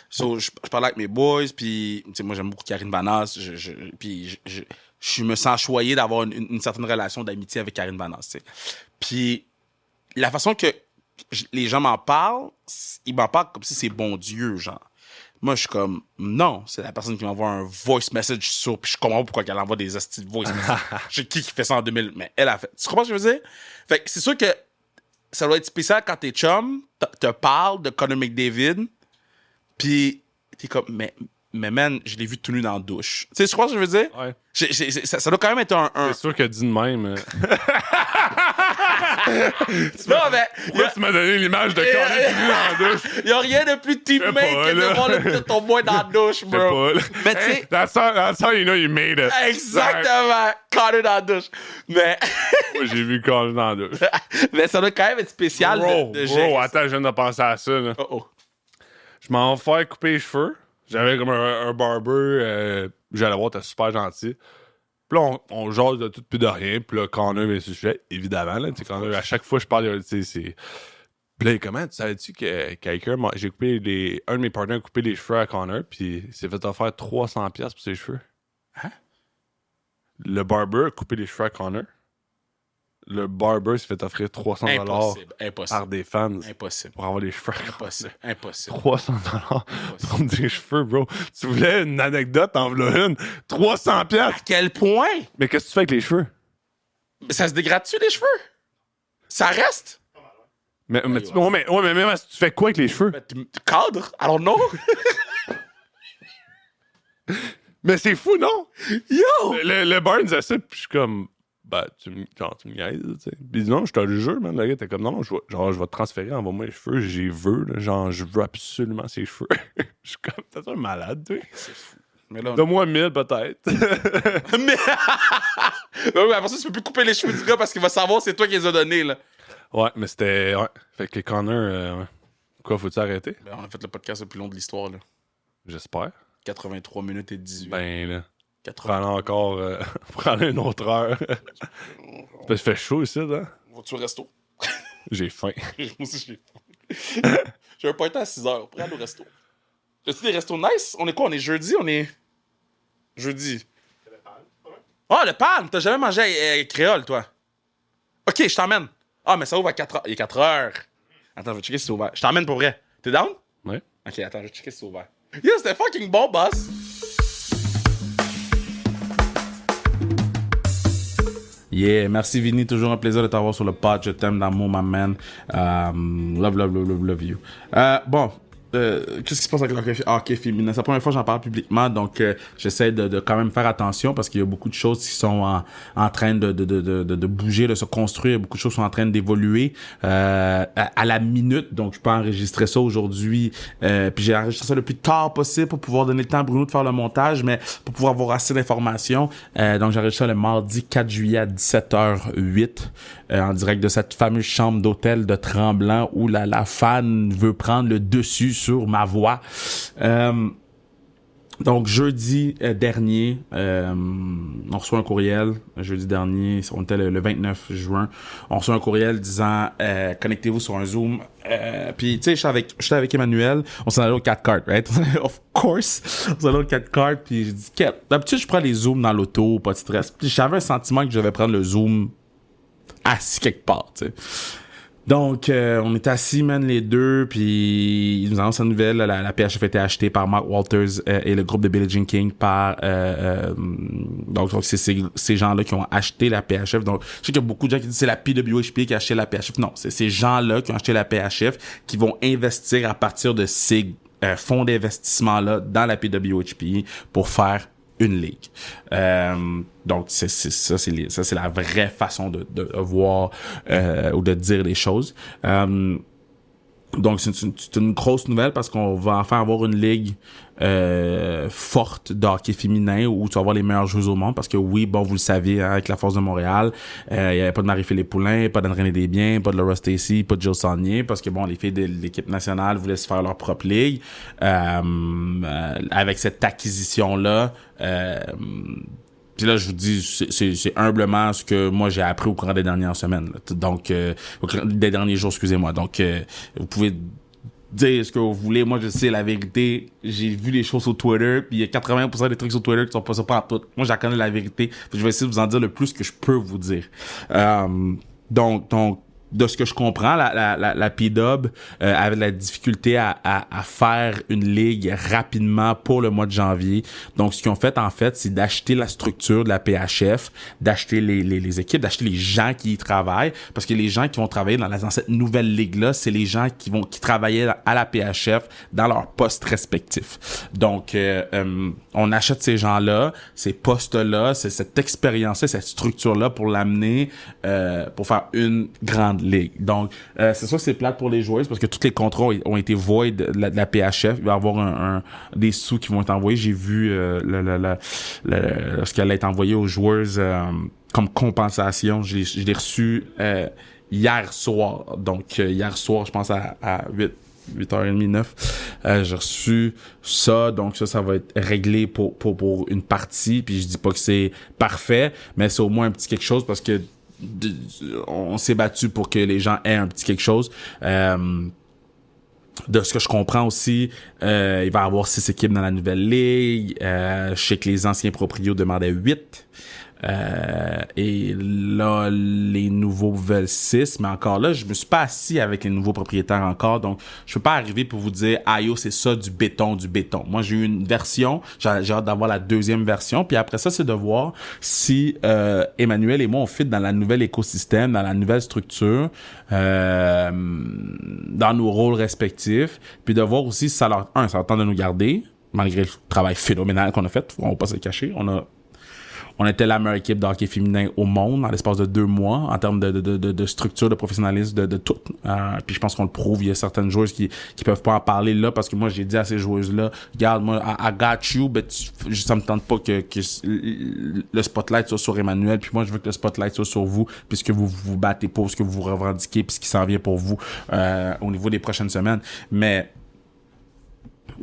So, je parlais avec mes boys, puis moi, j'aime beaucoup Karine Vanasse. Puis je me sens choyé d'avoir une certaine relation d'amitié avec Karine Vanasse, tu sais. Puis la façon que les gens m'en parlent, ils m'en parlent comme si c'est bon Dieu, genre. Moi, je suis comme, non, c'est la personne qui m'envoie un voice message sur, puis je comprends pas pourquoi elle envoie des hosties de voice message. Je sais qui fait ça en 2000, mais elle a fait. Tu comprends ce que je veux dire? Fait que c'est sûr que ça doit être spécial quand tes chums te parlent de Connor McDavid, puis t'es comme, mais man, je l'ai vu tout nu dans la douche. Tu sais, tu crois ce que je veux dire? Ouais. Ça doit quand même être un... C'est sûr que dit de même. Non, mais... Pourquoi tu m'as donné l'image de Connor qui vit dans la douche? Il n'y a rien de plus teammate que de voir ton boy dans la douche, bro. Mais tu sais... That's how you know you made it. Exactement! Connor dans la douche. Mais... Moi, j'ai vu Connor dans la douche. Mais ça doit quand même être spécial de gérer Bro, ça. attends, je viens de penser à ça. Là. Oh. Je m'en vais faire couper les cheveux. J'avais comme un barber. J'allais voir, t'es super gentil. Puis là, on jase de tout puis de rien. Puis là, Connor vient sur le sujet, évidemment. Là, Connor, à chaque fois que je parle, c'est... Puis là, comment, tu savais-tu que quelqu'un... J'ai coupé un de mes partenaires a coupé les cheveux à Connor, puis il s'est fait offrir 300$ pour ses cheveux. Hein? Le barber a coupé les cheveux à Connor. Le barber s'est fait offrir 300$ par des fans. Impossible. Pour avoir les cheveux. Impossible. 300$ pour des cheveux, bro. Tu voulais une anecdote, en voilà une. 300$! À quel point? Mais qu'est-ce que tu fais avec les cheveux? Ça se dégrade-tu, les cheveux? Ça reste? Mais même, tu fais quoi avec les cheveux? Tu cadres? Alors non? Mais c'est fou, non? Yo! Le Burns a ça, puis je suis comme... Ben, tu me niaises, tu sais. Puis il dit non, je te le jure, man. Le gars était comme non, je vais te transférer, envoie-moi les cheveux, j'y veux, là. Genre, je veux absolument ces cheveux. Je suis comme, t'es un malade, tu sais. C'est fou. Mais là, Donne-moi 1000 peut-être. Mais oui, après ça, tu peux plus couper les cheveux du gars parce qu'il va savoir c'est toi qui les as donnés, là. Ouais, mais c'était. Ouais. Fait que Connor, ouais. Quoi, faut-tu arrêter? Ben, on a fait le podcast le plus long de l'histoire, là. J'espère. 83 minutes et 18. Ben là. 80. Prends encore. Prends une autre heure. Parce que fait chaud ici, hein? Vas-tu au resto? J'ai faim. Moi aussi, j'ai faim. J'ai un point à 6 heures. Prends au resto. As-tu des restos nice? On est quoi? On est jeudi? On est. Jeudi. Ah, le pan! T'as jamais mangé créole, toi? Ok, je t'emmène. Ah, mais ça ouvre à 4 heures. Il est 4 heures. Attends, je vais checker si c'est ouvert. Je t'emmène pour vrai. T'es down? Ouais. Ok, attends, je vais checker si c'est ouvert. Yo, c'était fucking bon, boss! Yeah, merci Vinny, toujours un plaisir de t'avoir sur le pod. Je t'aime d'amour, my man. Love you. Bon. Qu'est-ce qui se passe avec le hockey féminin? C'est la première fois que j'en parle publiquement, donc j'essaie de quand même faire attention parce qu'il y a beaucoup de choses qui sont en train de bouger, de se construire. Beaucoup de choses sont en train d'évoluer à la minute. Donc, je peux enregistrer ça aujourd'hui. Puis j'ai enregistré ça le plus tard possible pour pouvoir donner le temps à Bruno de faire le montage, mais pour pouvoir avoir assez d'informations. Donc, j'ai enregistré ça le mardi 4 juillet à 17h08 en direct de cette fameuse chambre d'hôtel de Tremblant où la fan veut prendre le dessus sur ma voix. Donc, jeudi dernier, on reçoit un courriel. Jeudi dernier, on était le 29 juin. On reçoit un courriel disant connectez-vous sur un Zoom. Puis, tu sais, j'étais avec Emmanuel. On s'en allait au 4 cartes, right? Of course. On s'en allait au 4 cartes. Puis, j'ai dit, d'habitude, je prends les Zooms dans l'auto, pas de stress. Puis, j'avais un sentiment que je devais prendre le Zoom assis quelque part, tu sais. Donc, on est assis, man, les deux, puis ils nous annoncent la nouvelle. La PHF a été achetée par Mark Walters et le groupe de Billie Jean King par... donc c'est ces gens-là qui ont acheté la PHF. Donc, je sais qu'il y a beaucoup de gens qui disent que c'est la PWHP qui a acheté la PHF. Non, c'est ces gens-là qui ont acheté la PHF qui vont investir à partir de ces fonds d'investissement-là dans la PWHP pour faire une ligue. Donc, c'est la vraie façon de voir ou de dire les choses. Donc, c'est une grosse nouvelle parce qu'on va enfin avoir une ligue forte de hockey féminin où tu vas avoir les meilleures joueuses au monde parce que oui, bon, vous le saviez, hein, avec la Force de Montréal, il y avait pas de Marie-Philippe Poulin, pas d'André Desbiens, pas de Laura Stacey, pas de Jill Saunier parce que bon, les filles de l'équipe nationale voulaient se faire leur propre ligue. Avec cette acquisition-là, puis là, je vous dis, c'est humblement ce que moi j'ai appris au courant des dernières semaines. Là. Donc, des derniers jours, excusez-moi. Donc, vous pouvez dire ce que vous voulez. Moi, je sais la vérité. J'ai vu les choses sur Twitter, puis il y a 80% des trucs sur Twitter qui sont pas ça pas en tout. Moi, j'en connais la vérité. Puis je vais essayer de vous en dire le plus que je peux vous dire. Donc, de ce que je comprends, la P-Dub avait de la difficulté à faire une ligue rapidement pour le mois de janvier. Donc, ce qu'ils ont fait, en fait, c'est d'acheter la structure de la PHF, d'acheter les équipes, d'acheter les gens qui y travaillent, parce que les gens qui vont travailler dans cette nouvelle ligue-là, c'est les gens qui travaillaient à la PHF dans leurs postes respectifs. Donc, on achète ces gens-là, ces postes-là, c'est cette expérience-là, cette structure-là pour l'amener, pour faire une grande ligue. Donc, c'est sûr que c'est plate pour les joueuses parce que tous les contrats ont été void de la PHF. Il va y avoir des sous qui vont être envoyés. J'ai vu ce qu'elle a été envoyé aux joueuses comme compensation. Je l'ai reçu hier soir. Donc, hier soir, je pense à 8h30, 9. J'ai reçu ça, donc ça va être réglé pour une partie. Puis je dis pas que c'est parfait, mais c'est au moins un petit quelque chose parce que on s'est battu pour que les gens aient un petit quelque chose. De ce que je comprends aussi, il va y avoir 6 équipes dans la nouvelle ligue. Je sais que les anciens proprios demandaient 8. Et là, les nouveaux veulent 6, mais encore là, je me suis pas assis avec les nouveaux propriétaires encore, donc je peux pas arriver pour vous dire « Ah yo, c'est ça du béton. » Moi, j'ai eu une version, j'ai hâte d'avoir la deuxième version, puis après ça, c'est de voir si Emmanuel et moi, on fit dans la nouvelle écosystème, dans la nouvelle structure, dans nos rôles respectifs, puis de voir aussi si ça leur tente de nous garder, malgré le travail phénoménal qu'on a fait, on va pas se le cacher, on était la meilleure équipe de hockey féminin au monde dans l'espace de 2 mois en termes de structure, de professionnalisme, de tout. Puis je pense qu'on le prouve. Il y a certaines joueuses qui peuvent pas en parler là parce que moi j'ai dit à ces joueuses-là, regarde, moi I got you, mais ça me tente pas que le spotlight soit sur Emmanuel. Puis moi je veux que le spotlight soit sur vous, puisque vous vous battez pour ce que vous revendiquez, puis ce qui s'en vient pour vous au niveau des prochaines semaines. Mais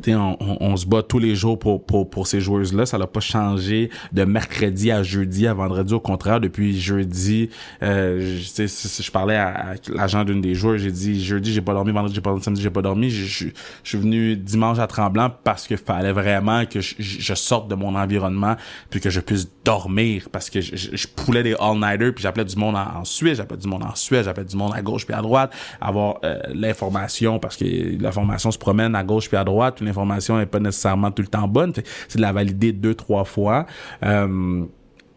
on se bat tous les jours pour ces joueuses-là. Ça n'a pas changé de mercredi à jeudi à vendredi. Au contraire, depuis jeudi, je parlais à l'agent d'une des joueurs, j'ai dit jeudi, j'ai pas dormi, vendredi, j'ai pas dormi, samedi, j'ai pas dormi. Je suis venu dimanche à Tremblant parce qu'il fallait vraiment que je sorte de mon environnement puis que je puisse dormir parce que je poulais des all-nighters puis j'appelais du monde en Suède, j'appelais du monde à gauche puis à droite, avoir l'information parce que l'information se promène à gauche puis à droite. L'information n'est pas nécessairement tout le temps bonne. C'est de la valider 2-3 fois. Je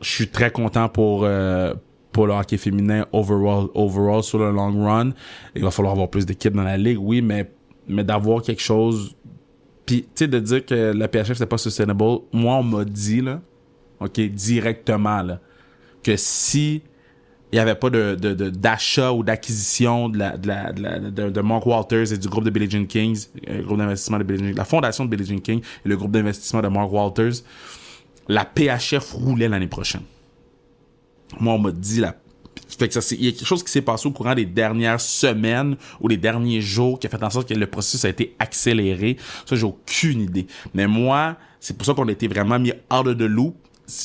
suis très content pour le hockey féminin overall sur le long run. Il va falloir avoir plus d'équipes dans la ligue, oui, mais d'avoir quelque chose. Puis, tu sais, de dire que la PHF c'est pas sustainable. Moi, on m'a dit là, ok, directement là, que si il y avait pas d'achat ou d'acquisition de Mark Walters et du groupe de Billie Jean Kings, le groupe d'investissement de Billie Jean, la fondation de Billie Jean King et le groupe d'investissement de Mark Walters, la PHF roulait l'année prochaine. Moi, on m'a dit fait que il y a quelque chose qui s'est passé au courant des dernières semaines ou des derniers jours qui a fait en sorte que le processus a été accéléré. Ça, j'ai aucune idée. Mais moi, c'est pour ça qu'on a été vraiment mis out of the loop.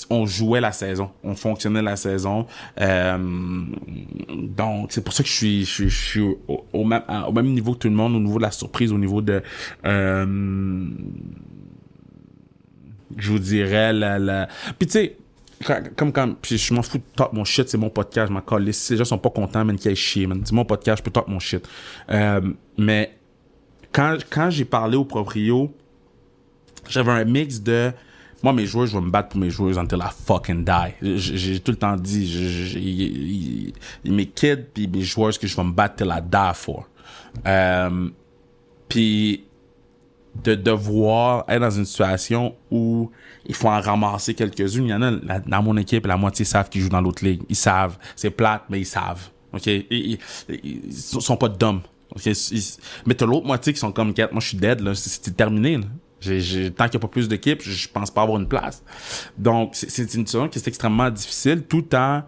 On jouait la saison, on fonctionnait la saison, donc c'est pour ça que je suis au même niveau que tout le monde, au niveau de la surprise, au niveau de je vous dirais puis tu sais comme quand puis je m'en fous de talk mon shit, c'est mon podcast, je m'en calisse. Si les gens sont pas contents, man, qu'ils aillent chier, man. C'est mon podcast, je peux talk mon shit. Mais quand j'ai parlé au proprio, j'avais un mix de moi, mes joueurs, je vais me battre pour mes joueurs until I fucking die. J'ai tout le temps dit, mes kids puis mes joueurs, ce que je vais me battre till I die for. Puis de devoir être dans une situation où il faut en ramasser quelques-unes. Il y en a dans mon équipe, la moitié savent qu'ils jouent dans l'autre ligue. Ils savent. C'est plate, mais ils savent. OK? Ils sont pas dumb. Okay? Mais t'as l'autre moitié qui sont comme 4. Moi, je suis dead, là. C'est terminé, là. Tant qu'il n'y a pas plus d'équipes, je pense pas avoir une place. Donc, c'est une situation qui est extrêmement difficile, tout en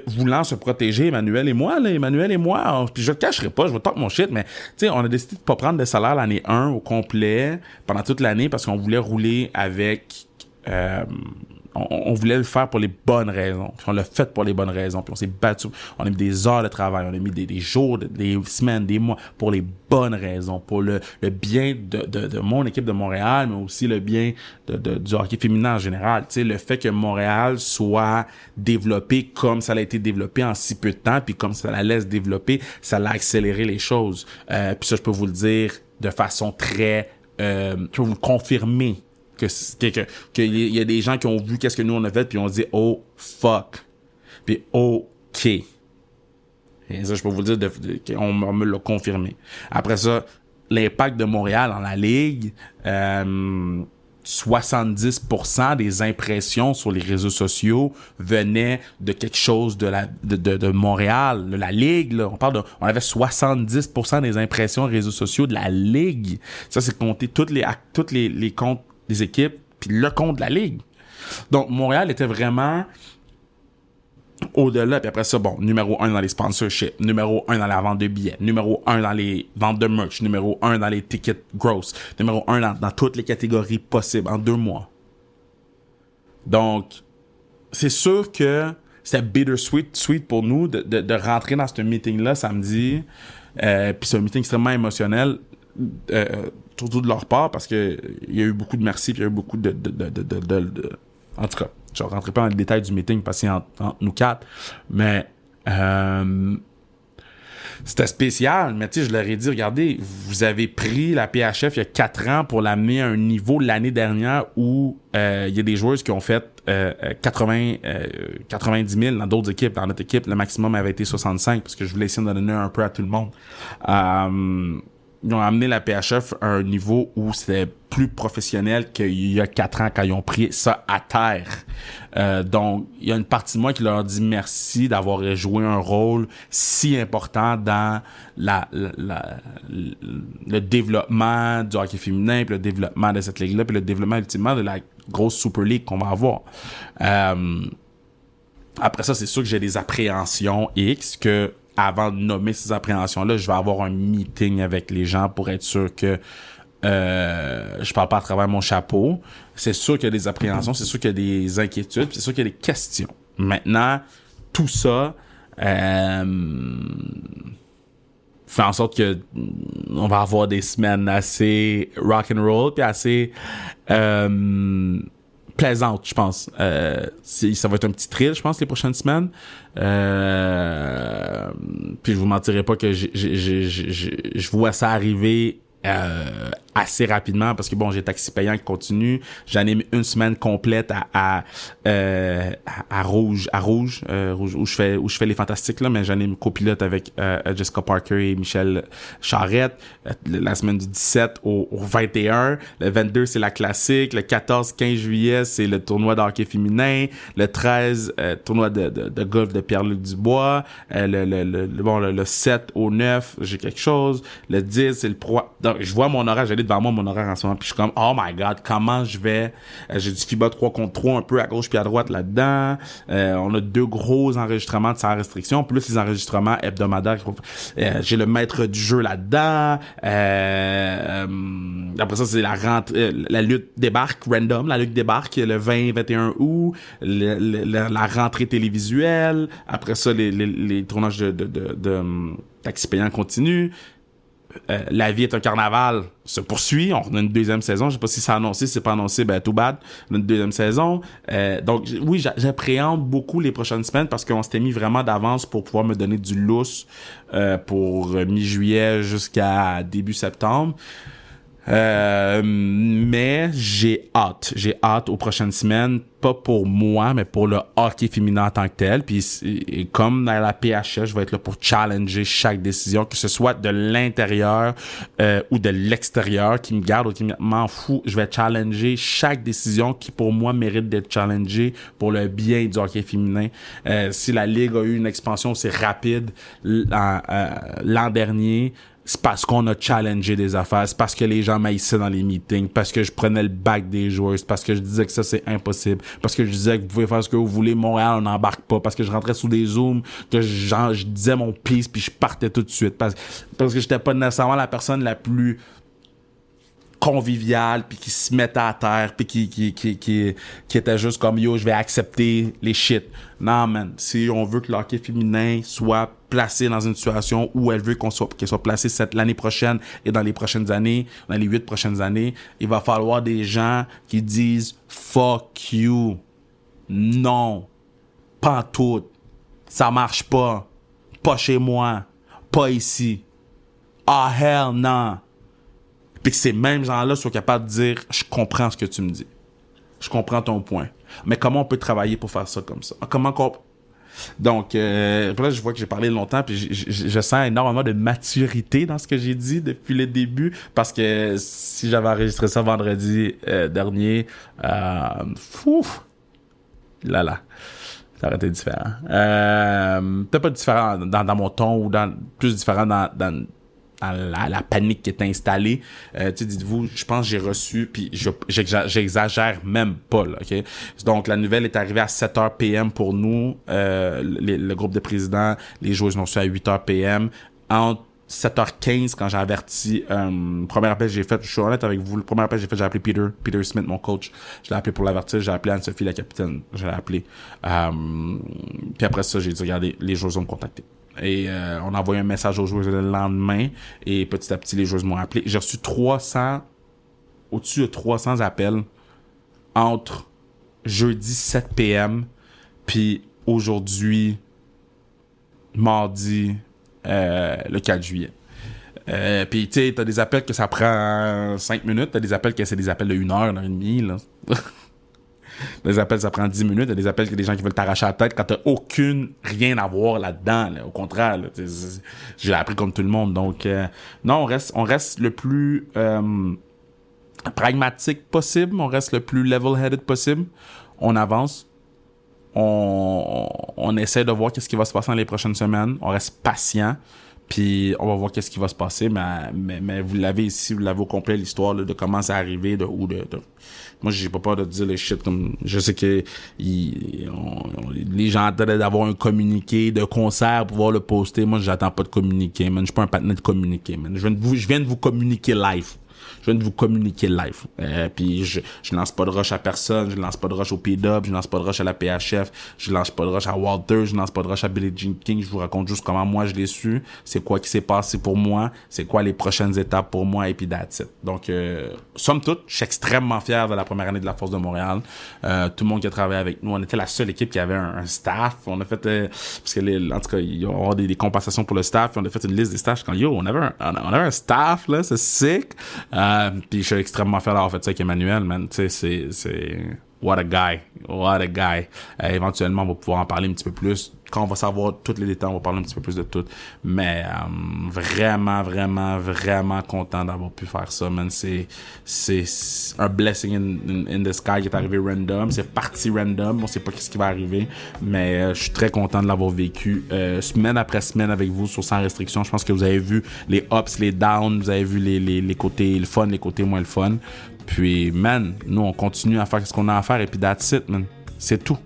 voulant se protéger, Emmanuel et moi, puis je le cacherai pas, je vais talk mon shit, mais tu sais, on a décidé de pas prendre de salaire l'année 1 au complet, pendant toute l'année, parce qu'on voulait rouler avec... on voulait le faire pour les bonnes raisons. Puis on l'a fait pour les bonnes raisons. Puis on s'est battu. On a mis des heures de travail. On a mis des jours, des semaines, des mois pour les bonnes raisons. Pour le bien de mon équipe de Montréal, mais aussi le bien du hockey féminin en général. Tu sais, le fait que Montréal soit développé comme ça a été développé en si peu de temps, puis comme ça la laisse développer, ça l'a accéléré les choses. Puis ça, je peux vous le dire de façon très... je peux vous le confirmer. Qu'il y a des gens qui ont vu qu'est-ce que nous on a fait puis on dit oh fuck puis ok, et ça je peux vous le dire on me l'a confirmé. Après ça, l'impact de Montréal dans la ligue, 70% des impressions sur les réseaux sociaux venaient de quelque chose de Montréal, de la ligue là. On avait 70% des impressions réseaux sociaux de la ligue. Ça c'est compter toutes les comptes des équipes, puis le compte de la ligue. Donc, Montréal était vraiment au-delà. Puis après ça, bon, numéro 1 dans les sponsorships, numéro 1 dans la vente de billets, numéro 1 dans les ventes de merch, numéro 1 dans les tickets gross, numéro 1 dans toutes les catégories possibles en 2 mois. Donc, c'est sûr que c'était bittersweet pour nous de rentrer dans ce meeting-là samedi. Puis c'est un meeting extrêmement émotionnel. Surtout de leur part, parce que il y a eu beaucoup de merci, puis il y a eu beaucoup de... En tout cas, je ne rentrerai pas dans les détails du meeting passé entre nous quatre, mais c'était spécial. Mais tu sais, je leur ai dit, regardez, vous avez pris la PHF il y a 4 ans pour l'amener à un niveau l'année dernière où il y a des joueuses qui ont fait 90 000 dans d'autres équipes. Dans notre équipe, le maximum avait été 65, parce que je voulais essayer de donner un peu à tout le monde. Ils ont amené la PHF à un niveau où c'était plus professionnel qu'il y a 4 ans quand ils ont pris ça à terre. Donc, il y a une partie de moi qui leur dit merci d'avoir joué un rôle si important dans le développement du hockey féminin, puis le développement de cette ligue-là, puis le développement ultimement de la grosse Super League qu'on va avoir. Après ça, c'est sûr que j'ai des appréhensions X que avant de nommer ces appréhensions-là, je vais avoir un meeting avec les gens pour être sûr que je parle pas à travers mon chapeau. C'est sûr qu'il y a des appréhensions, c'est sûr qu'il y a des inquiétudes, c'est sûr qu'il y a des questions. Maintenant, tout ça fait en sorte que on va avoir des semaines assez rock'n'roll puis assez plaisante, je pense. Ça va être un petit thrill, je pense, les prochaines semaines. Puis je vous mentirai pas que je vois ça arriver assez rapidement parce que bon, j'ai Taxi Payant qui continue. J'anime une semaine complète à Rouge où je fais les Fantastiques là, mais j'anime copilote avec Jessica Parker et Michel Charrette. La semaine du 17 au 21. Le 22, c'est la classique. Le 14-15 juillet, c'est le tournoi de hockey féminin. Le 13, tournoi de golf de Pierre-Luc Dubois. Le 7 au 9, j'ai quelque chose. Le 10, c'est le pro. Donc, je vois mon horaire, j'allais devant moi mon horaire en ce moment, puis je suis comme oh my god, comment je vais j'ai du FIBA 3 contre 3 un peu à gauche puis à droite là-dedans. On a 2 gros enregistrements de sans restriction, plus les enregistrements hebdomadaires. J'ai le maître du jeu là-dedans. Après ça, c'est la lutte débarque random, la lutte débarque le 20-21 août, la rentrée télévisuelle. Après ça, les tournages de Taxi Payant continuent. La vie est un carnaval se poursuit. On a une 2e saison. Je sais pas si c'est annoncé, si c'est pas annoncé, ben too bad. On a une 2e saison. Donc oui, j'appréhende beaucoup les prochaines semaines parce qu'on s'était mis vraiment d'avance pour pouvoir me donner du lousse pour mi-juillet jusqu'à début septembre. Mais j'ai hâte aux prochaines semaines, pas pour moi, mais pour le hockey féminin en tant que tel. Puis et comme dans la PHF, je vais être là pour challenger chaque décision, que ce soit de l'intérieur ou de l'extérieur, qui me garde ou qui m'en fout. Je vais challenger chaque décision qui pour moi mérite d'être challengée pour le bien du hockey féminin. Si la Ligue a eu une expansion aussi rapide l'an dernier, c'est parce qu'on a challengé des affaires, c'est parce que les gens m'haïssaient dans les meetings, parce que je prenais le back des joueurs, c'est parce que je disais que ça c'est impossible, parce que je disais que vous pouvez faire ce que vous voulez, Montréal on n'embarque pas, parce que je rentrais sous des zooms, que je disais mon piece puis je partais tout de suite, parce que j'étais pas nécessairement la personne la plus conviviale puis qui se mettait à terre puis qui était juste comme yo je vais accepter les shit. Non man, si on veut que le hockey féminin soit placé dans une situation où elle veut qu'elle soit placée l'année prochaine et dans les prochaines années, dans les 8 prochaines années, il va falloir des gens qui disent fuck you. Non. Pas tout. Ça marche pas. Pas chez moi. Pas ici. Ah hell non. Puis que ces mêmes gens-là soient capables de dire « Je comprends ce que tu me dis. Je comprends ton point. Mais comment on peut travailler pour faire ça comme ça? Comment qu'on... » Donc, là, je vois que j'ai parlé longtemps, puis je sens énormément de maturité dans ce que j'ai dit depuis le début, parce que si j'avais enregistré ça vendredi dernier, là, ça aurait été différent. Peut-être pas différent dans mon ton, ou plus différent dans la panique qui est installée. Dites-vous, je pense que j'ai reçu, puis j'exagère même pas, là, OK? Donc, la nouvelle est arrivée à 7h PM pour nous, le groupe de présidents, les joueurs l'ont reçu à 8h PM. Entre 7h15, quand j'ai averti, premier appel que j'ai fait, je suis honnête avec vous, le premier appel que j'ai fait, j'ai appelé Peter Smith, mon coach. Je l'ai appelé pour l'avertir, j'ai appelé Anne-Sophie, la capitaine, je l'ai appelé. Puis après ça, j'ai dit, regardez, les joueurs vont me contacter. Et on a envoyé un message aux joueurs le lendemain, et petit à petit, les joueurs m'ont appelé. J'ai reçu au-dessus de 300 appels entre jeudi 7 PM puis aujourd'hui, mardi, le 4 juillet. Puis tu sais, t'as des appels que ça prend 5 minutes, t'as des appels que c'est des appels de 1 heure, 1h30, là. Des appels, ça prend 10 minutes. Il y a des appels qu'il y a des gens qui veulent t'arracher la tête quand t'as rien à voir là-dedans. Là. Au contraire, là, j'ai appris comme tout le monde. Donc, non, on reste le plus pragmatique possible. On reste le plus level-headed possible. On avance. On essaie de voir qu'est-ce qui va se passer dans les prochaines semaines. On reste patient. Puis on va voir qu'est-ce qui va se passer, mais vous l'avez ici, vous l'avez au complet, l'histoire là, de comment c'est arrivé, Moi, j'ai pas peur de dire les shit comme... Je sais que les gens attendaient d'avoir un communiqué de concert pour pouvoir le poster. Moi, j'attends pas de communiqué, man. Je suis pas un partenaire de communiqué, man. Je viens de vous communiquer live. Puis je lance pas de rush à personne, je lance pas de rush au P-Dub, je lance pas de rush à la PHF, je lance pas de rush à Walter, je lance pas de rush à Billie Jean King. Je vous raconte juste comment moi je l'ai su, c'est quoi qui s'est passé pour moi, c'est quoi les prochaines étapes pour moi, et puis that's it. Donc, somme toute, je suis extrêmement fier de la première année de la Force de Montréal. Tout le monde qui a travaillé avec nous, on était la seule équipe qui avait un staff. On a fait, parce que en tout cas, il y aura des compensations pour le staff, puis on a fait une liste des staffs. Quand on avait un staff, là, c'est sick. Puis je suis extrêmement fier d'avoir fait ça avec Emmanuel, man. Tu sais, c'est... What a guy. Éventuellement, on va pouvoir en parler un petit peu plus. Quand on va savoir tous les détails, on va parler un petit peu plus de tout. Mais vraiment, vraiment, vraiment content d'avoir pu faire ça, man. C'est un blessing in the sky qui est arrivé random. C'est parti random. On sait pas ce qui va arriver. Mais je suis très content de l'avoir vécu semaine après semaine avec vous sur Sans Restriction. Je pense que vous avez vu les ups, les downs. Vous avez vu les côtés le fun, les côtés moins le fun. Puis, man, nous, on continue à faire ce qu'on a à faire et puis that's it, man. C'est tout.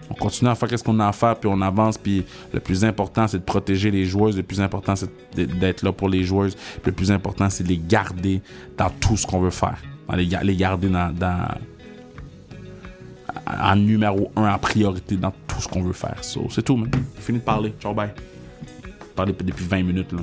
On continue à faire ce qu'on a à faire, puis on avance, puis le plus important, c'est de protéger les joueuses. Le plus important, c'est d'être là pour les joueuses. Puis le plus important, c'est de les garder dans tout ce qu'on veut faire. Les garder en numéro 1, en priorité, dans tout ce qu'on veut faire. So, c'est tout, man. Fini de parler. Ciao, bye. Parler depuis 20 minutes, là.